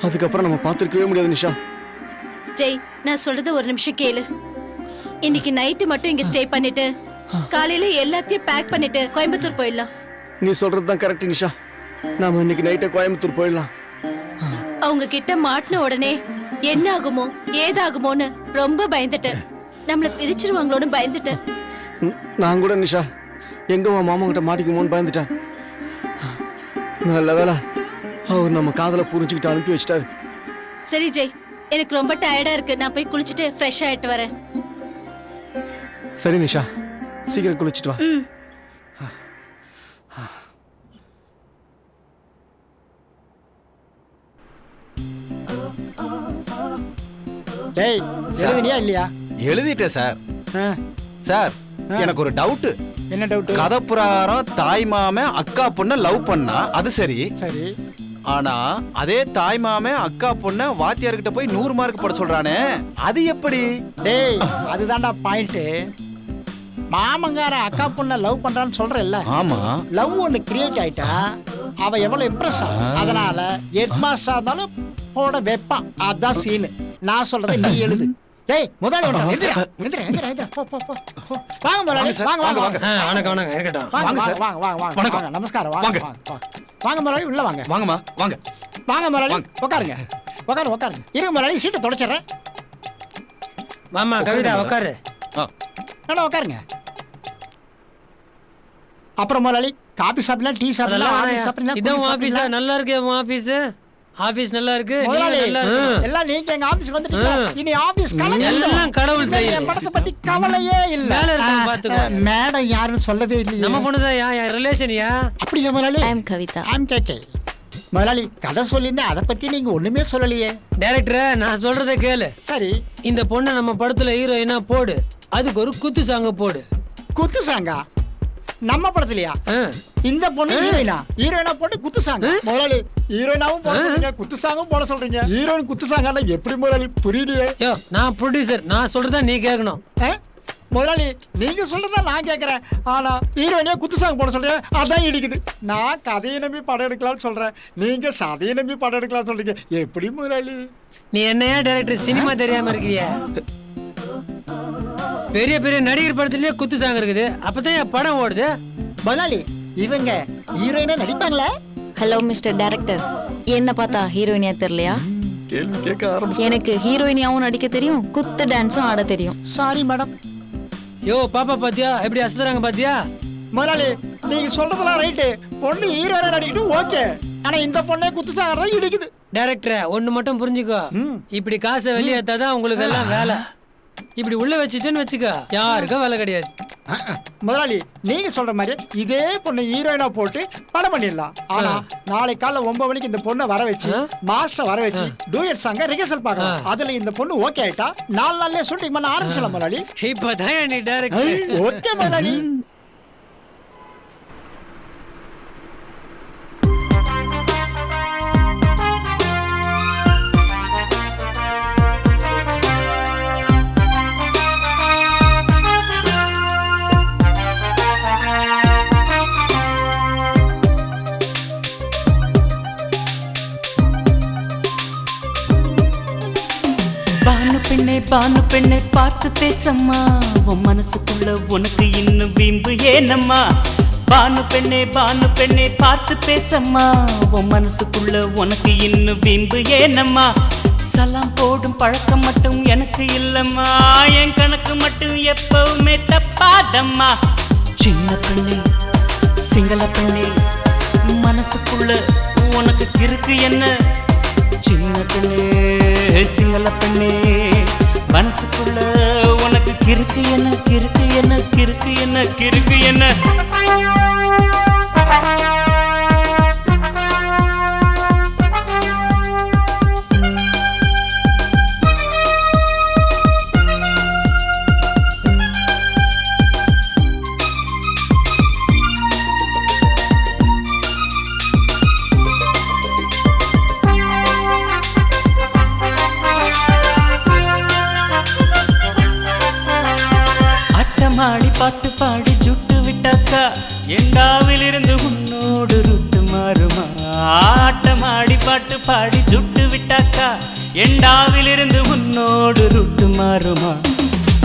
அதுக்கப்புறம் நம்ம பார்த்துருக்கவே முடியாது நிஷா
ஜெய் நான் சொல்றது ஒரு நிமிஷம் கேளு இன்னைக்கு நைட்டு மட்டும் இங்க ஸ்டே பண்ணிட்டு காலையில எல்லாத்தையும் பேக் பண்ணிட்டு கோயம்புத்தூர் போயிடலாம்
நீ சொல்றது தான் கரெக்ட் நிஷா நாம இன்னைக்கு நைட்டே கோயம்புத்தூர் போயிடலாம்
அவங்க கிட்ட மாட்டின உடனே என்ன ஆகுமோ ஏதாகுமோன்னு ரொம்ப பயந்துட்டேன் நம்மள பிரிச்சிருவாங்களோன்னு பயந்துட்டேன்
நான் கூட நிஷா எங்க உன் மாமா கிட்ட மாட்டிக்குமோன்னு பயந்துட்டேன் நல்ல வேலை அவர் நம்ம காதலை புரிஞ்சுக்கிட்டு அனுப்பி வச்சிட்டாரு
சரி ஜெய் எனக்கு ரொம்ப டயர்டா இருக்கு நான் போய் குளிச்சுட்டு ஃப்ரெஷ் ஆயிட்டு வரேன்
சரி நிஷா சீக்கிரம் குளிச்சுட்டு வா
டேய் எழுதுனியா இல்லையா
எழுதிட்டேன் சார் சார் எனக்கு ஒரு டவுட்
என்ன டவுட்
கதை பிரகாரம் தாய் மாமன் அக்கா பொண்ண லவ் பண்ணா அது சரி
சரி
ஆனா அதே தாய் மாமன் அக்கா பொண்ண வாத்தியார்கிட்ட போய் 100 மார்க் போட சொல்றானே அது எப்படி
டேய் அதுதான்டா பாயிண்ட் மாமங்கார அக்கா பொண்ண லவ் பண்றான்னு சொல்றல்ல
ஆமா
லவ் ஒன்னு கிரியேட் ஆயிட்டா அவ எவ்வளவு இம்ப்ரெஸ் ஆகும் அதனால ஹெட் மாஸ்டரா இருந்தாலும் போட வைப்பான் அதான் சீன் நான் சொல்றதை நீ எழுது டேய் முதல்ல எந்திரா போ போ போ வாங்க முதலாளி வாங்க வாங்க வாங்க
வணக்கம் வணக்கம் இருக்கட்டும்
வாங்க வாங்க வாங்க வாங்க வாங்க நமஸ்காரம் வாங்க வாங்க முதலாளி உள்ள வாங்க
வாங்கம்மா வாங்க
வாங்க முதலாளி உட்காருங்க உட்காருங்க இருங்க முதலாளி சீட்டை தொடச்சிடுறேன்
மாமா கவிதா உட்காரு
ஏடா உட்காருங்க அப்புறம் முதலாளி காபி சாப்பிடலாம் டீ சாப்பிடலாம் ஆஃபீஸ் சாப்பிடலாம்
இதான் ஆபீஸா நல்லா இருக்கே ஆபீஸ் ஆபீஸ் நல்லா இருக்கு நீங்க
முதலாளி,
நல்லா இருக்கு.
எல்லாம் நீங்க எங்க ஆபீஸ்க்கு வந்துட்டீங்க. இனி ஆபீஸ் கலங்க.
எல்லாம் கடவுள்
இனிமே
செயல்.
என் படத்தை பத்தி கவலையே இல்ல.
மேல இருக்காங்க, பாத்துக்கோ.
மேடம் யாரும் சொல்லவே இல்லையே.
நம்ம பொண்ணுதான் என் ரிலேஷன்யா.
அப்படியா முதலாளி?
I am Kavitha.
ஐம் கேக்கே. முதலாளி கதை சொல்லியிருந்தேன், அதை பத்தி நீங்க ஒண்ணுமே சொல்லலையே.
டைரக்டர் நான் சொல்றதை கேளு.
சரி.
இந்த பொண்ணை நம்ம படத்துல ஹீரோயினா போடு, அதுக்கு ஒரு குத்து சாங்க போடு.
குத்து சாங்கா? நம்ம படத்துலயா? இந்த பொண்ணு ஹீரோயினா போட்டு குத்து சாங்க. முதலாளி ஹீரோயினாவும் போட சொல்றீங்க, குத்து சாங்கும் போட சொல்றீங்க. ஹீரோயின் குத்து சாங்கானா எப்படி முதலாளி? புரியலையே.
யோ நான் ப்ரொடியூசர், நான் சொல்றதா நீ கேட்கணும்.
முதலாளி நீங்க சொல்றதா நான் கேட்கறேன், ஆனா ஹீரோயினே குத்து சாங் போட சொல்றீங்க, அதான் இடிக்குது. நான் கதையை நம்பி படம் எடுக்கலாம்னு சொல்றேன், நீங்க சதையை நம்பி படம் எடுக்கலாம் சொல்றீங்க. எப்படி முதலாளி?
நீ என்னையா டைரக்டர் சினிமா தெரியாம இருக்கிறியா? பெரிய பெரிய நடிகர் படத்துலயே குத்து சாங் இருக்குது, அப்பதான் என் படம் ஓடுது.
முதலாளி இவங்க ஹீரோயினா நடிப்பாங்களா?
ஹலோ மிஸ்டர் டைரக்டர், என்ன பார்த்தா ஹீரோயினியா தெரியலையா?
கேள்வி கேட்க ஆரம்பிச்சு.
எனக்கு ஹீரோயினியாவும் நடிக்க தெரியும், குத்து டான்ஸும் ஆட தெரியும்.
Sorry madam.
யோ பாப்பா பாத்தியா எப்படி அசத்துறாங்க பாத்தியா?
முதலாளி நீங்க சொல்றதெல்லாம் ரைட்டு, பொண்ணு ஹீரோயினா நடிக்கிட்டு ஓகே, ஆனா இந்த பொண்ணே குத்து சாங் தான் இடிக்குது.
டைரக்டர் ஒண்ணு மட்டும் புரிஞ்சுக்கோ, இப்படி காசை வெளியேத்தாதான் உங்களுக்கு எல்லாம் வேலை. இப்படி உள்ள வச்சுட்டேன்னு வச்சுக்கோ, யாருக்கும் வேலை கிடையாது.
முதலாளி நீங்க சொல்ற மாதிரி இதே பொண்ணு ஹீரோயினா போட்டு படம் பண்ணிடலாம். ஆனா நாளை காலைல 9 மணிக்கு இந்த பொண்ணை வர வச்சு மாஸ்டர் வர வச்சு டூயட் சாங்க ரிஹர்சல் பார்க்கலாம். அதுல இந்த பொண்ணு ஓகே ஆயிட்டா 4 நாள்லயே ஷூட்டிங் பண்ண ஆரம்பிச்சலாம் முதலாளி.
இப்பதான் நீ டைரக்டர்.
ஓகே முதலாளி.
பானு பெண்ணை பார்த்து பேசம்மா, உன் மனசுக்குள்ள உனக்கு இன்னும் வீம்பு ஏனம்மா. பானு பெண்ணை பார்த்து பேசம்மா, உன் மனசுக்குள்ள உனக்கு இன்னும் வீம்பு ஏனம்மா. சலாம் போடும் பழக்கம் மட்டும் எனக்கு இல்லம்மா, என் கணக்கு மட்டும் எப்பவுமே தப்பாதம்மா. சின்ன பெண்ணே சிங்கள பெண்ணே, மனசுக்குள்ள உனக்கு கிறுக்கு என்ன? சின்ன பெண்ணே சிங்கள பெண்ணே, மனசுக்குள்ள உனக்கு கிறுக்கு என்ன? கிறுக்கு என்ன? கிறுக்கு என்ன? கிறுக்கு என்ன? மாடி பாட்டு பாடி ஜுட்டு விட்டாக்கா, எண்டாவில் இருந்து உன்னோடு ருட்டு மாறுமா. ஆட்டமாடி பாட்டு பாடி ஜுட்டு விட்டாக்கா, எண்டாவில் இருந்து உன்னோடு ருட்டு மாறுமா.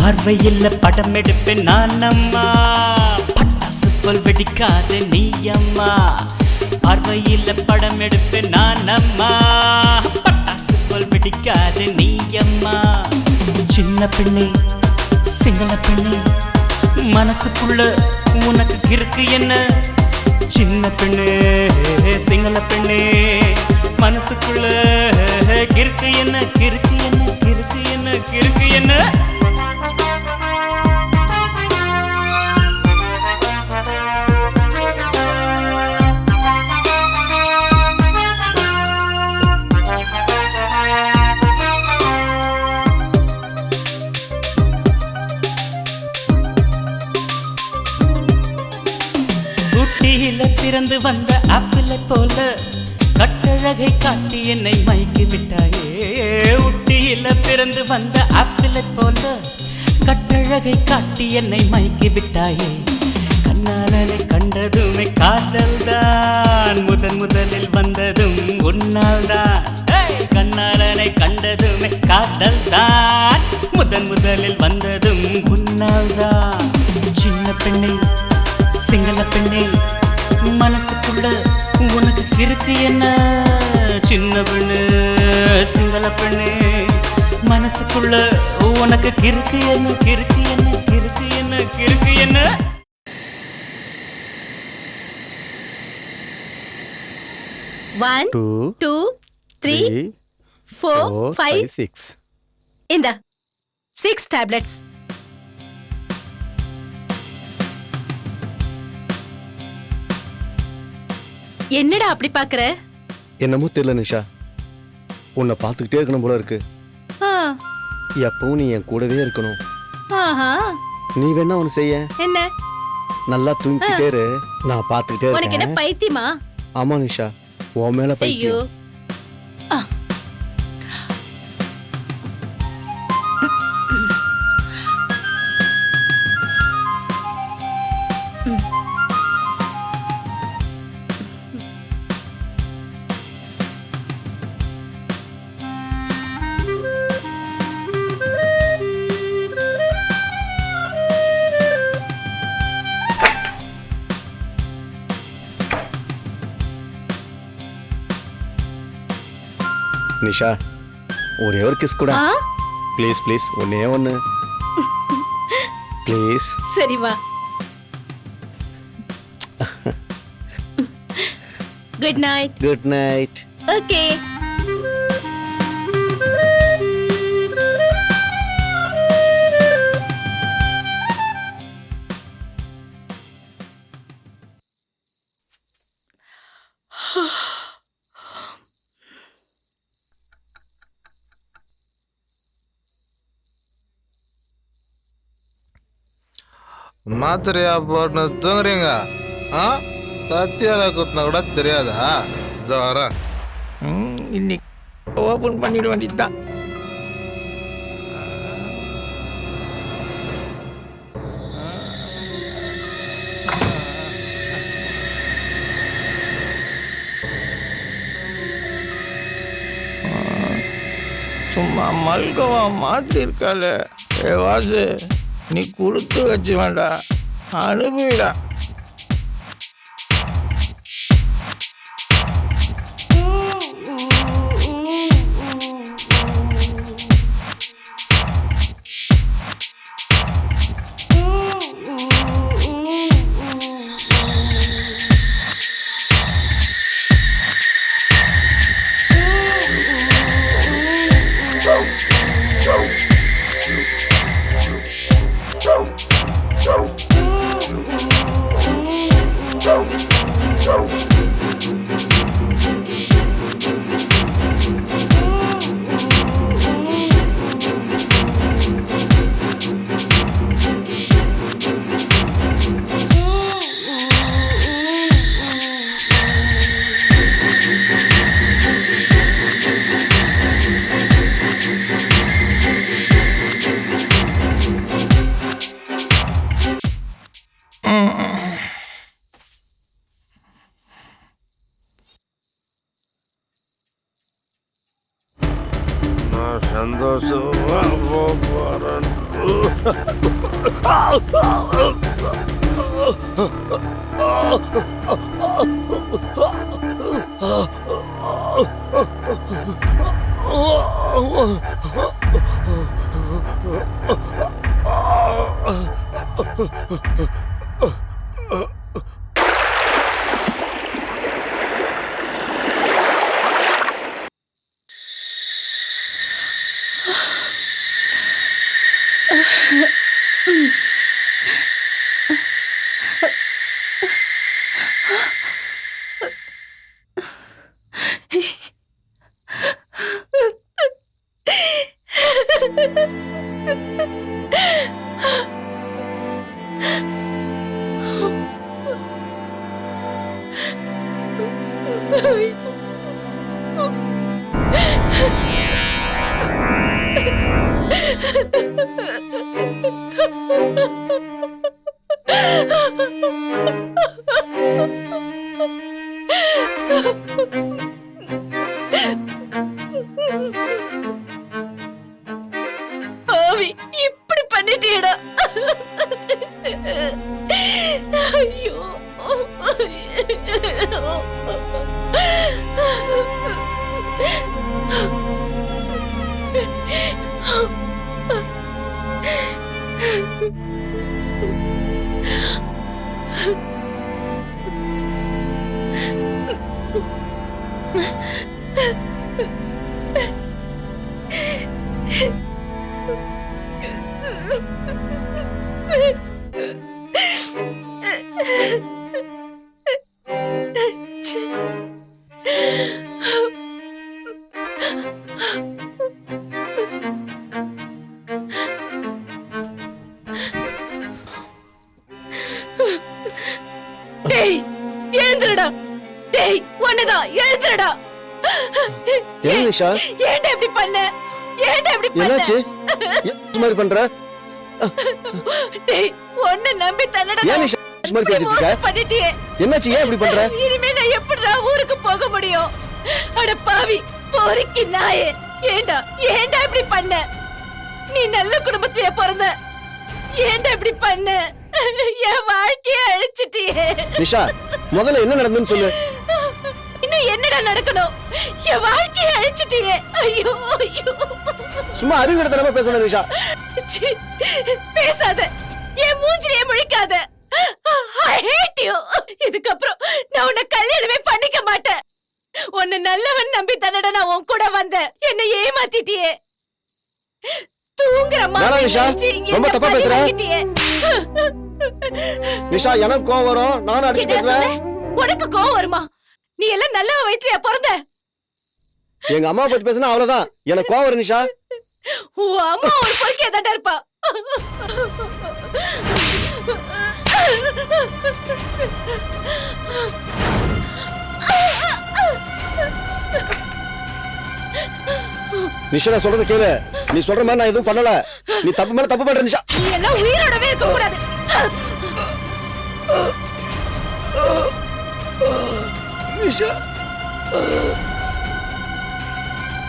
பார்வையில் படம் எடுப்பேன் நான் அம்மா, பட்டாசு போல் வெடிக்காத நீ அம்மா. பார்வையில் படம் எடுப்பேன் நான் அம்மா, பட்டாசு போல் வெடிக்காத நீ அம்மா. சின்ன பெண்ணே சிங்கள பெண்ணே, மனசுக்குள்ள உனக்கு கிறுக்கு என்ன? சின்ன பெண்ணே சிங்கள பெண்ணே, மனசுக்குள்ள கிறுக்கு என்ன? கிறுக்கு என்ன? கிறுக்கு என்ன? கிறுக்கு என்ன? ஊட்டியில பிறந்து வந்த ஆப்பிளை போல கட்டழகை காட்டி என்னை மயக்கி விட்டாயே. ஊட்டியில பிறந்து வந்த ஆப்பிளை போல கட்டழகை காட்டி என்னை மயக்கி விட்டாயே. கண்ணாலனை கண்டதுமே காதல் தான், முதலில் வந்ததும் உன்னால் தான். கண்ணாலனை கண்டதுமே காதல் தான், முதலில் வந்ததும் உன்னால் தான். சின்ன பெண்ணை சிங்கள பெண்ணே, மனசுக்குள்ள உனக்கு கிறுக்கு என்ன? சின்ன பெண்ணு சிங்கள பெண்ணே, மனசுக்குள்ள உனக்கு கிறுக்கு என்ன? கிறுக்கு என்ன? கிறுக்கு என்ன? கிறுக்கு என்ன?
One, 2, 3 4 5
6.
இந்த 6 டேப்லெட்ஸ். என்னடா அப்படி பாக்குற?
என்னமோ தெரியல நிஷா, உன்னை பார்த்துக்கிட்டே இருக்கணும் போல இருக்கு.
ஆ,
எப்பவும் நீ என் கூடவே இருக்கணும்.
ஆஹா.
நீ வேணா ஒன்று செய்ய,
என்ன?
நல்லா தூங்கிக்கிட்டே இரு, நான் பார்த்துக்கிட்டே
உனக்கு என்ன
இருக்கேன்.
பைத்தியமா?
ஆமா நிஷா, உன் மேல
ஐயோ.
பைத்தியம். நிஷா, ஒரே ஒரு கிஸ் கூட. ப்ளீஸ் ப்ளீஸ், ஒன்னே ஒன்று ப்ளீஸ்.
சரி வா. Good night.
Good night.
Okay.
மாத்திரையா போட்டு தூங்குறீங்க? கத்தியால குத்தினா கூட தெரியாதா? இதோ வரேன்.
இன்னைக்கு ஓபன் பண்ணிட வேண்டியதுதான். சும்மா மல்கவா மாத்தி இருக்கால. ஏ வாசு, நீ கொடுத்து வச்சு வேண்டா, அனுபவிடா.
நான் சந்தோஷமா போறேன்.
ஆவி, இப்படி பண்ணிட்டியடா. ஐயோ.
Ha
டேய் எழுந்துடா. டேய் ஒண்ணுதான் எழுந்துடா.
என்ன நிஷா?
ஏன்டா இப்படி பண்ண? ஏன்டா இப்படி பண்ண?
என்னாச்சு? இந்த மாதிரி பண்ற?
டேய் ஒண்ணு நம்பி தன்னடா.
ஏன் நிஷா இந்த மாதிரி பேசிட்டு இருக்க?
பண்ணிட்டியே.
என்னாச்சு? ஏன் இப்படி பண்ற?
இனிமே நான் எப்படிடா ஊருக்கு போக முடியும்? அட பாவி போரிக்கு நாயே. ஏன்டா ஏன்டா இப்படி பண்ண? நீ நல்ல குடும்பத்திலே பிறந்த. ஏன்டா இப்படி பண்ண? என் வாழ்க்கையை அழிச்சிட்டியே.
நிஷா முதல்ல என்ன நடந்துன்னு சொல்லு.
இன்னும் என்னடா நடக்கணும்? என் வாழ்க்கையை அழிச்சிட்டியே. ஐயோ ஐயோ.
சும்மா அறிவுகட்டத்தனமா பேசாத நிஷா.
சீ, பேசாத. என் மூஞ்சிலே முழிக்காத. I hate you. இதுக்கப்புறம் நான் உன்னை கல்யாணமே பண்ணிக்க மாட்டேன். உன்னை நல்லவன் நம்பி தானடா நான் உன் கூட வந்தேன். என்னை ஏமாத்திட்டியே. தூங்குற மாதிரி
நிஷா ரொம்ப தப்பா பேசுற. நிஷா எனக்கு கோவம் வரும். நானும் அடிச்சு பேசுறேன்.
உனக்கு கோவம் வருமா? நீ எல்லாம் நல்லவ வயிற்றுல பிறந்த.
எங்க அம்மா பத்தி பேசினா அவ்வளவுதான். எனக்கு கோவம் வரும் நிஷா.
உன் அம்மா ஒரு பொறுக்கியா தாண்டா இருப்பா.
நிஷா நான் சொல்றத கேளு. நீ சொல்ற மாதிரி நான் எதுவும் பண்ணல. நீ தப்பு மேல தப்பு பண்ற நிஷா.
நீ எல்லாம் உயிரோடவே இருக்க கூடாது.
நிஷா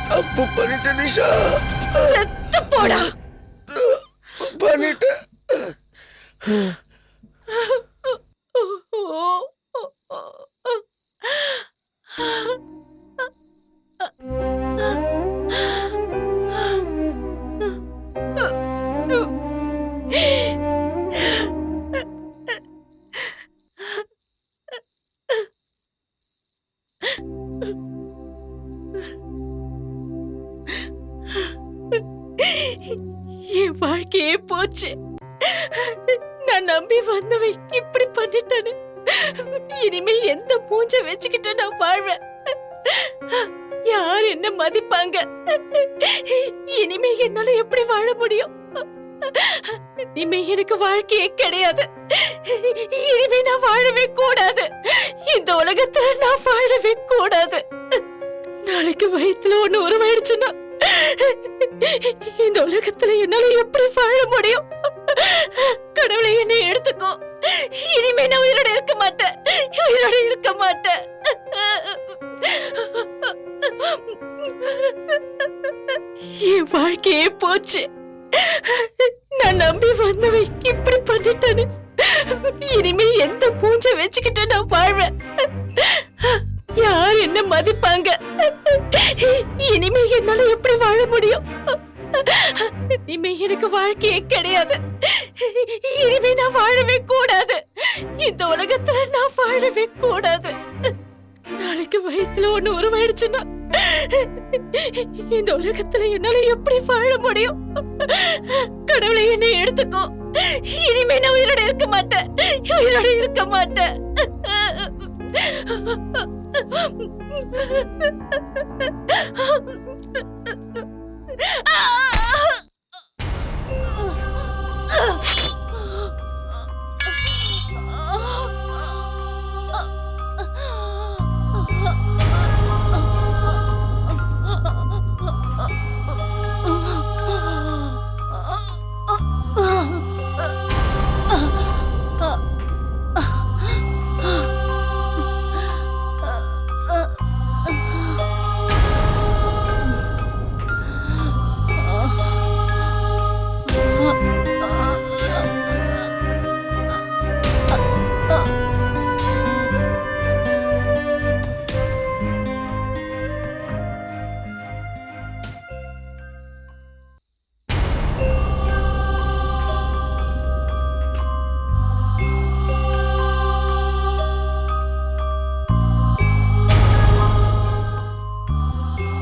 தப்பு பண்ணிட்ட நிஷா.
செத்து போடா.
பண்ணிட்ட.
என் வாழ்க்கையே போச்சு. நான் நம்பி வந்தவை இப்படி பண்ணிட்டானே. இனிமே எந்த மூஞ்ச வச்சுக்கிட்டு நான் வாழ்வேன்? யார் என்ன மதிப்பாங்க? இனிமே என்னால எப்படி வாழ முடியும்? இனிமே எனக்கு வாழ்க்கையே கிடையாது. இனிமே நான் வாழவே கூடாது. இந்த உலகத்துல நான் வாழவே கூடாது. நாளைக்கு வயித்துல ஒண்ணு உருவாயிடுச்சுன்னா இந்த உலகத்துல என்னால எப்படி வாழ முடியும்? கடவுளை என்னை எடுத்துக்கோ. இனிமே நான் உயிரோட இருக்க மாட்டேன். உயிரோட இருக்க மாட்டேன். என் வாழ்க்கையே போச்சு. நான் நம்பி வந்தவை இப்படி பண்ணிட்டானே. இனிமே எந்த மூஞ்ச வச்சுக்கிட்டு நான் வாழ்வேன்? யார் என்ன மதிப்பாங்க? இனிமே என்னால எப்படி வாழ முடியும்? இனிமே எனக்கு வாழ்க்கையே கிடையாது. இனிமே நான் வாழவே கூடாது. இந்த உலகத்துல நான் வாழவே கூடாது. நாளைக்கு வயித்துல ஒண்ணு உருவாயிடுச்சுன்னா இந்த உலகத்துல என்னால எப்படி வாழ முடியும்? கடவுளை என்னை எடுத்துக்கோ. இனிமே நான் உயிரோட இருக்க மாட்டேன். உயிரோட இருக்க மாட்டேன்.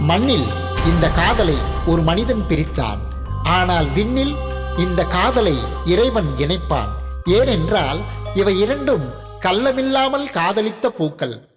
மண்ணில் இந்த காதலை ஒரு மனிதன் பிரித்தான். ஆனால் விண்ணில் இந்த காதலை இறைவன் இணைப்பான். ஏனென்றால் இவை இரண்டும் கள்ளமில்லாமல் காதலித்த பூக்கள்.